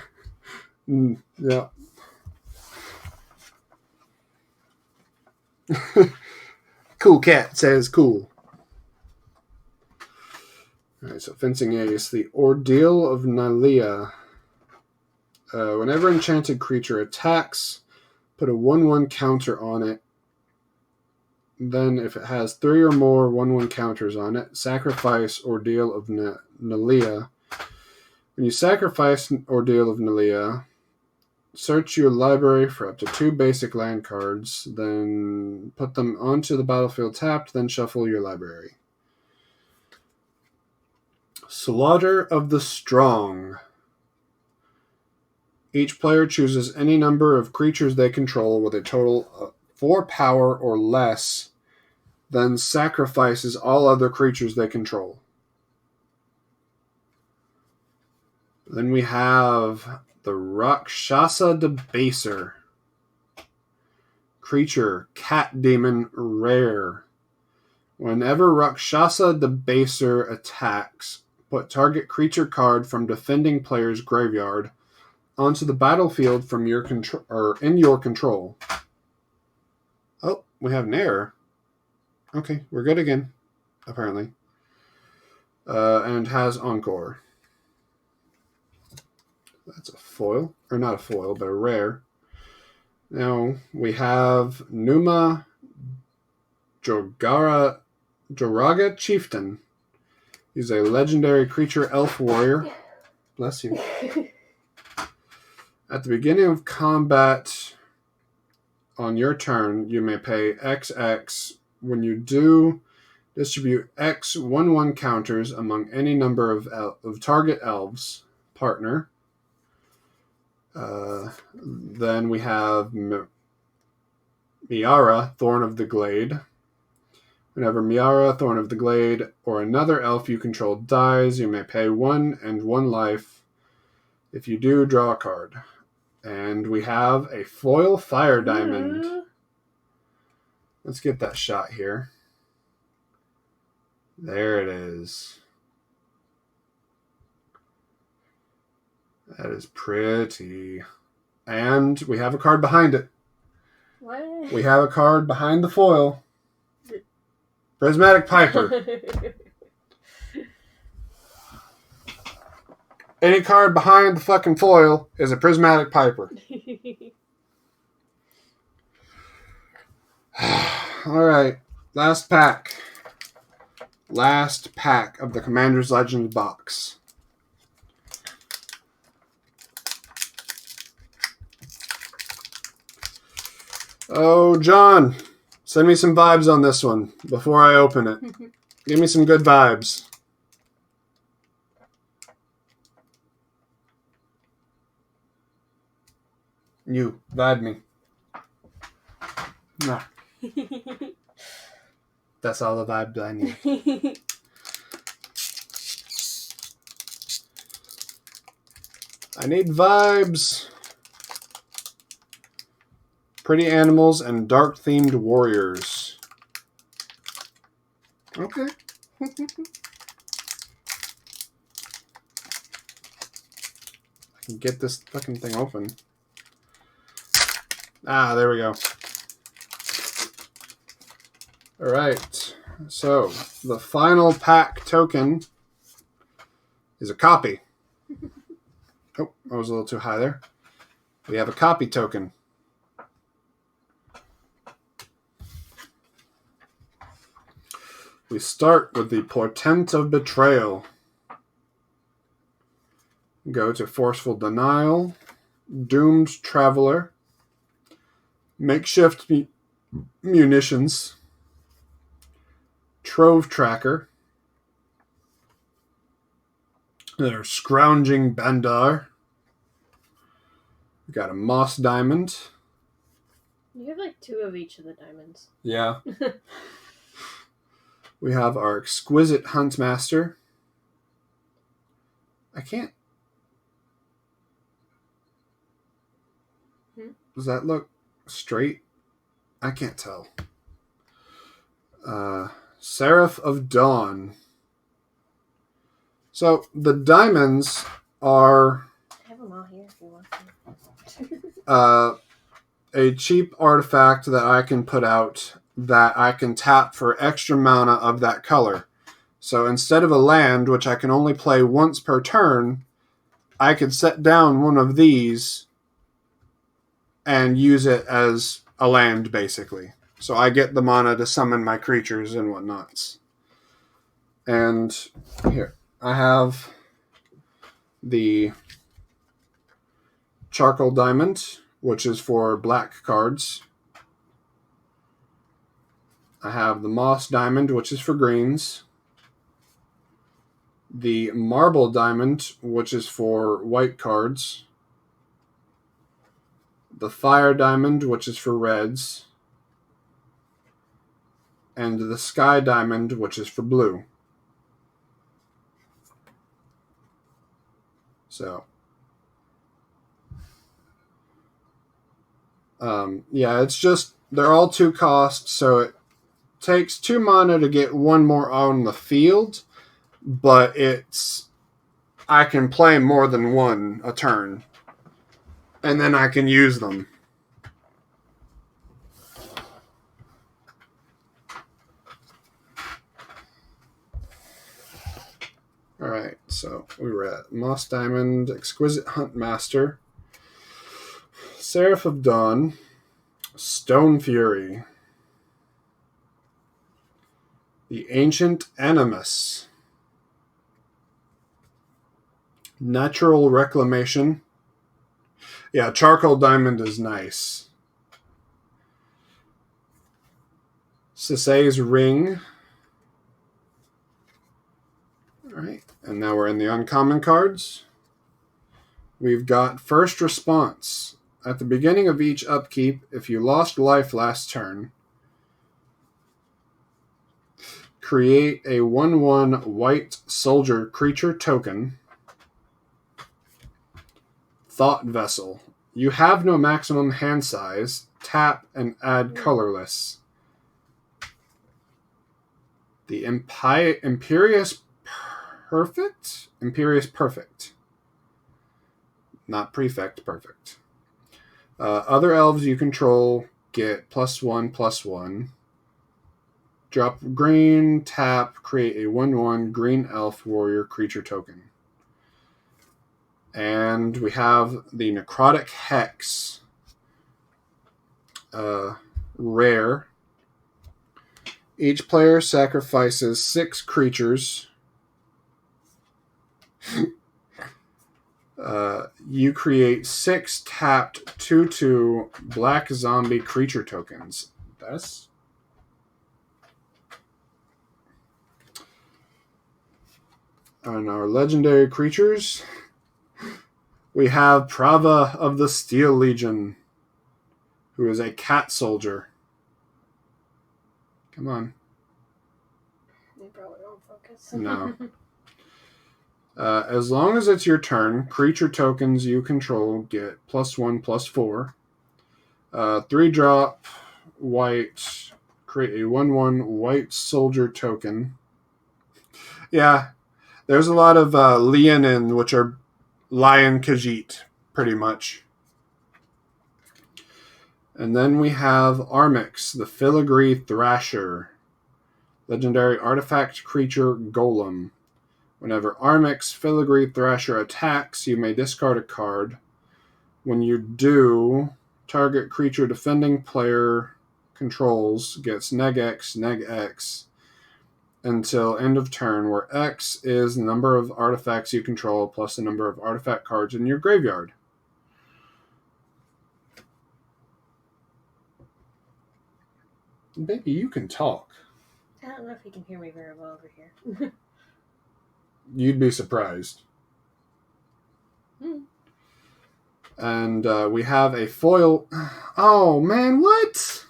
Yeah. Cool Cat says cool. Alright, so Fencing Ace. The Ordeal of Nalia. Whenever enchanted creature attacks, put a 1/1 counter on it. Then, if it has 3 or more 1/1 counters on it, sacrifice Ordeal of Nalia. When you sacrifice Ordeal of Nalia, search your library for up to 2 basic land cards, then put them onto the battlefield tapped, then shuffle your library. Slaughter of the Strong. Each player chooses any number of creatures they control with a total of 4 power or less, then sacrifices all other creatures they control. Then we have the Rakshasa Debaser. Creature, Cat Demon, rare. Whenever Rakshasa Debaser attacks, put target creature card from defending player's graveyard onto the battlefield from your control or in your control. Oh, we have an error. Okay, we're good again, apparently. And has Encore. That's a foil. Or not a foil, but a rare. Now, we have Numa Joraga Chieftain. He's a legendary creature elf warrior. Bless you. At the beginning of combat on your turn, you may pay XX. When you do, distribute X 1/1 counters among any number of target elves partner. Then we have Miara, Thorn of the Glade. Whenever Miara, Thorn of the Glade, or another elf you control dies, you may pay 1 and 1 life. If you do, draw a card. And we have a foil Fire Diamond. Let's get that shot here. There it is. That is pretty. And we have a card behind it. What? We have a card behind the foil. Prismatic Piper. Any card behind the fucking foil is a Prismatic Piper. Alright. Last pack. Last pack of the Commander's Legends box. Oh, John. Send me some vibes on this one before I open it. Give me some good vibes. You vibe me. Nah, that's all the vibe I need. I need vibes. Pretty animals and dark-themed warriors. Okay. I can get this fucking thing open. Ah, there we go. Alright. So, the final pack token is a copy. Oh, I was a little too high there. We have a copy token. We start with the Portent of Betrayal. Go to Forceful Denial, Doomed Traveler, Makeshift Munitions, Trove Tracker, there's Scrounging Bandar. We got a Moss Diamond. You have like 2 of each of the diamonds. Yeah. We have our Exquisite Huntmaster. I can't. Does that look straight? I can't tell. Seraph of Dawn. So the diamonds are I have them all here if you want them. a cheap artifact that I can put out that I can tap for extra mana of that color. So instead of a land, which I can only play once per turn, I could set down one of these and use it as a land, basically. So I get the mana to summon my creatures and whatnots. And here, I have the Charcoal Diamond, which is for black cards. I have the Moss Diamond, which is for greens. The Marble Diamond, which is for white cards. The Fire Diamond, which is for reds. And the Sky Diamond, which is for blue. So, yeah, it's just, they're all 2 costs, so it takes 2 mana to get 1 more on the field, but I can play more than 1 a turn, and then I can use them. Alright, so we were at Moss Diamond, Exquisite Huntmaster, Seraph of Dawn, Stone Fury, the Ancient Animus, Natural Reclamation. Yeah, Charcoal Diamond is nice. Sisei's Ring. Alright, and now we're in the uncommon cards. We've got First Response. At the beginning of each upkeep, if you lost life last turn, create a 1/1 white soldier creature token. Thought Vessel. You have no maximum hand size. Tap and add colorless. The Imperious Perfect? Imperious Perfect. Not Prefect, Perfect. Other elves you control get +1/+1. Drop green, tap, create a 1/1 green elf warrior creature token. And we have the Necrotic Hex. Rare. Each player sacrifices 6 creatures. You create 6 tapped 2/2 black zombie creature tokens. That's... On our legendary creatures, we have Prava of the Steel Legion. who is a cat soldier. Come on. They probably won't focus. No. As long as it's your turn, creature tokens you control get +1/+4. 3-drop white. Create a 1/1 white soldier token. Yeah, there's a lot of Leonin, which are Lion Khajiit, pretty much. And then we have Armix, the Filigree Thrasher. Legendary artifact creature Golem. Whenever Armix Filigree Thrasher attacks, you may discard a card. When you do, target creature defending player controls gets -X until end of turn, where X is the number of artifacts you control plus the number of artifact cards in your graveyard. Baby, you can talk. I don't know if you can hear me very well over here. You'd be surprised. And we have a foil. Oh, man, what?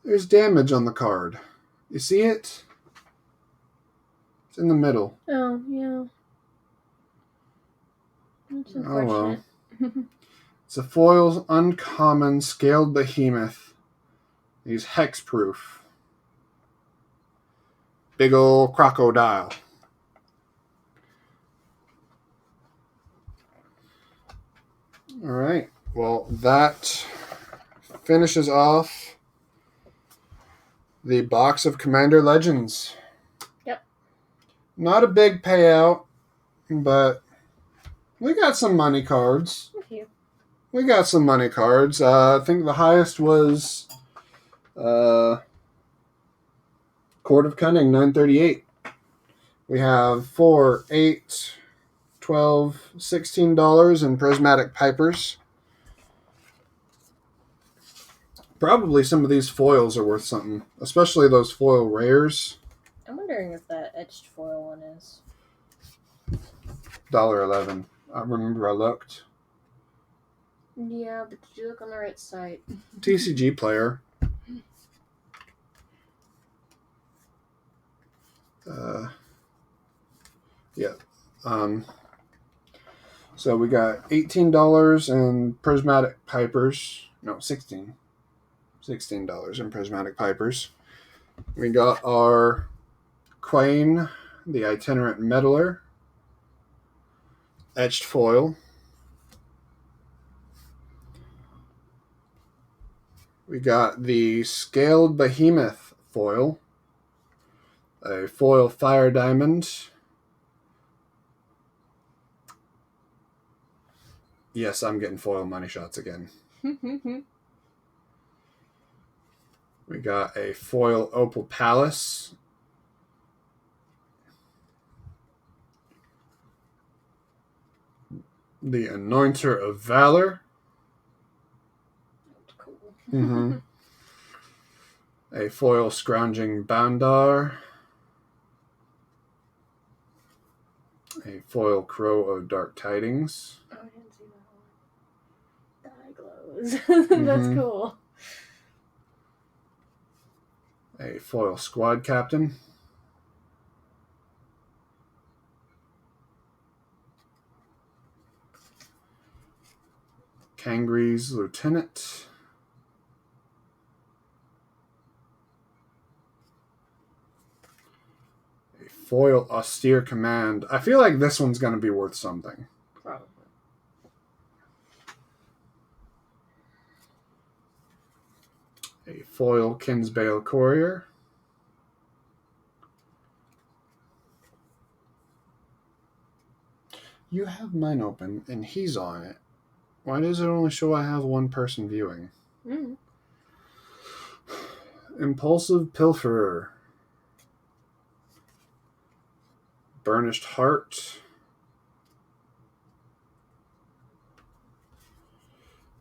There's damage on the card. You see it? It's in the middle. Oh, yeah. That's unfortunate. Oh, well. It's a foil uncommon scaled behemoth. He's hexproof. Big ol' crocodile. Alright. Well, that finishes off the box of Commander Legends. Yep. Not a big payout, but we got some money cards. A few. We got some money cards. I think the highest was Court of Cunning, $9.38. We have $4, $8, $12, $16 in Prismatic Pipers. Probably some of these foils are worth something, especially those foil rares. I'm wondering if that etched foil one is. $1.11. I remember I looked. Yeah, but did you look on the right site? TCG player. Yeah. So we got $18 in Prismatic Pipers. No, $16. $16 in Prismatic Pipers. We got our Quain, the Itinerant Meddler. Etched foil. We got the Scaled Behemoth foil. A foil Fire Diamond. Yes, I'm getting foil money shots again. We got a foil Opal Palace. The Anointer of Valor. That's cool. Mm-hmm. A foil Scrounging Bandar. A foil Crow of Dark Tidings. Oh, I didn't see that one. The eye glows. That's cool. A foil Squad Captain. Kangree's Lieutenant. A foil Austere Command. I feel like this one's going to be worth something. Probably. A foil Kinsbale Courier. You have mine open, and he's on it. Why does it only show I have one person viewing? Impulsive Pilferer. Burnished Heart.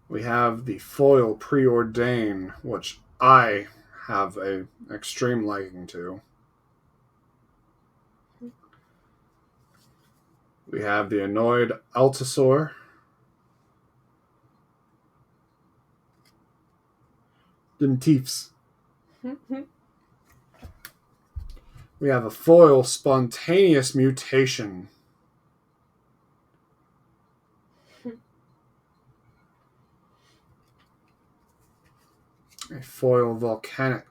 We have the foil Preordain, which I have an extreme liking to. We have the Annoyed Altasaur. Them teeths. We have a foil Spontaneous Mutation. A foil Volcanic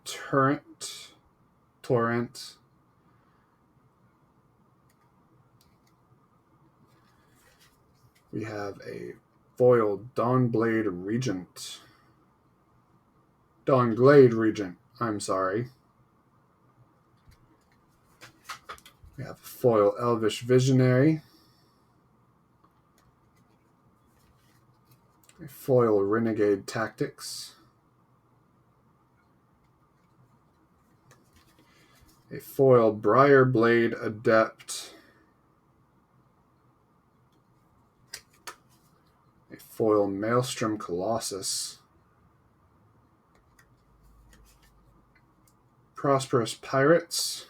Torrent. We have a foil Dawnglade Regent, I'm sorry. We have a foil Elvish Visionary. A foil Renegade Tactics. A foil Briarblade Adept. A foil Maelstrom Colossus. Prosperous Pirates.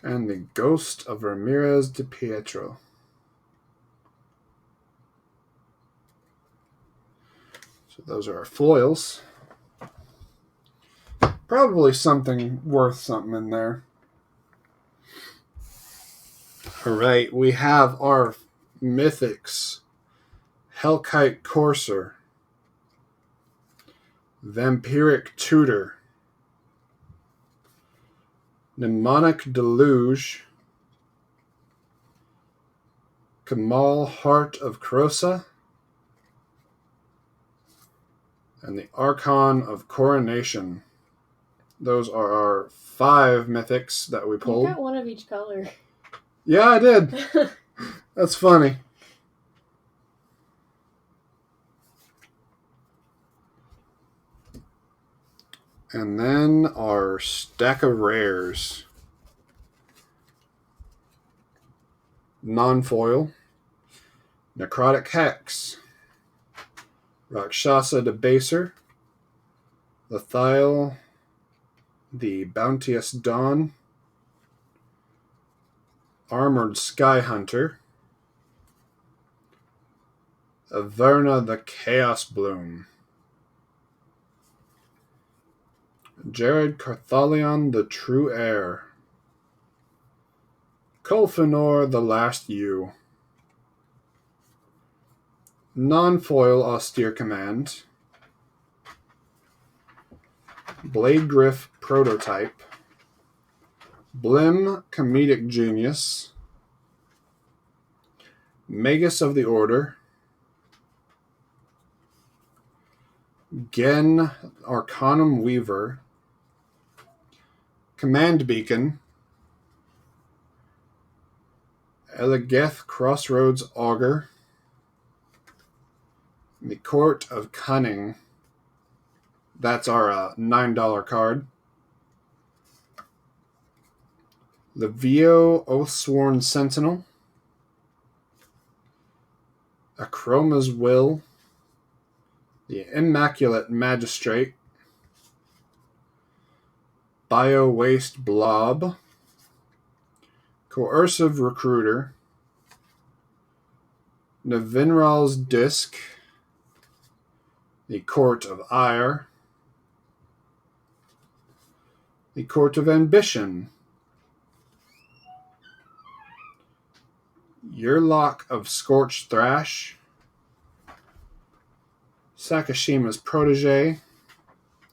And the Ghost of Ramirez de Pietro. So those are our foils. Probably something worth something in there. Alright, we have our Mythics. Hellkite Courser. Vampiric Tutor. Mnemonic Deluge. Kamal Heart of Krosa. And the Archon of Coronation. Those are our 5 mythics that we pulled. You got one of each color. Yeah, I did. That's funny. And then our stack of rares. Non-foil. Necrotic Hex. Rakshasa Debaser. Lethiel. The Bounteous Dawn. Armored Skyhunter. Averna the Chaos Bloom. Jared Carthalion the True Heir. Kolfinor the Last Ewe. Non-foil Austere Command. Bladegriff Prototype. Blim Comedic Genius. Magus of the Order. Gen Arcanum Weaver. Command Beacon. Elegeth Crossroads Augur. The Court of Cunning. That's our $9 card. The Vio Oathsworn Sentinel. Akroma's Will. The Immaculate Magistrate. Bio-Waste Blob. Coercive Recruiter. Navinral's Disc. The Court of Ire. The Court of Ambition. Yearlock of Scorched Thrash. Sakashima's Protege.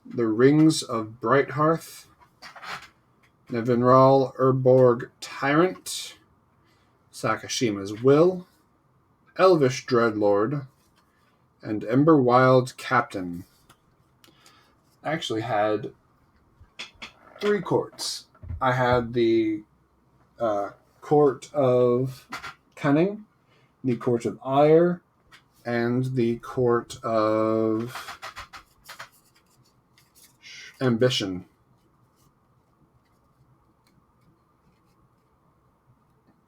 The Rings of Brighthearth. Navinral Urborg Tyrant. Sakashima's Will. Elvish Dreadlord. And Emberwild Captain. I actually had 3 courts. I had the Court of Cunning, the Court of Ire, and the Court of Ambition.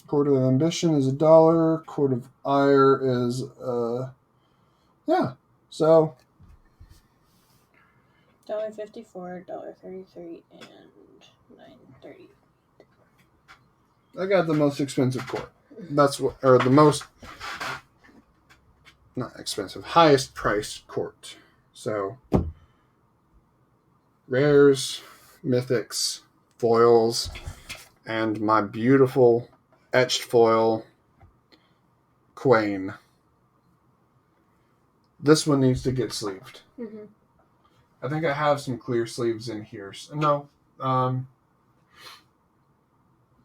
Court of Ambition is $1. Court of Ire is yeah. So $1.54, $1.33, and $9.30. I got the most expensive court. That's what, or the most not expensive, highest priced court. So rares, mythics, foils, and my beautiful etched foil Quain. This one needs to get sleeved. Mm-hmm. I think I have some clear sleeves in here. No,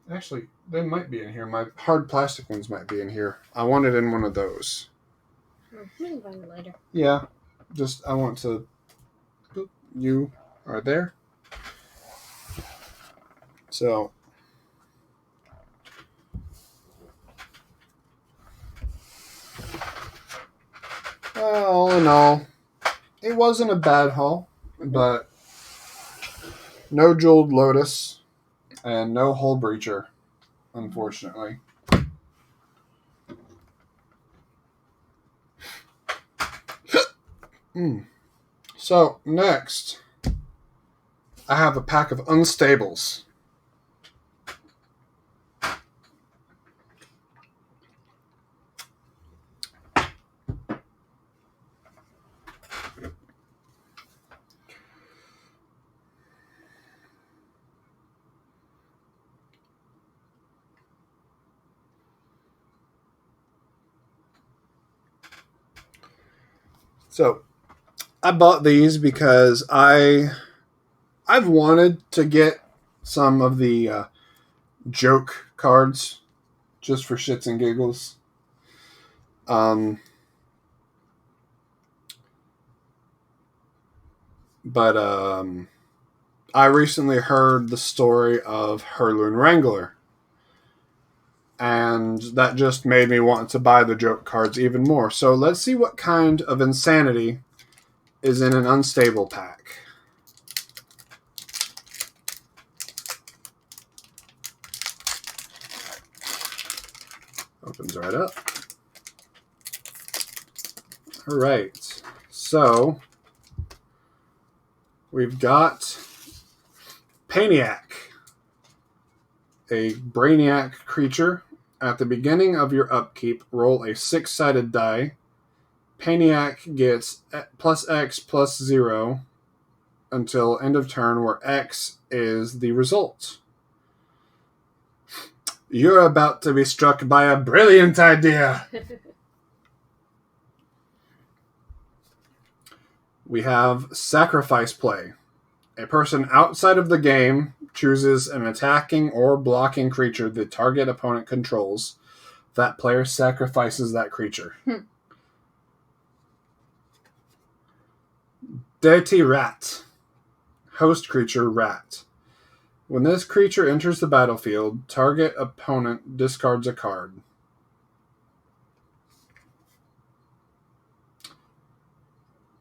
actually, they might be in here. My hard plastic ones might be in here. I want it in one of those. We can find it later. Yeah, just I want to. You are there. So. All in all, it wasn't a bad haul, but no Jeweled Lotus and no Hull Breacher, unfortunately. So, next, I have a pack of Unstables. So, I bought these because I've wanted to get some of the joke cards just for shits and giggles. But I recently heard the story of Herloon Wrangler. And that just made me want to buy the joke cards even more. So let's see what kind of insanity is in an unstable pack. Opens right up. All right. So we've got Paniac, a Brainiac creature. At the beginning of your upkeep, roll a 6-sided die. Paniac gets plus X plus 0 until end of turn, where X is the result. You're about to be struck by a brilliant idea. We have Sacrifice Play. A person outside of the game chooses an attacking or blocking creature the target opponent controls. That player sacrifices that creature. Deity Rat. Host creature Rat. When this creature enters the battlefield, target opponent discards a card.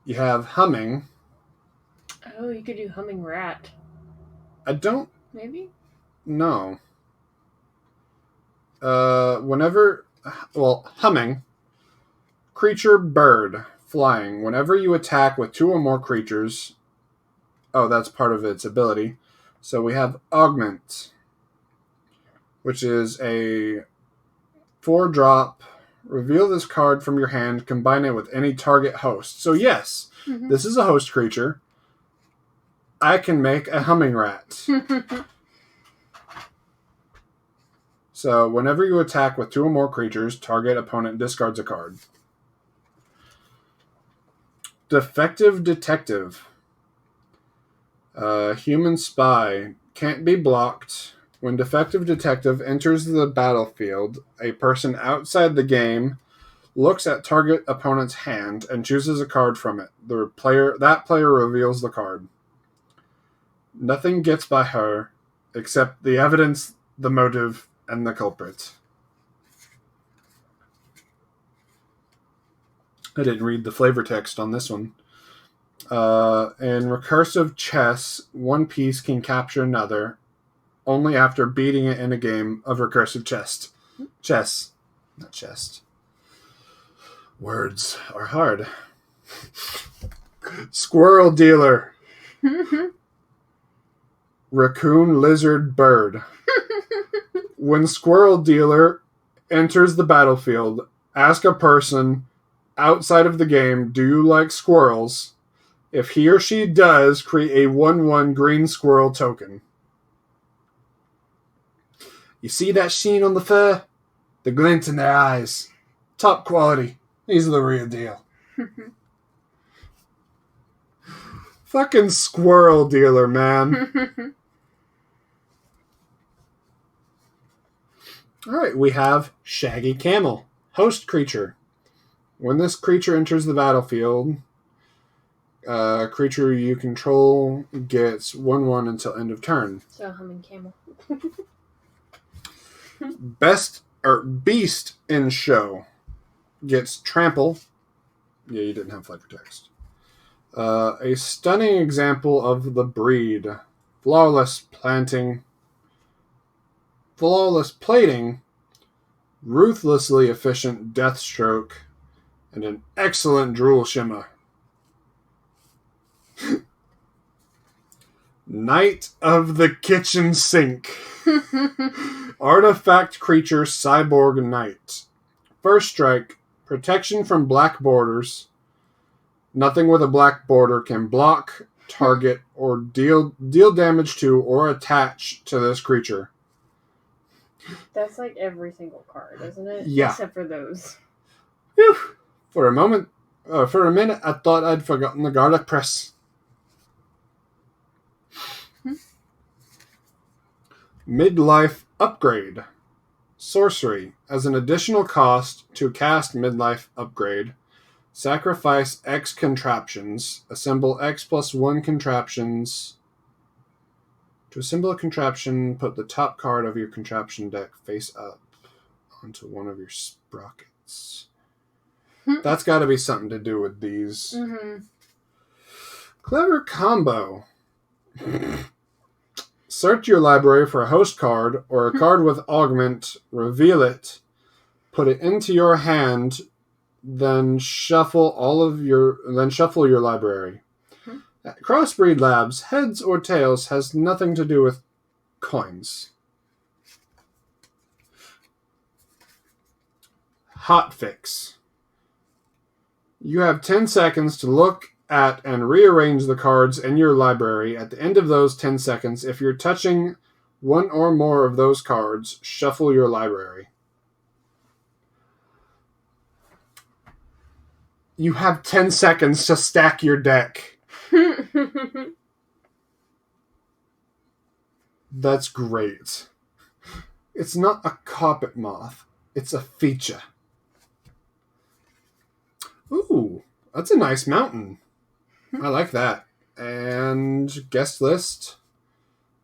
You have Humming. Oh, you could do Humming Rat. I don't... Maybe? No. Humming. Creature Bird. Flying. Whenever you attack with 2 or more creatures... Oh, that's part of its ability. So we have Augment, which is a 4-drop. Reveal this card from your hand. Combine it with any target host. So yes, This is a host creature. I can make a Humming Rat. So whenever you attack with 2 or more creatures, target opponent discards a card. Defective Detective. Human Spy. Can't be blocked. When Defective Detective enters the battlefield, a person outside the game looks at target opponent's hand and chooses a card from it. That player reveals the card. Nothing gets by her except the evidence, the motive, and the culprit. I didn't read the flavor text on this one. In recursive chess, one piece can capture another only after beating it in a game of recursive chess. Chess. Not chest. Words are hard. Squirrel Dealer. Raccoon Lizard Bird. When Squirrel Dealer enters the battlefield, ask a person outside of the game, do you like squirrels? If he or she does, create a 1/1 green squirrel token. You see that sheen on the fur? The glint in their eyes. Top quality. These are the real deal. Fucking squirrel dealer, man. Alright, we have Shaggy Camel. Host creature. When this creature enters the battlefield, a creature you control gets 1/1 until end of turn. So humming camel. Beast in show gets trample. Yeah, you didn't have flavor text. A stunning example of the breed. Flawless plating, ruthlessly efficient death stroke, and an excellent drool shimmer. Knight of the Kitchen Sink. Artifact creature cyborg knight. First strike, protection from black borders. Nothing with a black border can block, target, or deal damage to or attach to this creature. That's like every single card, isn't it? Yeah. Except for those. Whew. For a minute, I thought I'd forgotten the garlic press. Midlife Upgrade. Sorcery. As an additional cost to cast Midlife Upgrade, sacrifice X contraptions. Assemble X+1 contraptions. To assemble a contraption, put the top card of your contraption deck face up onto one of your sprockets. That's got to be something to do with these. Mm-hmm. Clever combo. Search your library for a host card or a card with augment, reveal it, put it into your hand, then shuffle your library. At Crossbreed Labs, heads or tails has nothing to do with coins. Hotfix. You have 10 seconds to look at and rearrange the cards in your library. At the end of those 10 seconds, if you're touching one or more of those cards, shuffle your library. You have 10 seconds to stack your deck. That's great. It's not a carpet moth. It's a feature. Ooh, that's a nice mountain. I like that. And guest list.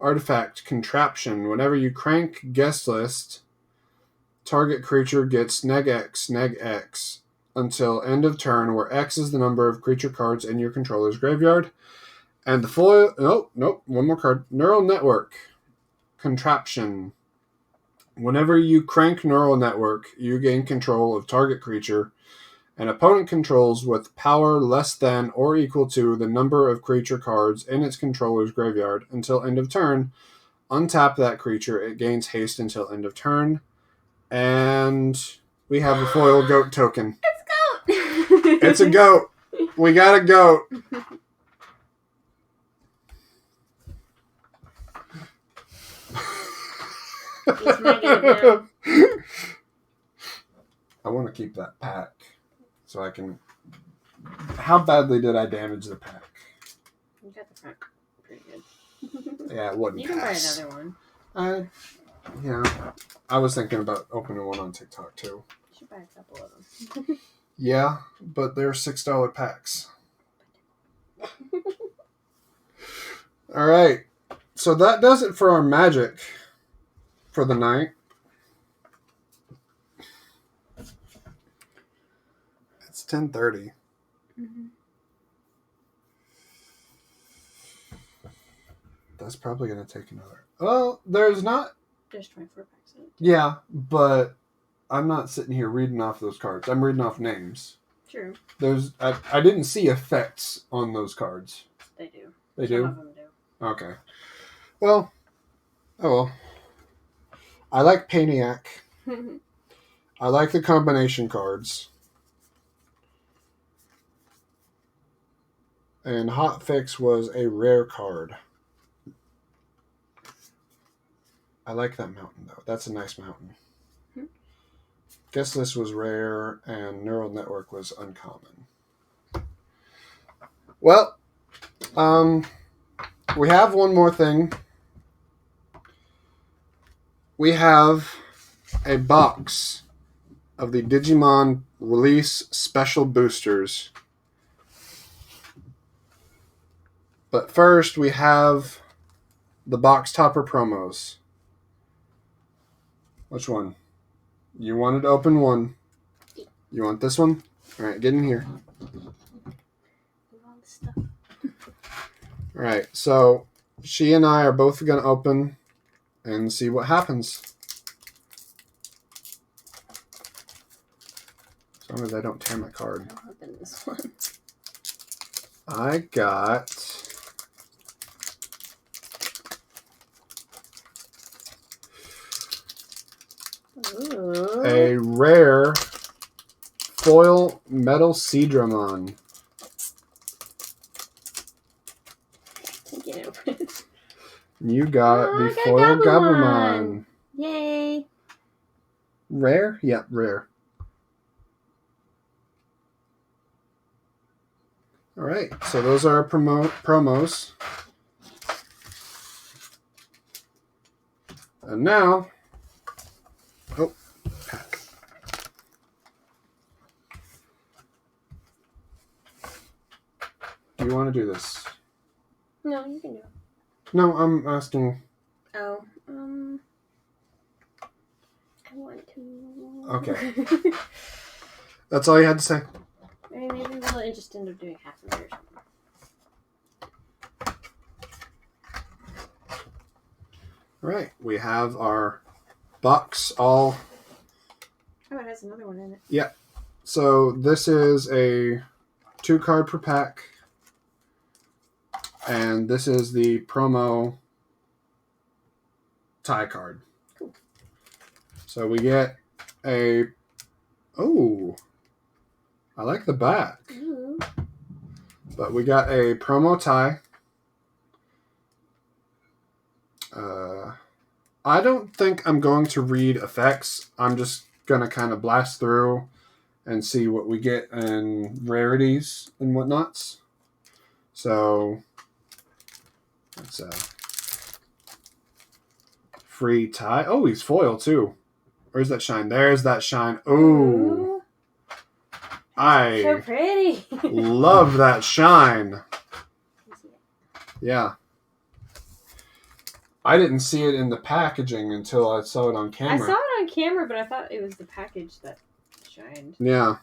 Artifact contraption. Whenever you crank guest list, target creature gets neg X until end of turn, where X is the number of creature cards in your controller's graveyard. And the foil... Nope. One more card. Neural Network. Contraption. Whenever you crank Neural Network, you gain control of target creature and opponent controls with power less than or equal to the number of creature cards in its controller's graveyard until end of turn. Untap that creature. It gains haste until end of turn. And we have a foil goat token. It's goat! It's a goat. We got a goat. He's making it now. I want to keep that pack so I can... How badly did I damage the pack? You got the pack pretty good. Yeah, it wouldn't You can buy pass. another one. I was thinking about opening one on TikTok too. You should buy a couple of them. Yeah, but they're $6 packs. All right, so that does it for our magic for the night. It's 10:30. Mm-hmm. That's probably going to take another... Well, there's not... There's 24 packs in it. Yeah, but I'm not sitting here reading off those cards. I'm reading off names. True. I didn't see effects on those cards. They do. They Some do? of them do. Okay. Well, I like Paniac. I like the combination cards. And Hot Fix was a rare card. I like that mountain, though. That's a nice mountain. Guess this was rare, and Neural Network was uncommon. Well, we have one more thing. We have a box of the Digimon release special boosters. But first, we have the box topper promos. Which one? You wanted to open one. You want this one? All right, get in here. All right, so she and I are both going to open and see what happens. As long as I don't tear my card. I'll open this one. I got Ooh. a rare foil metal Seadramon. Take it open. You got the I got foil Gabumon. Gabumon. Yay. Rare? Yeah, rare. All right, so those are our promos. And now, pack. Do you want to do this? No, you can do it. No, I'm asking. Oh, I want to. Okay. That's all you had to say? Maybe we'll just end up doing half of it or something. All right, we have our box all. Oh, it has another one in it. Yeah. So this is a 2-card per pack. And this is the promo tie card. Cool. So we get a... Oh, I like the back. Ooh. But we got a promo tie. I don't think I'm going to read effects. I'm just going to kind of blast through and see what we get in rarities and whatnots. So, it's a free tie. Oh, he's foil too. Where's that shine? There's that shine. Oh, I So pretty. love that shine. Yeah. I didn't see it in the packaging until I saw it on camera. I saw it on camera, but I thought it was the package that shined. Yeah.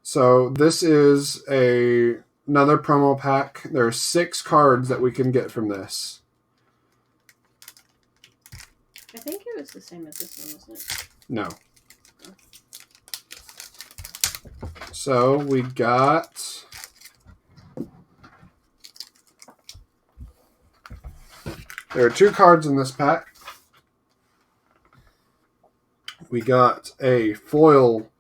So this is another promo pack. There are 6 cards that we can get from this. I think it was the same as this one, wasn't it? No. So we got... There are 2 cards in this pack. We got a foil...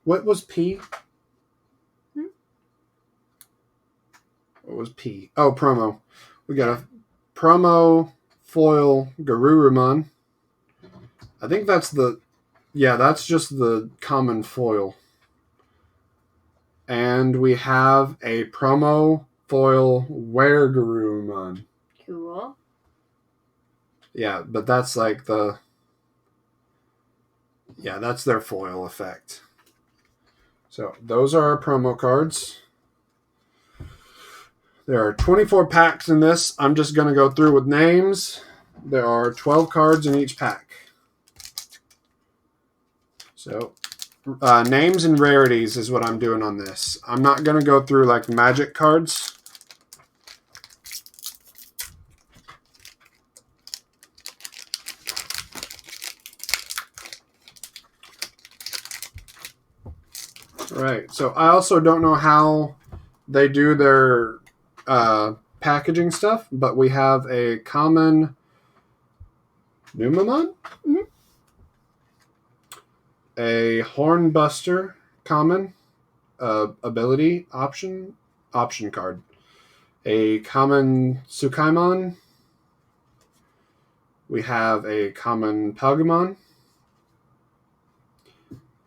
What was P? What was P? Oh, promo. We got a promo foil Garurumon. I think that's the... Yeah, that's just the common foil. And we have a promo foil Weregarurumon. Cool. Yeah, but that's like the... Yeah, that's their foil effect. So those are our promo cards. There are 24 packs in this. I'm just going to go through with names. There are 12 cards in each pack. So names and rarities is what I'm doing on this. I'm not going to go through like magic cards. Right. So I also don't know how they do their packaging stuff, but we have a common Numamon, a Hornbuster common, ability option card. A common Tsukaimon. We have a common Palgamon.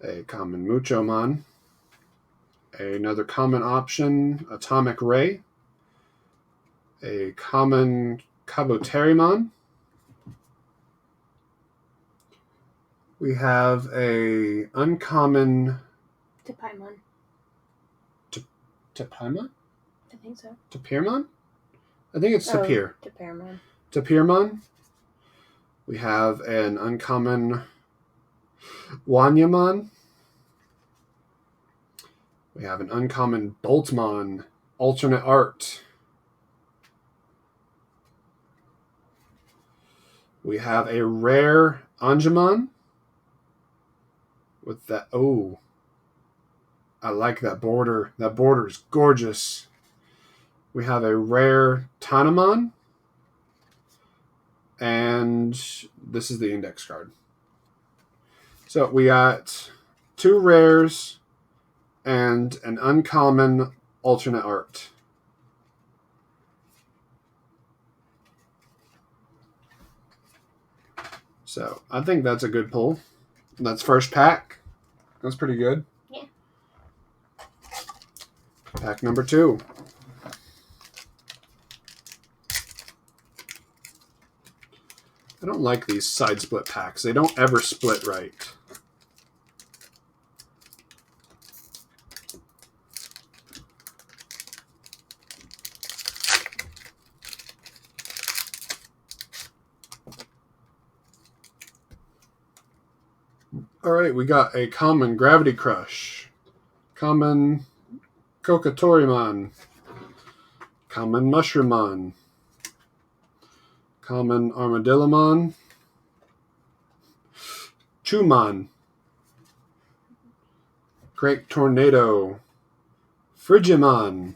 A common Muchomon. Another common option, Atomic Ray. A common Kabuterimon. We have a uncommon Tapaimon. Tapaimon? I think so. Tapirmon? I think it's Tapir. Tapirmon. Tapirmon. We have an uncommon Wanyamon. We have an uncommon Boltmon, alternate art. We have a rare Angemon with that. Oh, I like that border. That border is gorgeous. We have a rare Tanamon. And this is the index card. So we got 2 rares and an uncommon alternate art. So I think that's a good pull. That's first pack. That's pretty good. Yeah. Pack number 2. I don't like these side split packs. They don't ever split right. Alright, we got a common Gravity Crush. Common Kokatorimon. Common Mushroomon. Common Armadillomon. Chumon. Great Tornado. Frigimon.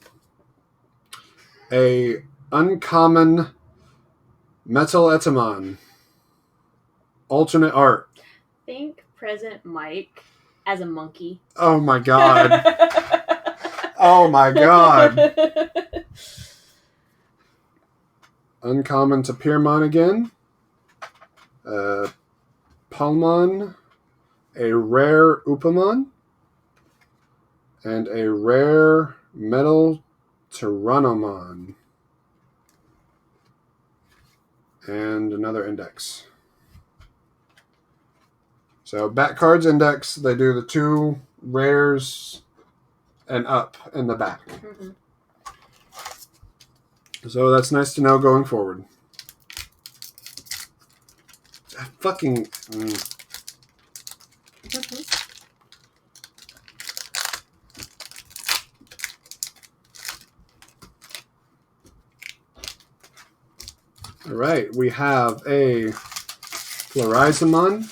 A uncommon Metal Etamon. Alternate art. Think present Mike as a monkey. Oh my god. Oh my god. Uncommon Tapirmon again. Palmon. A rare Upamon. And a rare Metal Tyrannomon. And another index. So back cards index, they do the 2 rares and up in the back. Mm-hmm. So that's nice to know going forward. Fucking. All right, we have a Florizamon,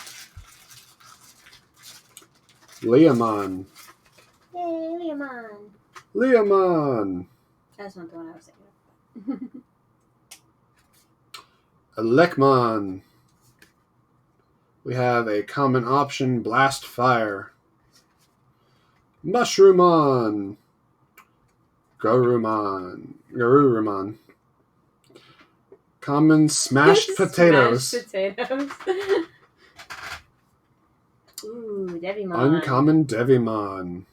Leomon. Yay, Leomon. Leomon. That's not the one I was thinking of. Elecmon. We have a common option, Blast Fire. Mushroomon. Garurumon. Common Smashed Potatoes. Smashed potatoes. Ooh, Devimon. Uncommon Devimon.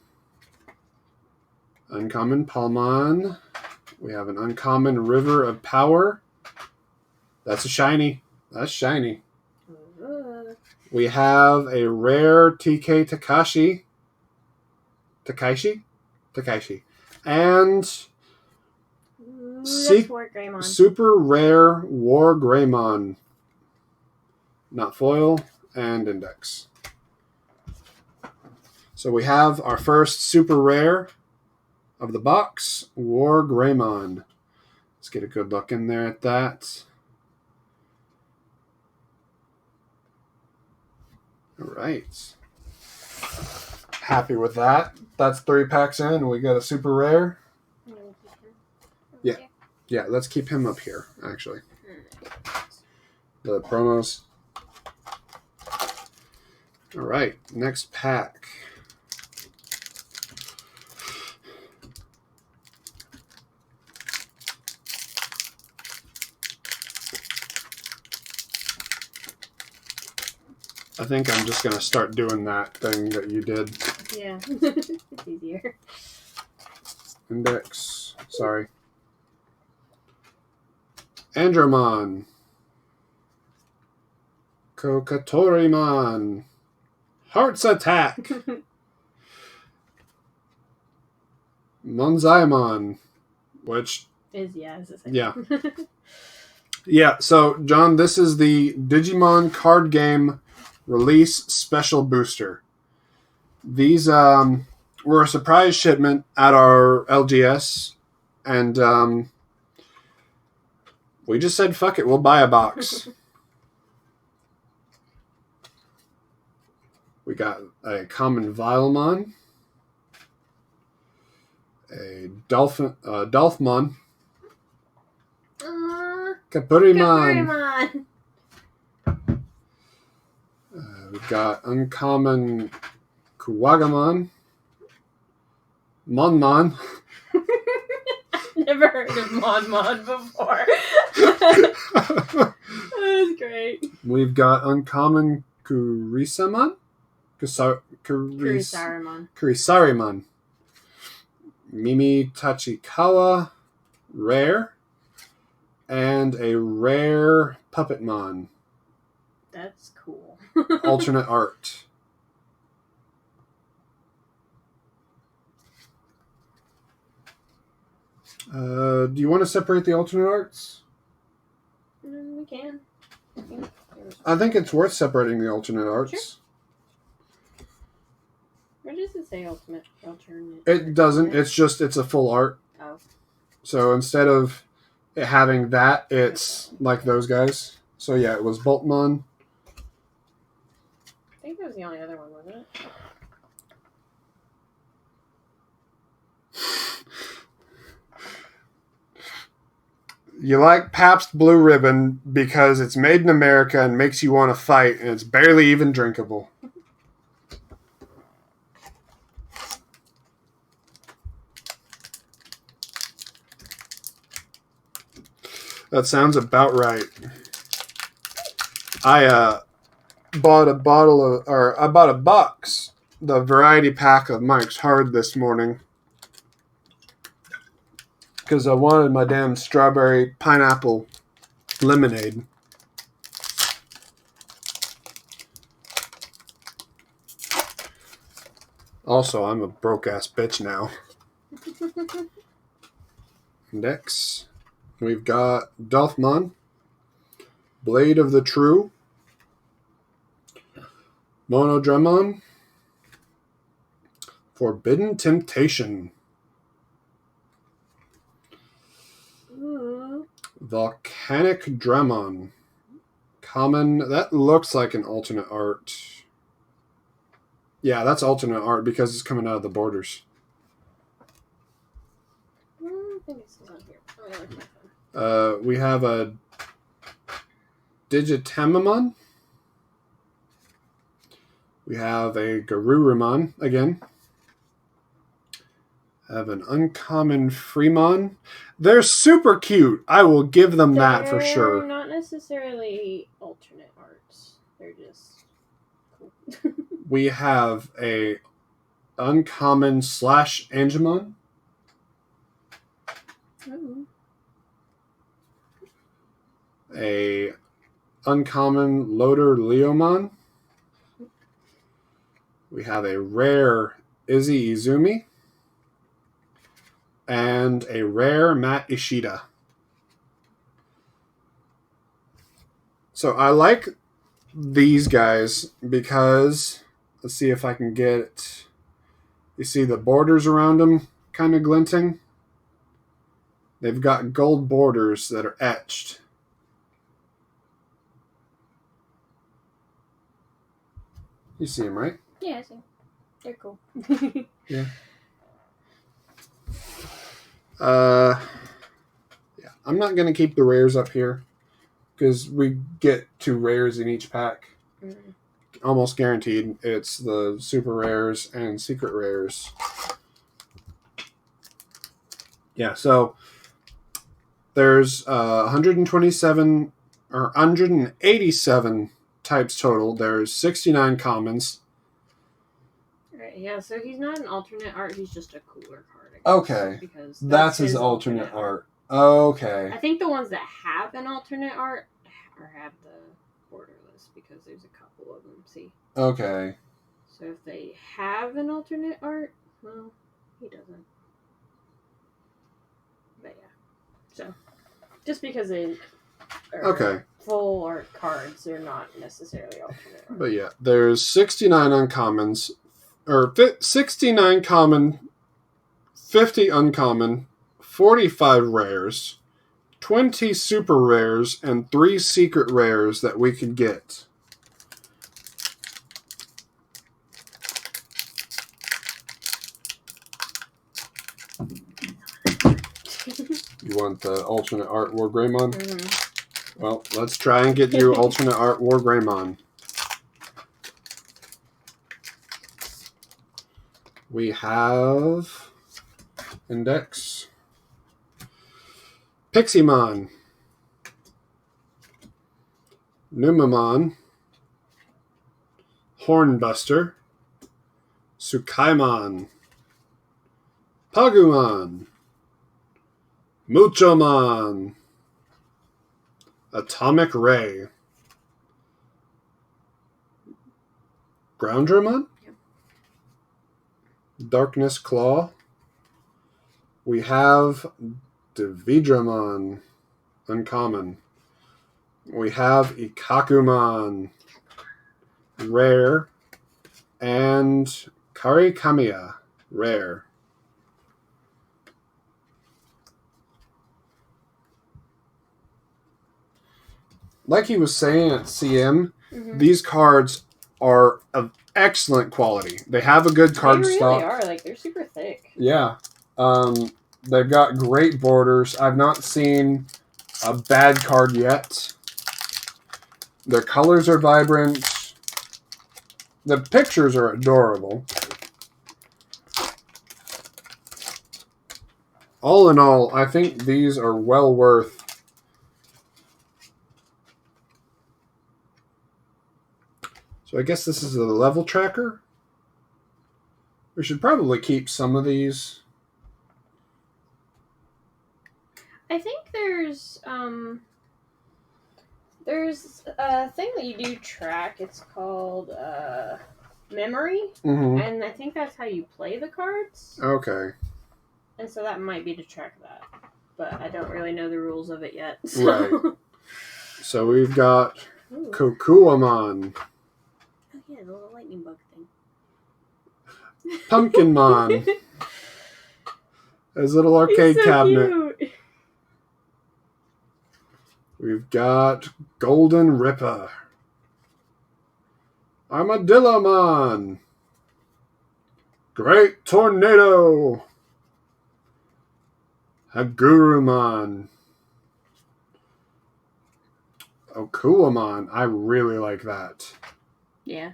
Uncommon Palmon. We have an uncommon River of Power. That's a shiny. That's shiny. We have a rare TK Takashi. Takaishi. And War Greymon. super rare War Greymon. Not foil and index. So we have our first super rare of the box, War Greymon. Let's get a good look in there at that. All right. Happy with that. That's 3 packs in. We got a super rare. Yeah, let's keep him up here, actually. The promos. All right, next pack. I think I'm just going to start doing that thing that you did. Yeah, it's easier. Index. Sorry. Andromon. Kokatoriman. Heart's Attack. Monzaimon. Which... Is, yeah, is the same. Yeah. Yeah, so, John, this is the Digimon card game release special booster. These were a surprise shipment at our LGS, and we just said, fuck it, we'll buy a box. We got a common Vilemon, a Dolphmon, Kapuriman. We've got uncommon Kuwagamon, Monmon. Never heard of Mon before. That was great. We've got uncommon Kurisamon, Kurisarimon, Mimi Tachikawa, rare, and a rare Puppetmon. That's cool. Alternate art. Do you want to separate the alternate arts? We can. I think it's worth separating the alternate arts. Sure. Where does it say alternate? It doesn't. It's a full art. Oh. So instead of it having that, it's like those guys. So yeah, it was Boltmon. I think that was the only other one, wasn't it? You like Pabst Blue Ribbon because it's made in America and makes you want to fight, and it's barely even drinkable. That sounds about right. I bought a box, the variety pack of Mike's Hard this morning, because I wanted my damn strawberry pineapple lemonade. Also, I'm a broke-ass bitch now. Next, we've got Dolphmon, Blade of the True, Monodramon, Forbidden Temptation, Volcanic Dramon, common. That looks like an alternate art. Yeah, that's alternate art because it's coming out of the borders. I think it's on here. We have a Digitamamon. We have a Garurumon again. Have an uncommon Fremon. They're super cute. I will give them that for sure. They're not necessarily alternate arts. They're just cool. We have a uncommon /Angemon. Ooh. A uncommon Loader Leomon. We have a rare Izzy Izumi. And a rare Matt Ishida. So I like these guys because, let's see if I can get it. You see the borders around them kind of glinting? They've got gold borders that are etched. You see them, right? Yeah, I see. They're cool. Yeah. Yeah. I'm not going to keep the rares up here because we get 2 rares in each pack. Mm-hmm. Almost guaranteed. It's the super rares and secret rares. Yeah, so there's 127 or 187 types total. There's 69 commons. Right, yeah, so he's not an alternate art, he's just a cooler card. I guess, Okay. because That's his alternate art. Okay. I think the ones that have an alternate art or have the borderless, because there's a couple of them, see? Okay. So if they have an alternate art, well, he doesn't. But yeah. So, just because they are full art cards, they're not necessarily alternate art. But yeah, there's 69 uncommons, or 69 common, 50 uncommon, 45 rares, 20 super rares, and 3 secret rares that we could get. You want the alternate art War Greymon? Mm-hmm. Well, let's try and get you alternate art War Greymon. We have Index, Piximon, Numamon, Hornbuster, Tsukaimon, Pagumon, Muchomon, Atomic Ray, Groundramon, Yep. Darkness Claw. We have Devidramon, uncommon. We have Ikakumon, rare, and Karikamiya, rare. Like he was saying at CM, these cards are of excellent quality. They have a good card stock. They really are. Like, they're super thick. Yeah. They've got great borders. I've not seen a bad card yet. Their colors are vibrant. The pictures are adorable. All in all, I think these are well worth. So I guess this is a level tracker. We should probably keep some of these. I think there's a thing that you do track. It's called memory, and I think that's how you play the cards. Okay. And so that might be to track that, but I don't really know the rules of it yet. So. Right. So we've got Kokuamon. Oh yeah, the little lightning bug thing. Pumpkinmon. His little arcade He's so cabinet. Cute. We've got Golden Ripper. Armadillomon. Great Tornado. Hagurumon. Okuamon. I really like that. Yeah.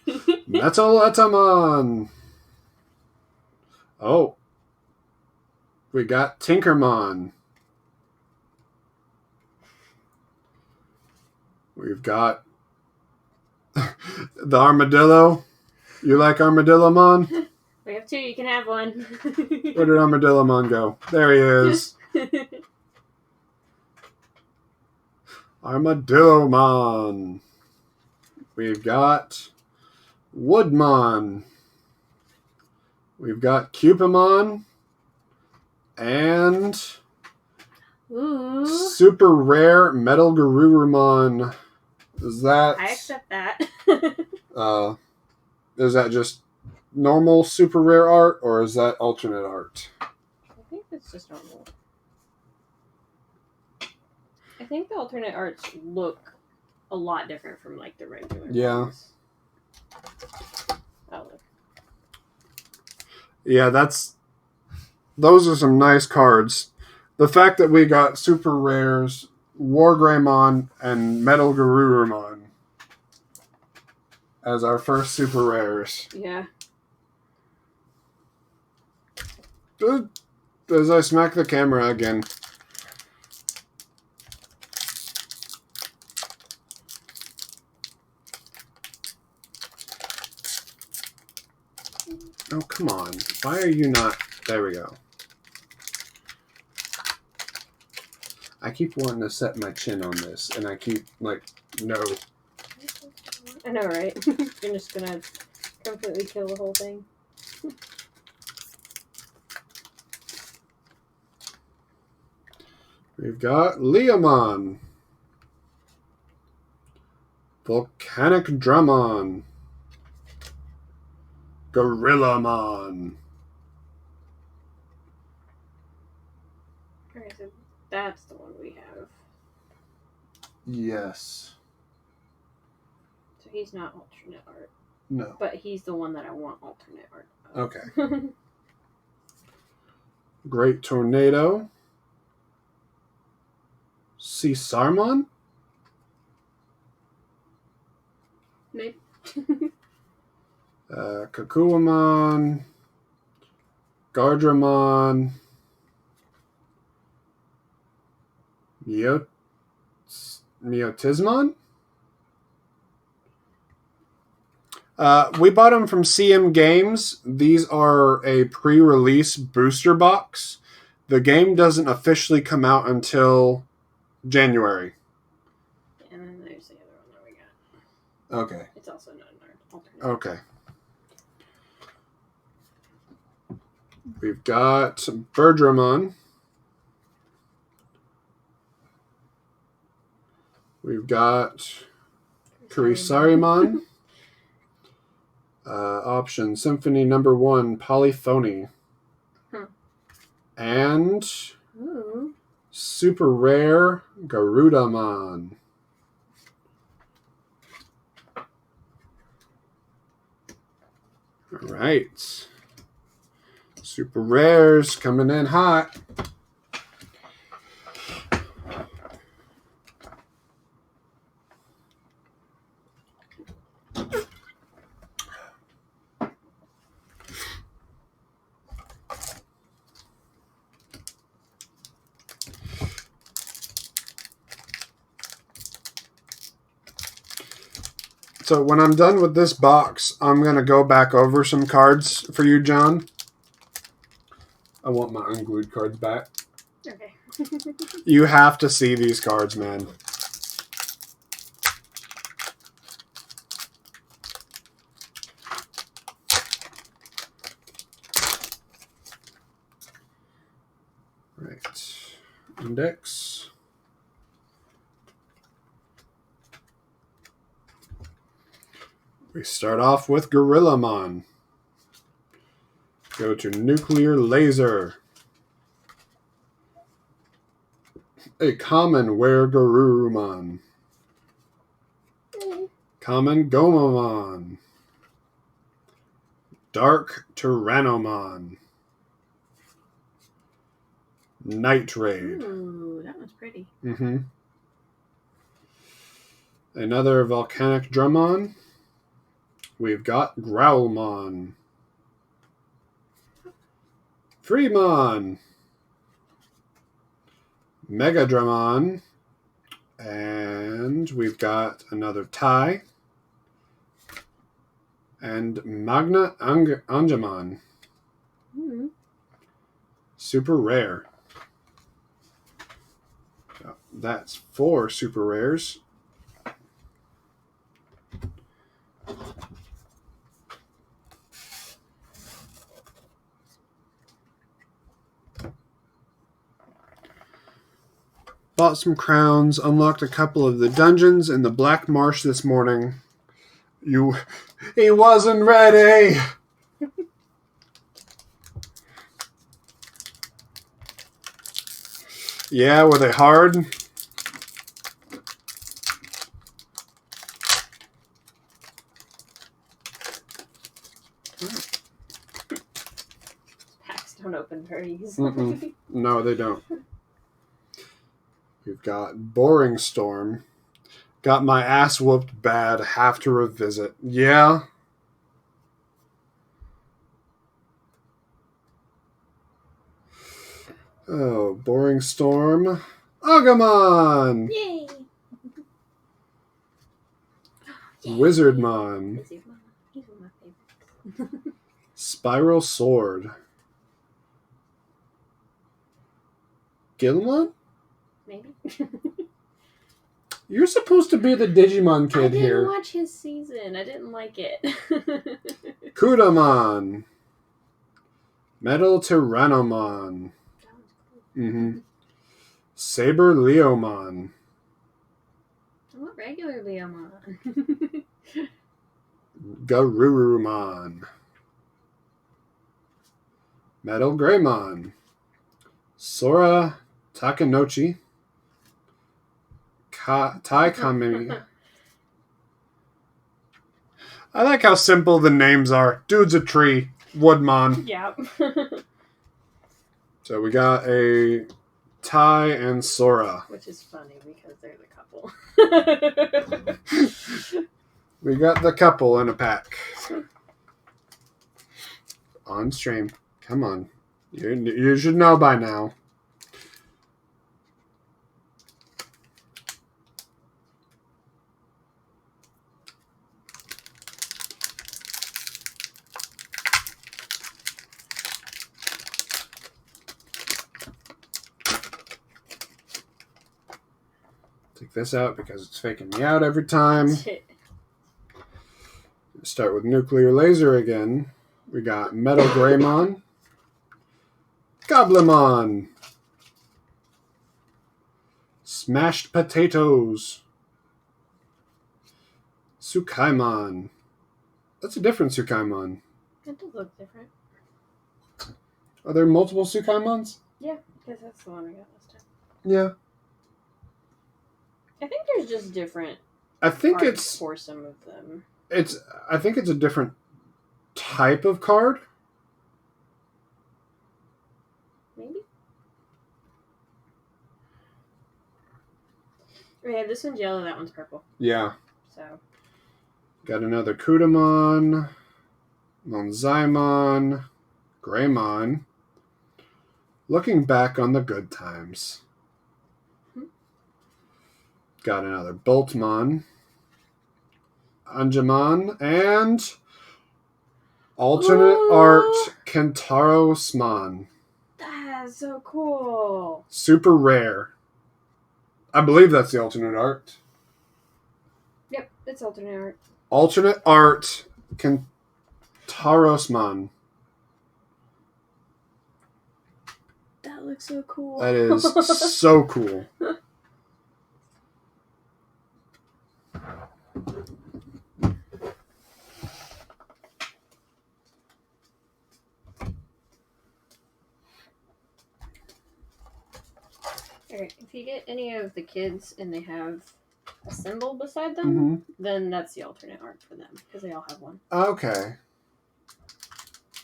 Metaletamon. Oh. We got Tinkermon. We've got the Armadillo. You like Armadillomon? We have two. You can have one. Where did Armadillomon go? There he is. Armadillomon. We've got Woodmon. We've got Cupimon. And Ooh. super rare Metal Garurumon. Is that... I accept that. Is that just normal super rare art, or is that alternate art? I think it's just normal. I think the alternate arts look a lot different from like the regular ones. Oh, look. Yeah, those are some nice cards. The fact that we got super rares, War Greymon, and Metal Garurumon as our first super rares. Yeah. As I smack the camera again. Oh, come on. Why are you not... There we go. I keep wanting to set my chin on this, and I keep, like, no. I know, right? You're just gonna completely kill the whole thing. We've got Leomon. Volcanic Drummon. Gorillamon. Okay, so that's the one we have. Yes. So he's not alternate art. No. But he's the one that I want alternate art of. Okay. Great Tornado. Caesarmon? Maybe. Kakuamon. Gardramon. Miotismon? We bought them from CM Games. These are a pre-release booster box. The game doesn't officially come out until January. And then there's the other one that we got. Okay. It's also not an alternate. Okay. We've got Birdramon. We've got Kurisarimon. Option Symphony number 1, Polyphony. And super rare Garudamon. All right. Super rares coming in hot. So when I'm done with this box, I'm going to go back over some cards for you, John. I want my unglued cards back. Okay. You have to see these cards, man. Right. Index. We start off with Gorillamon. Go to Nuclear Laser. A common Weregarurumon. Common Gomamon. Dark Tyrannomon. Night Raid. Ooh, that one's pretty. Another Volcanic Drummon. We've got Growlmon. Freemon. Megadramon. And we've got another Tai. And Magna Angemon. Super rare. So that's 4 super rares. Bought some crowns, unlocked a couple of the dungeons in the Black Marsh this morning. He wasn't ready! Yeah, were they hard? Packs don't open very easily. No, they don't. We've got Boring Storm. Got my ass whooped bad. Have to revisit. Yeah. Oh, Boring Storm. Agumon! Yay! Wizardmon. He's one of my favorites. Spiral Sword. Gilmon? Maybe. You're supposed to be the Digimon kid here. I didn't watch his season. I didn't like it. Kudamon. Metal Tyrannomon. Saber Leomon. I want regular Leomon. Garurumon. Metal Greymon. Sora Takanochi. Taikami. I like how simple the names are. Dude's a tree. Woodmon. Yep. So we got a Tai and Sora. Which is funny because they're the couple. We got the couple in a pack. On stream. Come on. You should know by now. Take this out because it's faking me out every time. Start with Nuclear Laser again. We got Metal Greymon. Goblimon. Smashed Potatoes. Tsukaimon. That's a different Tsukaimon. That does look different. Are there multiple Tsukaimons? Yeah, because that's the one we got this time. Yeah. I think there's just different. I think it's for some of them. I think it's a different type of card. Maybe. Yeah, this one's yellow. That one's purple. Yeah. So. Got another Kudamon, Monzaimon, Greymon. Looking back on the good times. Got another Boltmon, Anjamon, and alternate art Kentaro-smon. That's so cool. Super rare. I believe that's the alternate art. Yep, it's alternate art. Alternate art Kentaro-smon. That looks so cool. That is so cool. Alright, if you get any of the kids and they have a symbol beside them, then that's the alternate art for them, because they all have one. Okay.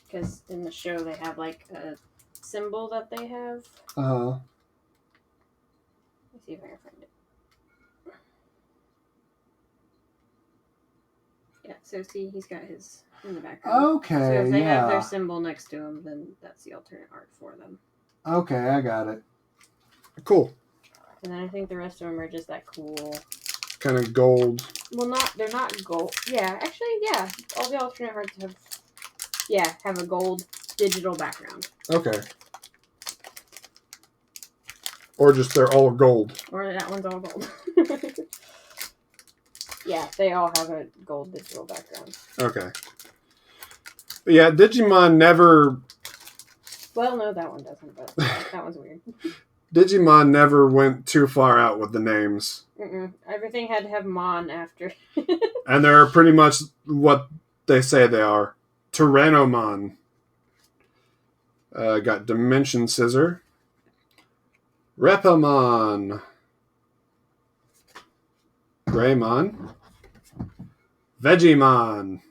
Because in the show they have like a symbol that they have. Uh-huh. Let's see if I can find it. Yeah, so see, he's got his in the background. Okay, so if they have their symbol next to him, then that's the alternate art for them. Okay, I got it. Cool. And then I think the rest of them are just that cool. Kind of gold. Well, they're not gold. Yeah, actually, yeah. All the alternate arts have a gold digital background. Okay. Or just they're all gold. Or that one's all gold. Yeah, they all have a gold digital background. Okay. But yeah, Digimon never... Well, no, that one doesn't, but that one's weird. Digimon never went too far out with the names. Everything had to have Mon after. And they're pretty much what they say they are. Tyrannomon. Got Dimension Scissor. Repamon. Greymon. Vegemon.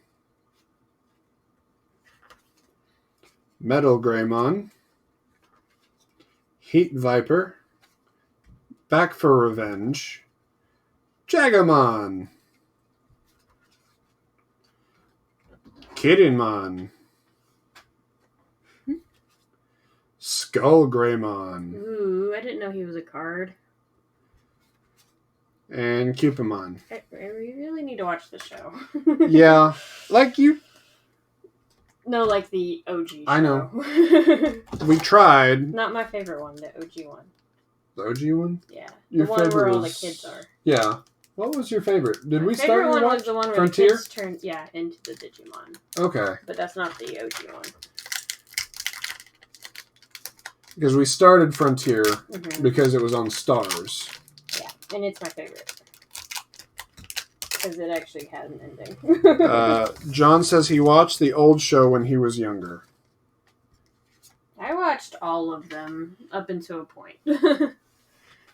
Metal Greymon. Heat Viper. Back for Revenge. Jagamon. Kiddinmon. Skull Greymon. Ooh, I didn't know he was a card. And Cupimon. I really need to watch the show. Yeah. Like you... No, like the OG show. I know. We tried. Not my favorite one, the OG one. The OG one? Yeah. Your the one favorite where all was... the kids are. Yeah. What was your favorite? Did my we start favorite one watch? Was the one where Frontier? the kids turned, into the Digimon. Okay. But that's not the OG one. Because we started Frontier because it was on Stars. Yeah, and it's my favorite. Because it actually had an ending. John says he watched the old show when he was younger. I watched all of them up until a point.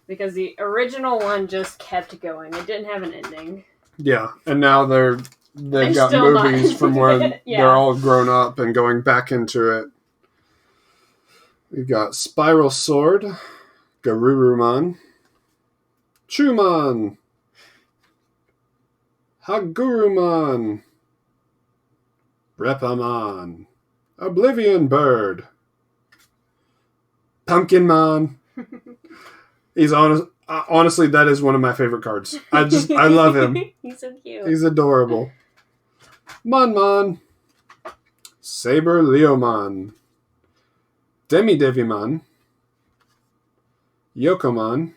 Because the original one just kept going. It didn't have an ending. Yeah, and now they've got movies from where they're all grown up and going back into it. We've got Spiral Sword, Garurumon, Chumon, Hagurumon, Repamon, Oblivion Bird, Pumpkinmon. He's honestly, that is one of my favorite cards. I love him. He's so cute. He's adorable. Monmon, Saber Leomon, Demidevimon, Yokomon,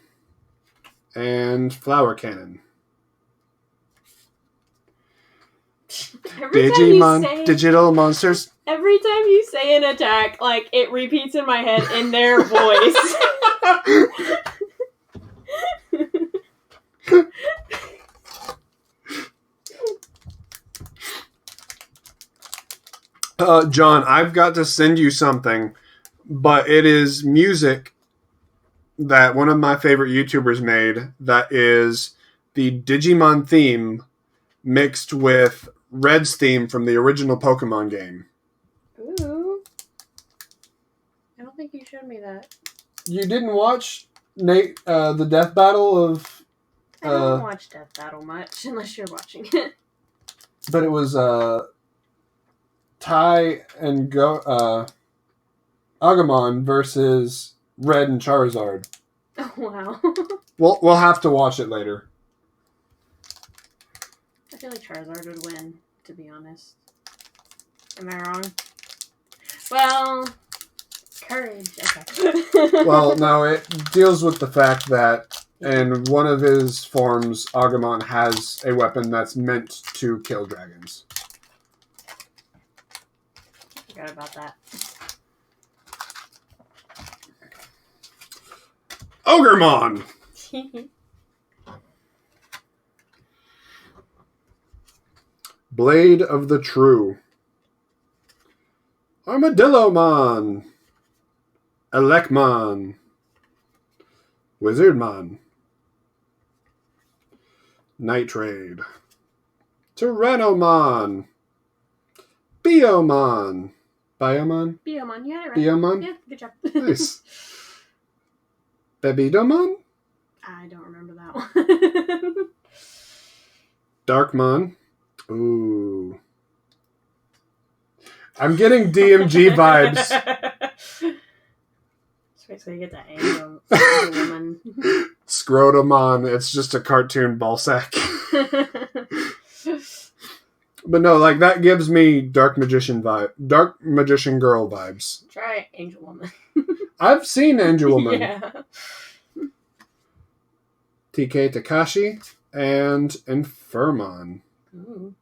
and Flower Cannon. Digimon, Digital Monsters. Every time you say an attack, like, it repeats in my head in their voice. John, I've got to send you something, but it is music that one of my favorite YouTubers made that is the Digimon theme mixed with Red's theme from the original Pokemon game. Ooh. I don't think you showed me that. You didn't watch, Nate, the Death Battle of... I don't watch Death Battle much, unless you're watching it. But it was Tai and Agumon versus Red and Charizard. Oh, wow. We'll have to watch it later. I feel like Charizard would win, to be honest. Am I wrong? Well, courage. Okay. Well, no, it deals with the fact that in one of his forms, Agumon has a weapon that's meant to kill dragons. I forgot about that. Ogremon! Blade of the True. Armadillomon. Elecmon. Wizardmon. Nitrade. Tyrannomon. Biomon. Biomon? Biomon, yeah, right. Biomon? Yeah, good job. Nice. Bebidomon? I don't remember that one. Darkmon. Ooh. I'm getting DMG vibes. So you get that angel woman. Scrotumon. It's just a cartoon ball sack. But no, like that gives me Dark Magician Girl vibes. Try Angel Woman. I've seen Angel Woman. Yeah. TK Takashi and Infirmon. Ooh.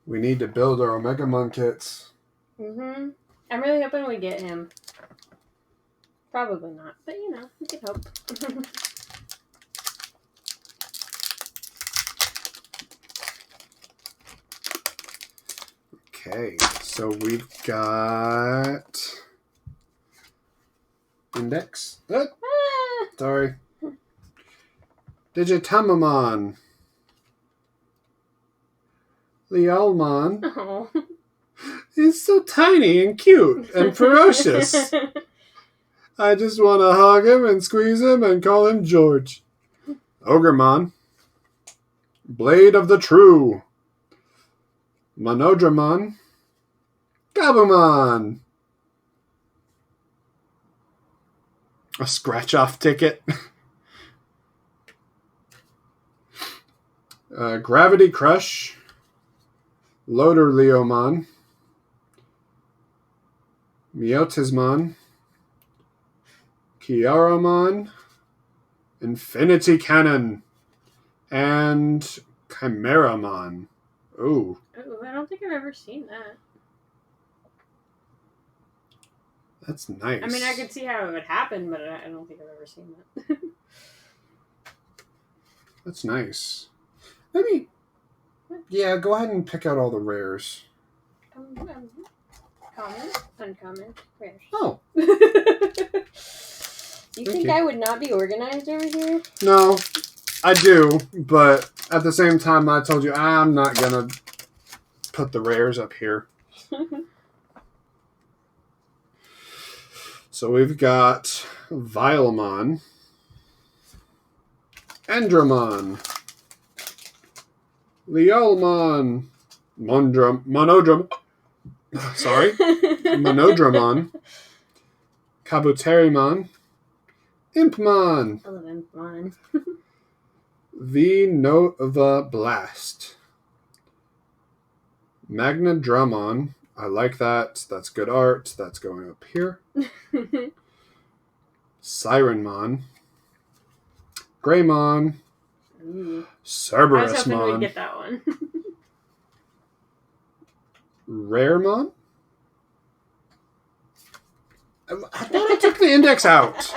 We need to build our Omegamon kits. Mm-hmm. I'm really hoping we get him. Probably not, but you know, we can hope. Okay, so we've got Index. Sorry. Digitamamon. Lealmon. Oh. He's so tiny and cute and ferocious. I just want to hug him and squeeze him and call him George. Ogremon. Blade of the True. Monodramon. Gabumon. A scratch-off ticket. Gravity Crush, Loader Leomon, Miotismon, Kiaramon, Infinity Cannon, and Chimeramon. Ooh. Oh, I don't think I've ever seen that. That's nice. I mean, I could see how it would happen, but I don't think I've ever seen that. That's nice. Maybe. Yeah, go ahead and pick out all the rares. Common, uncommon, rare. Oh. You think I would not be organized over here? No, I do, but at the same time, I told you I'm not gonna put the rares up here. So we've got Vilemon, Endramon, Leolmon, Monodramon, Kabuterimon, Impmon, I love Impmon. Nova Blast, Magnadramon. I like that. That's good art. That's going up here. Sirenmon, Greymon, Cerberusmon. I was hoping we'd get that one. Raremon? I thought I took the index out.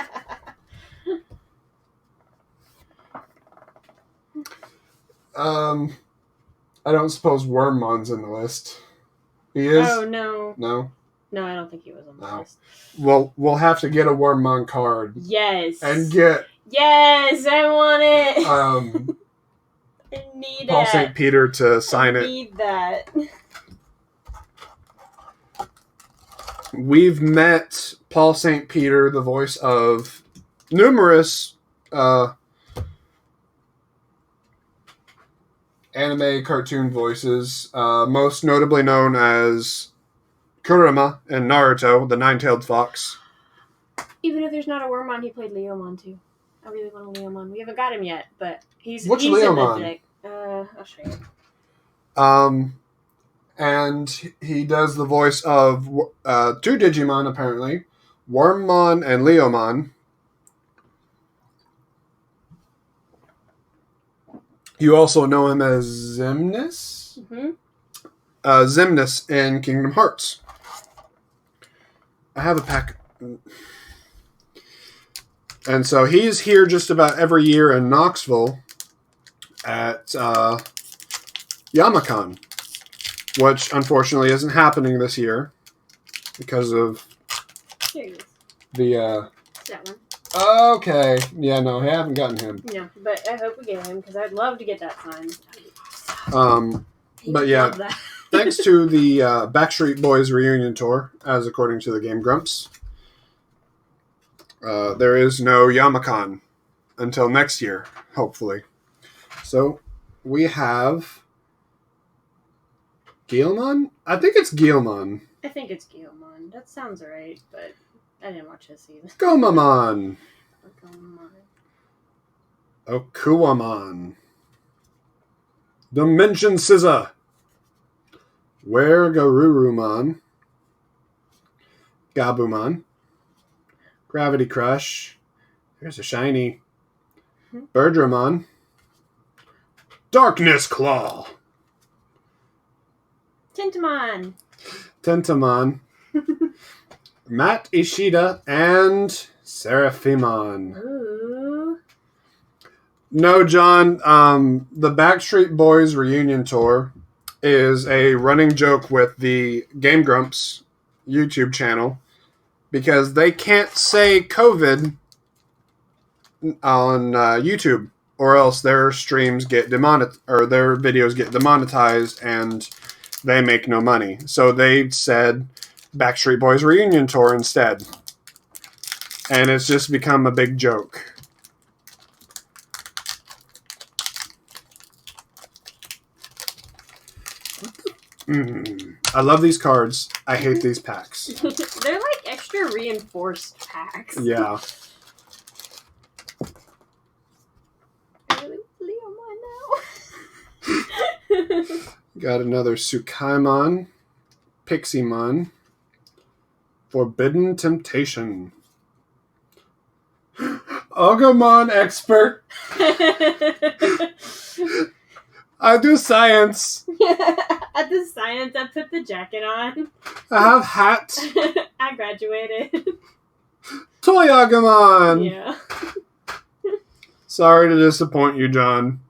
I don't suppose Wormmon's in the list. He is? Oh, no. No? No, I don't think he was on the list. Well, we'll have to get a Wormmon card. Yes. And get... Yes, I want it. I need Paul it. St. Peter to sign it. I need that. We've met Paul St. Peter, the voice of numerous anime cartoon voices, most notably known as Kurama in Naruto, the nine-tailed fox. Even if there's not a Wormmon, he played Leomon too. I really want a Leomon. We haven't got him yet, but he's Leomon? In the deck. I'll show you. And he does the voice of two Digimon, apparently. Wormmon and Leomon. You also know him as Xemnas? Mm-hmm. Xemnas in Kingdom Hearts. I have a pack. And so he's here just about every year in Knoxville at Yamacon, which unfortunately isn't happening this year because of the... that one. Okay. Yeah, no, I haven't gotten him. Yeah, but I hope we get him because I'd love to get that signed. But yeah, thanks to the Backstreet Boys reunion tour, as according to the Game Grumps, there is no Yamacon until next year, hopefully. So we have Guilmon? I think it's Guilmon. I think it's Guilmon. That sounds right, but I didn't watch this either. Gomamon. Okuamon. Dimension Scissor. Wergarurumon. Gabumon. Gravity Crush. There's a shiny. Birdramon. Darkness Claw. Tentamon. Matt Ishida and Seraphimon. Ooh. No, John, the Backstreet Boys reunion tour is a running joke with the Game Grumps YouTube channel because they can't say COVID on YouTube or else their streams get demonetized or their videos get demonetized and they make no money. So they said Backstreet Boys reunion tour instead. And it's just become a big joke. I love these cards. I hate these packs. They're like extra reinforced packs. Yeah. I really want Leomon now. Got another Tsukaimon, Piximon, Forbidden Temptation. Agumon expert. I do science. At the science, I put the jacket on. I have hat. I graduated. Toy Agumon. Yeah. Sorry to disappoint you, John.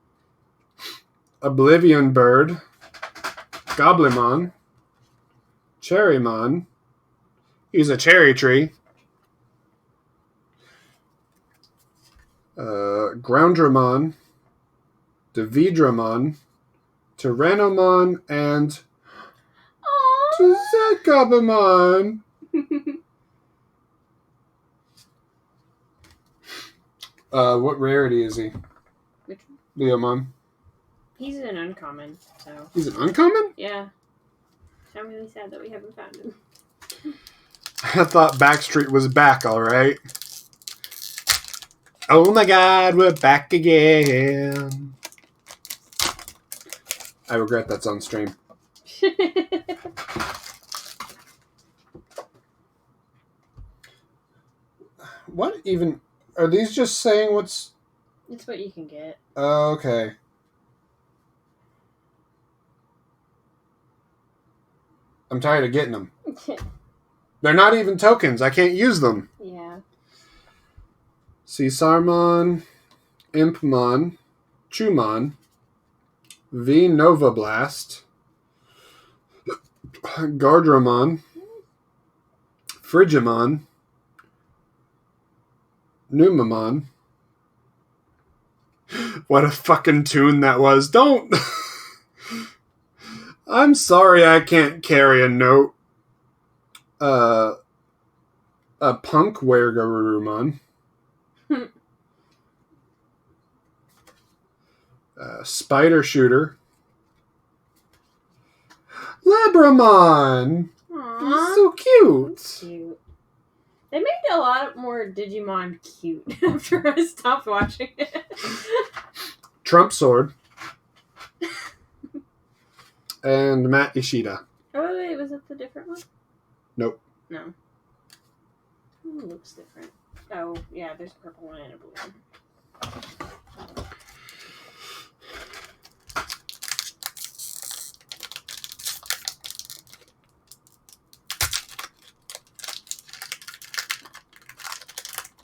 Oblivion Bird, Goblimon, Cherrymon. He's a cherry tree. Groundramon, Davidramon, Tyrannomon, and Zekabamon. What rarity is he? Which one? Leomon. He's an uncommon, so. He's an uncommon? Yeah. I'm really sad that we haven't found him. I thought Backstreet was back, alright. Oh my god, we're back again. I regret that's on stream. What even... Are these just saying what's... It's what you can get. Oh, okay. I'm tired of getting them. They're not even tokens. I can't use them. Yeah. Caesarmon, Impmon, Chumon, V Nova Blast, Gardramon, Frigimon, Numamon. What a fucking tune that was. Don't... I'm sorry I can't carry a note. A Punk Wergarurumon. Spider Shooter. Labramon. Aww. He's so cute. That's cute. They made a lot more Digimon cute after I stopped watching it. Trump Sword. And Matt Ishida. Oh, wait, was it the different one? Nope. No. Ooh, looks different. Oh, yeah, there's a purple one and a blue one.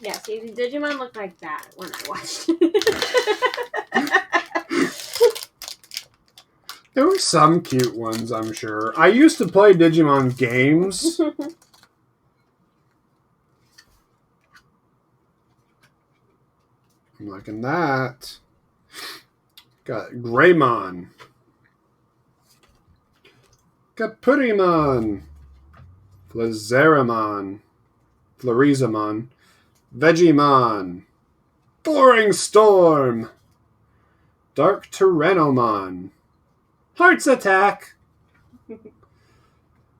Yeah, see, Digimon looked like that when I watched it. There were some cute ones, I'm sure. I used to play Digimon games. I'm liking that. Got Greymon. Got Purimon. Flazaramon. Florizamon. Vegemon. Boring Storm. Dark Tyrannomon. Hearts Attack.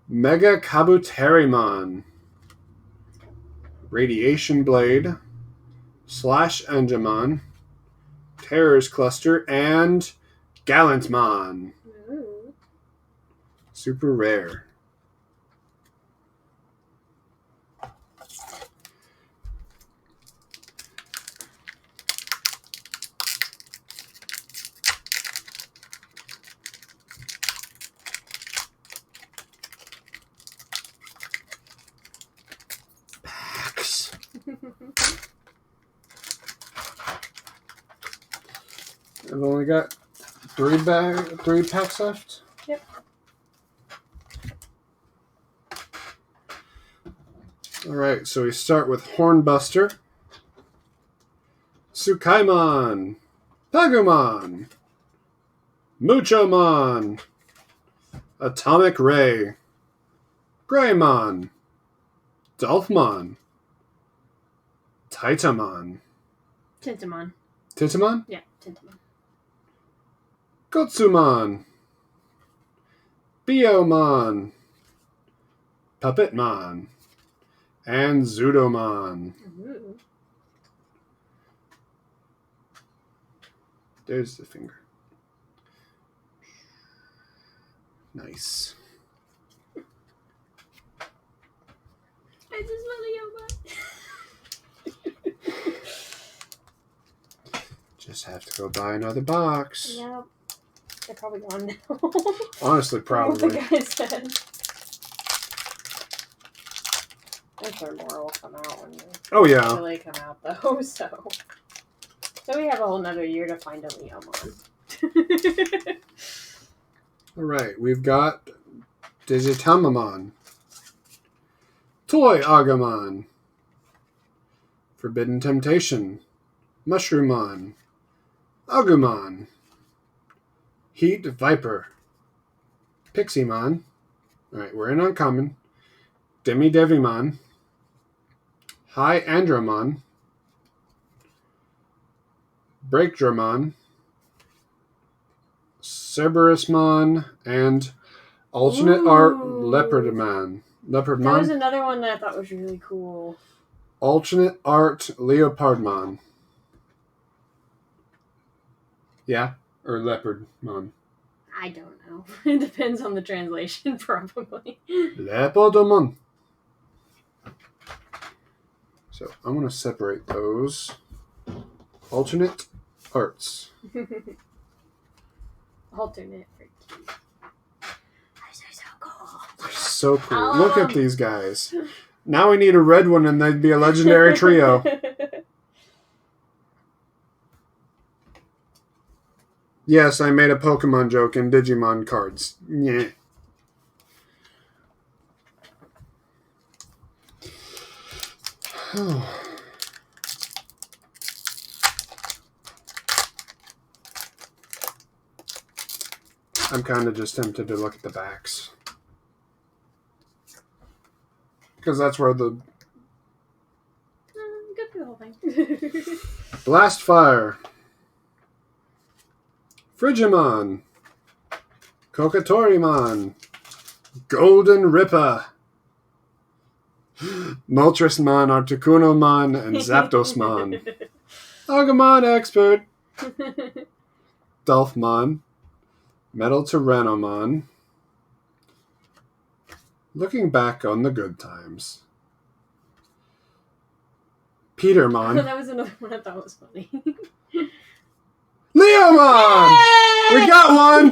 Mega Kabuterimon. Radiation Blade. Slash Engemon. Terrors Cluster. And Gallantmon. Ooh. Super rare. Packs. I've only got three packs left. Yep. Alright, so we start with Hornbuster, Tsukaimon, Pagumon, Muchomon, Atomic Ray, Greymon, Dolphmon, Titamon, Tintamon. Titamon, Yeah, Tintamon. Gotsumon, Biomon, Puppetmon, and Zudomon. Ooh. There's the finger. Nice. I just want Leomon. Just have to go buy another box. Yep. They're probably gone now. Honestly, probably. What the guy said. I'm sure more will come out when they really come out, though. So we have a whole nother year to find a Leomon. All right, we've got Digitamamon, Toy Agumon, Forbidden Temptation, Mushroomon, Agumon, Heat Viper, Pixiemon. All right, we're in uncommon. Devimon, High Andromon, Breakdramon, Cerberusmon, and alternate art Leopardmon. That was another one that I thought was really cool. Alternate art Leopardmon. Yeah, or Leopardmon. I don't know. It depends on the translation, probably. Leopardmon. So I'm going to separate those alternate arts. Alternate for cute. Those are so cool. They're so cool. Look at these guys. Now we need a red one and they'd be a legendary trio. Yes, I made a Pokemon joke in Digimon cards. Yeah. I'm kind of just tempted to look at the backs. Because that's where the... Go through the whole thing. Blast Fire. Frigimon. Kokatorimon. Golden Ripper. Moltres-mon, Articuno-mon, and Zapdos-mon. Agumon Expert. Dolphmon. Metal Tyrannomon. Looking back on the good times. Petermon. That was another one I thought was funny. Leomon! Yay! We got one!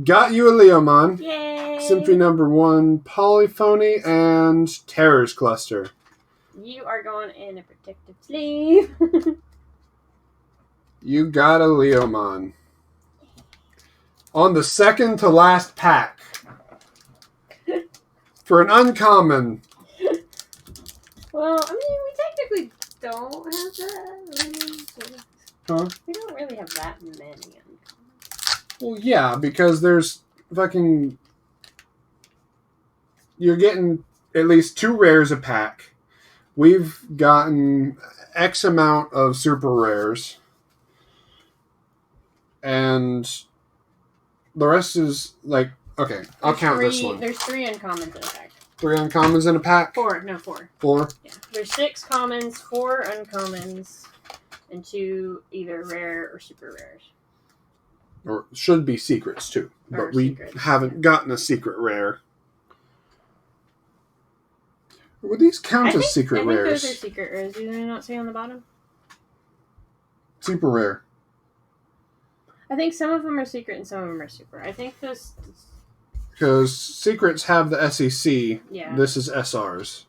Got you a Leomon. Yay! Symphony number 1, Polyphony, and Terrors Cluster. You are going in a protective sleeve. You got a Leomon. On the second to last pack. For an uncommon. Well, I mean, we technically don't have that. Huh? We don't really have that many uncommons. Well, yeah, because there's fucking... You're getting at least 2 rares a pack. We've gotten X amount of super rares. And the rest is like... Okay, I'll count this one. There's 3 uncommons in a pack. 3 uncommons in a pack? 4. No, 4. 4? Yeah. There's 6 commons, 4 uncommons, and 2 either rare or super rares. Or should be secrets too. But we haven't gotten a secret rare. Would these count as secret rares? I think those are secret rares. Do they not say on the bottom? Super rare. I think some of them are secret and some of them are super. I think this... Because secrets have the SEC. Yeah. This is SRs.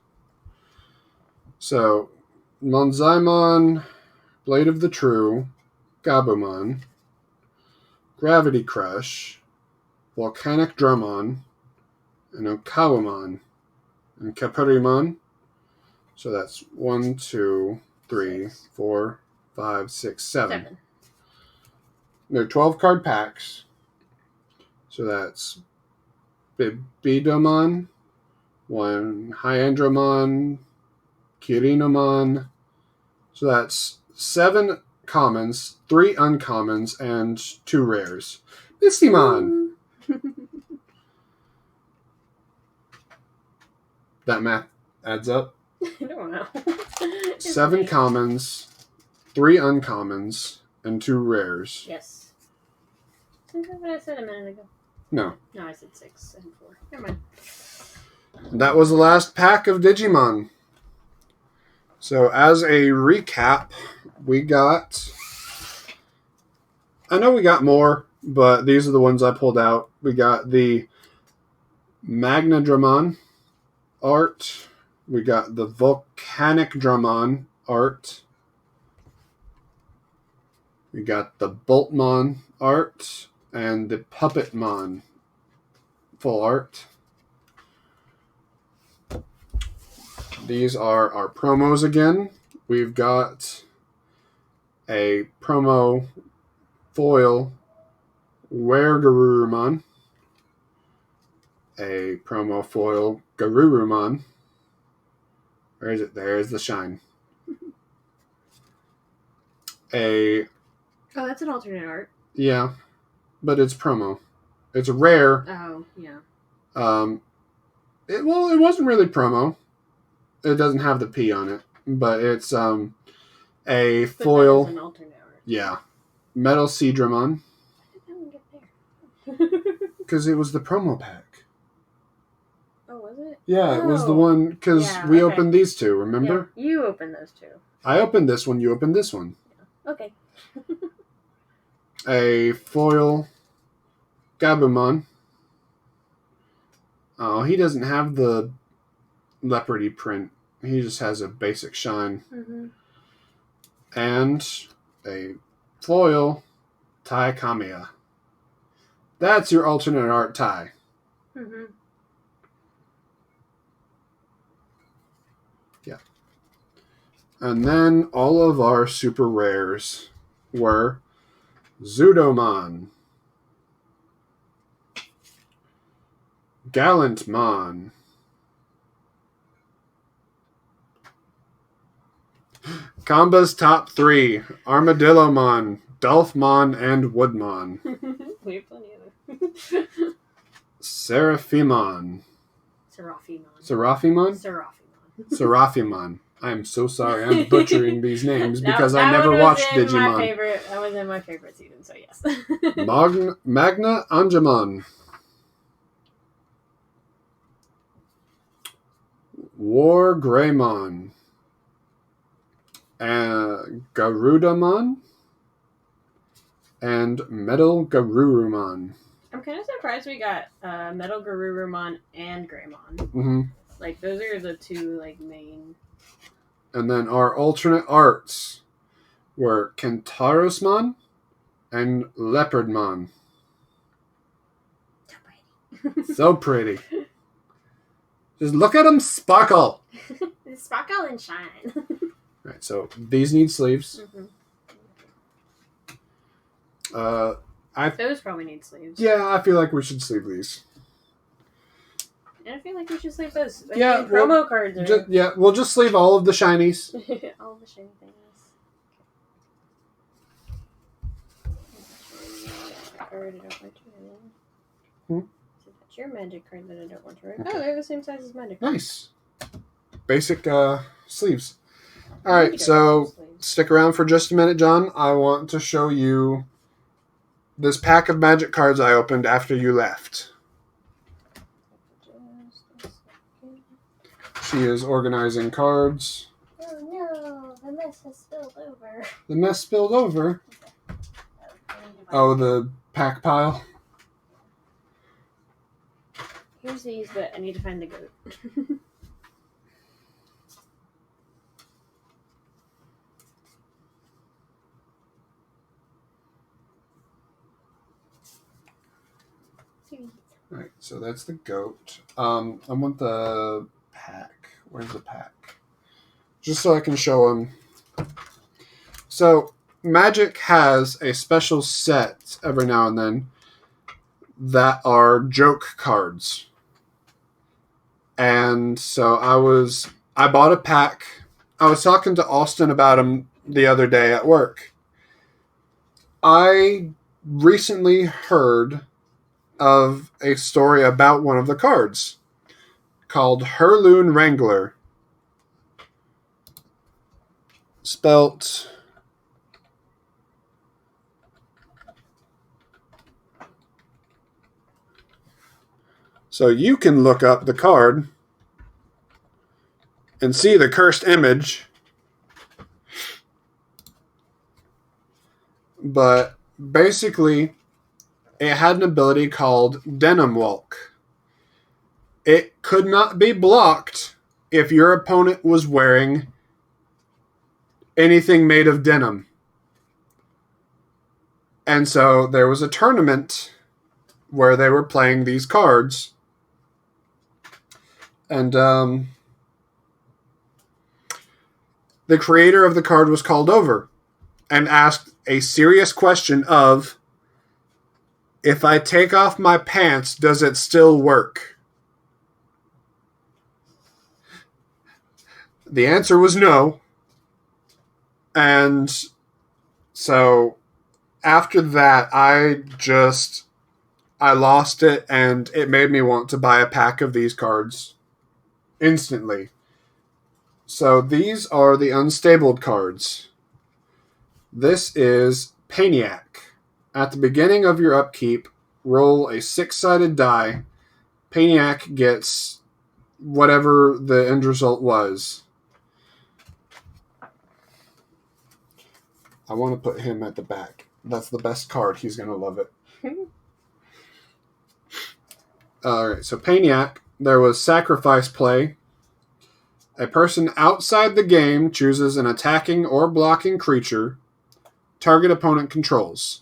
So, Monzaimon, Blade of the True, Gabumon, Gravity Crush, Volcanic Drummon, and Okawamon, and Kapurimon. So that's 1, 2, 3, 4, 5, 6, 7. They're 12 card packs. So that's Bibidomon, 1 Hyandromon, Kirinomon. So that's 7 commons, 3 uncommons, and 2 rares. Mistymon! That math adds up. I don't know. 7 commons, 3 uncommons, and 2 rares. Yes. Isn't that what I said a minute ago? No. No, I said 6 and 4. Never mind. That was the last pack of Digimon. So as a recap, we got... I know we got more, but these are the ones I pulled out. We got the Magnadramon art. We got the Volcanic Dramon art. We got the Boltmon art and the Puppetmon full art. These are our promos again. We've got a promo foil Weregarurumon, a promo foil Garurumon. Where is it? There's the shine. Oh, that's an alternate art. Yeah, but it's promo. It's rare. Oh, yeah. It wasn't really promo. It doesn't have the P on it, but it's a foil. That is an alternate art. Yeah, Metal Seadramon. How did that one get there? Because it was the promo pack. Oh, was it? Yeah, it was the one, because we opened these two, remember? Yeah, you opened those two. I opened this one, you opened this one. Yeah. Okay. A foil Gabumon. Oh, he doesn't have the leopardy print. He just has a basic shine. Mm-hmm. And a foil Tai Kamiya. That's your alternate art tie. Mm-hmm. Yeah. And then all of our super rares were Zudomon, Gallantmon, Kamba's top 3, Armadillomon, Dolphmon, and Woodmon. We have plenty of them. Seraphimon. Seraphimon. Seraphimon. I'm so sorry. I'm butchering these names because I never watched Digimon. That was in my favorite season, so yes. Magna Angemon. War Greymon. Garudamon. And Metal Garurumon. I'm kind of surprised we got Metal Garurumon and Greymon. Mm-hmm. Like, those are the two, like, main... And then our alternate arts were Kentarosmon and Leopardmon. So pretty. So pretty. Just look at them sparkle. Sparkle and shine. Right, so these need sleeves. Mm-hmm. Those probably need sleeves. Yeah, I feel like we should sleeve these. And I feel like we should sleeve those. Yeah, promo cards are... we'll just sleeve all of the shinies. All the shiny things. Card I don't want to remove. That's your magic card that I don't want to remove. Okay. Oh, they're the same size as magic cards. Nice. Basic sleeves. Alright, so stick around for just a minute, John. I want to show you this pack of magic cards I opened after you left. She is organizing cards. Oh no, the mess has spilled over. The mess spilled over? Oh, the pack pile? Here's these, but I need to find the goat. Alright, so that's the goat. I want the pack. Where's the pack? Just so I can show them. So, Magic has a special set every now and then that are joke cards. And so I bought a pack. I was talking to Austin about them the other day at work. I recently heard of a story about one of the cards called Herloon Wrangler. Spelt So you can look up the card and see the cursed image. But basically, it had an ability called Denim Walk. It could not be blocked if your opponent was wearing anything made of denim. And so there was a tournament where they were playing these cards. And the creator of the card was called over and asked a serious question of, if I take off my pants, does it still work? The answer was no. And so after that, I lost it, and it made me want to buy a pack of these cards instantly. So these are the unstabled cards. This is Paniac. At the beginning of your upkeep, roll a 6-sided die. Paniac gets whatever the end result was. I want to put him at the back. That's the best card. He's going to love it. Alright, so Paniac, there was sacrifice play. A person outside the game chooses an attacking or blocking creature target opponent controls.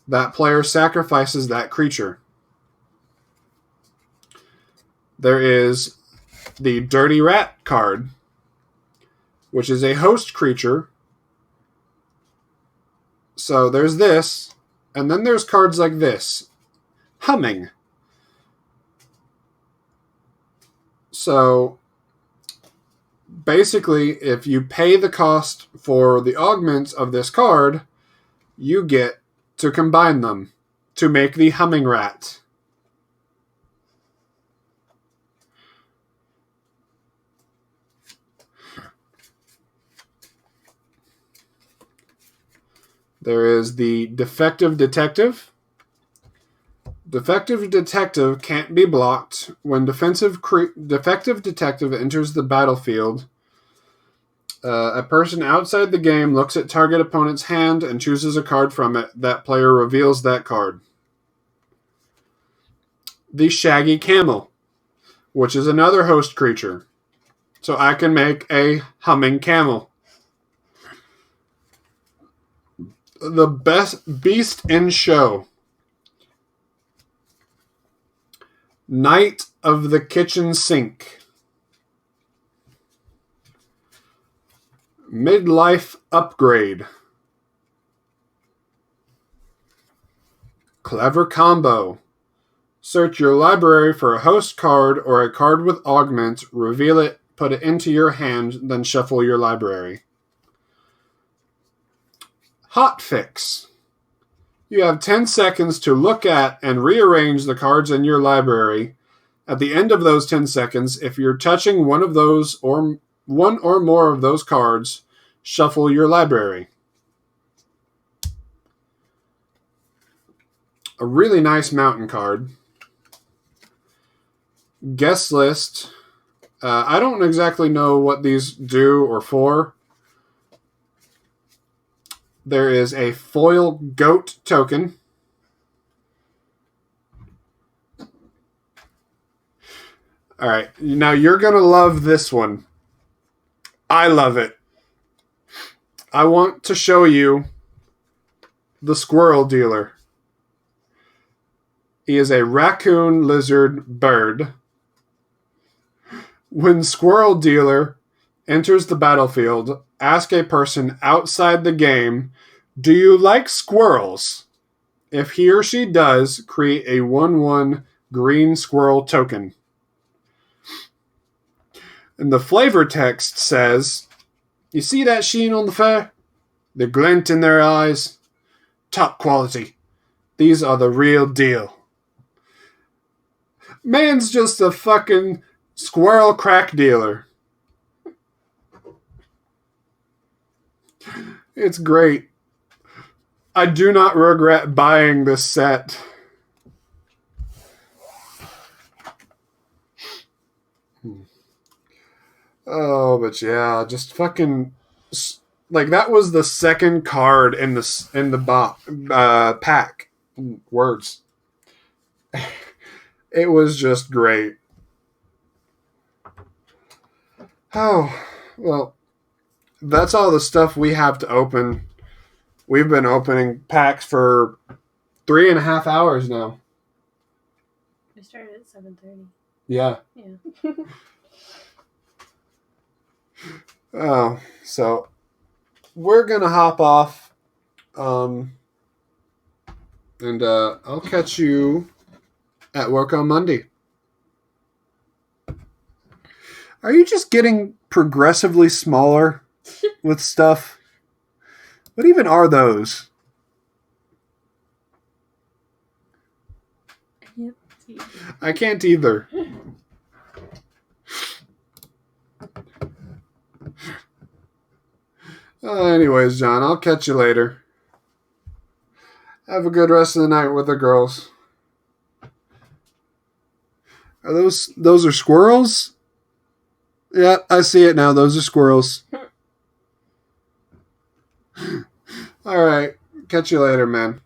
That player sacrifices that creature. There is the Dirty Rat card, which is a host creature. So there's this, and then there's cards like this. Humming. So basically, if you pay the cost for the augments of this card, you get to combine them to make the Humming Rat. There is the Defective Detective. Defective Detective can't be blocked. When Defective Detective enters the battlefield, a person outside the game looks at target opponent's hand and chooses a card from it. That player reveals that card. The Shaggy Camel, which is another host creature. So I can make a humming camel. The best beast in show. Knight of the Kitchen Sink. Midlife Upgrade. Clever Combo. Search your library for a host card or a card with augment, reveal it, put it into your hand, then shuffle your library. Hot Fix. You have 10 seconds to look at and rearrange the cards in your library. At the end of those 10 seconds, if you're touching one or more of those cards, shuffle your library. A really nice mountain card. Guest List. I don't exactly know what these do or for. There is a foil goat token. All right, now you're going to love this one. I love it. I want to show you the Squirrel Dealer. He is a raccoon lizard bird. When Squirrel Dealer enters the battlefield, ask a person outside the game, do you like squirrels? If he or she does, create a 1/1 green squirrel token. And the flavor text says, you see that sheen on the fur? The glint in their eyes? Top quality. These are the real deal. Man's just a fucking squirrel crack dealer. It's great. I do not regret buying this set. Oh, but yeah, just fucking like that was the second card in the pack. Words. It was just great. Oh, well, that's all the stuff we have to open. We've been opening packs for 3.5 hours now. We started at 7:30. Yeah. Yeah. Oh, so we're gonna hop off, and I'll catch you at work on Monday. Are you just getting progressively smaller with stuff? What even are those? Yep. I can't either. Anyways, John, I'll catch you later. Have a good rest of the night with the girls. Are those are squirrels? Yeah, I see it now. Those are squirrels. All right. Catch you later, man.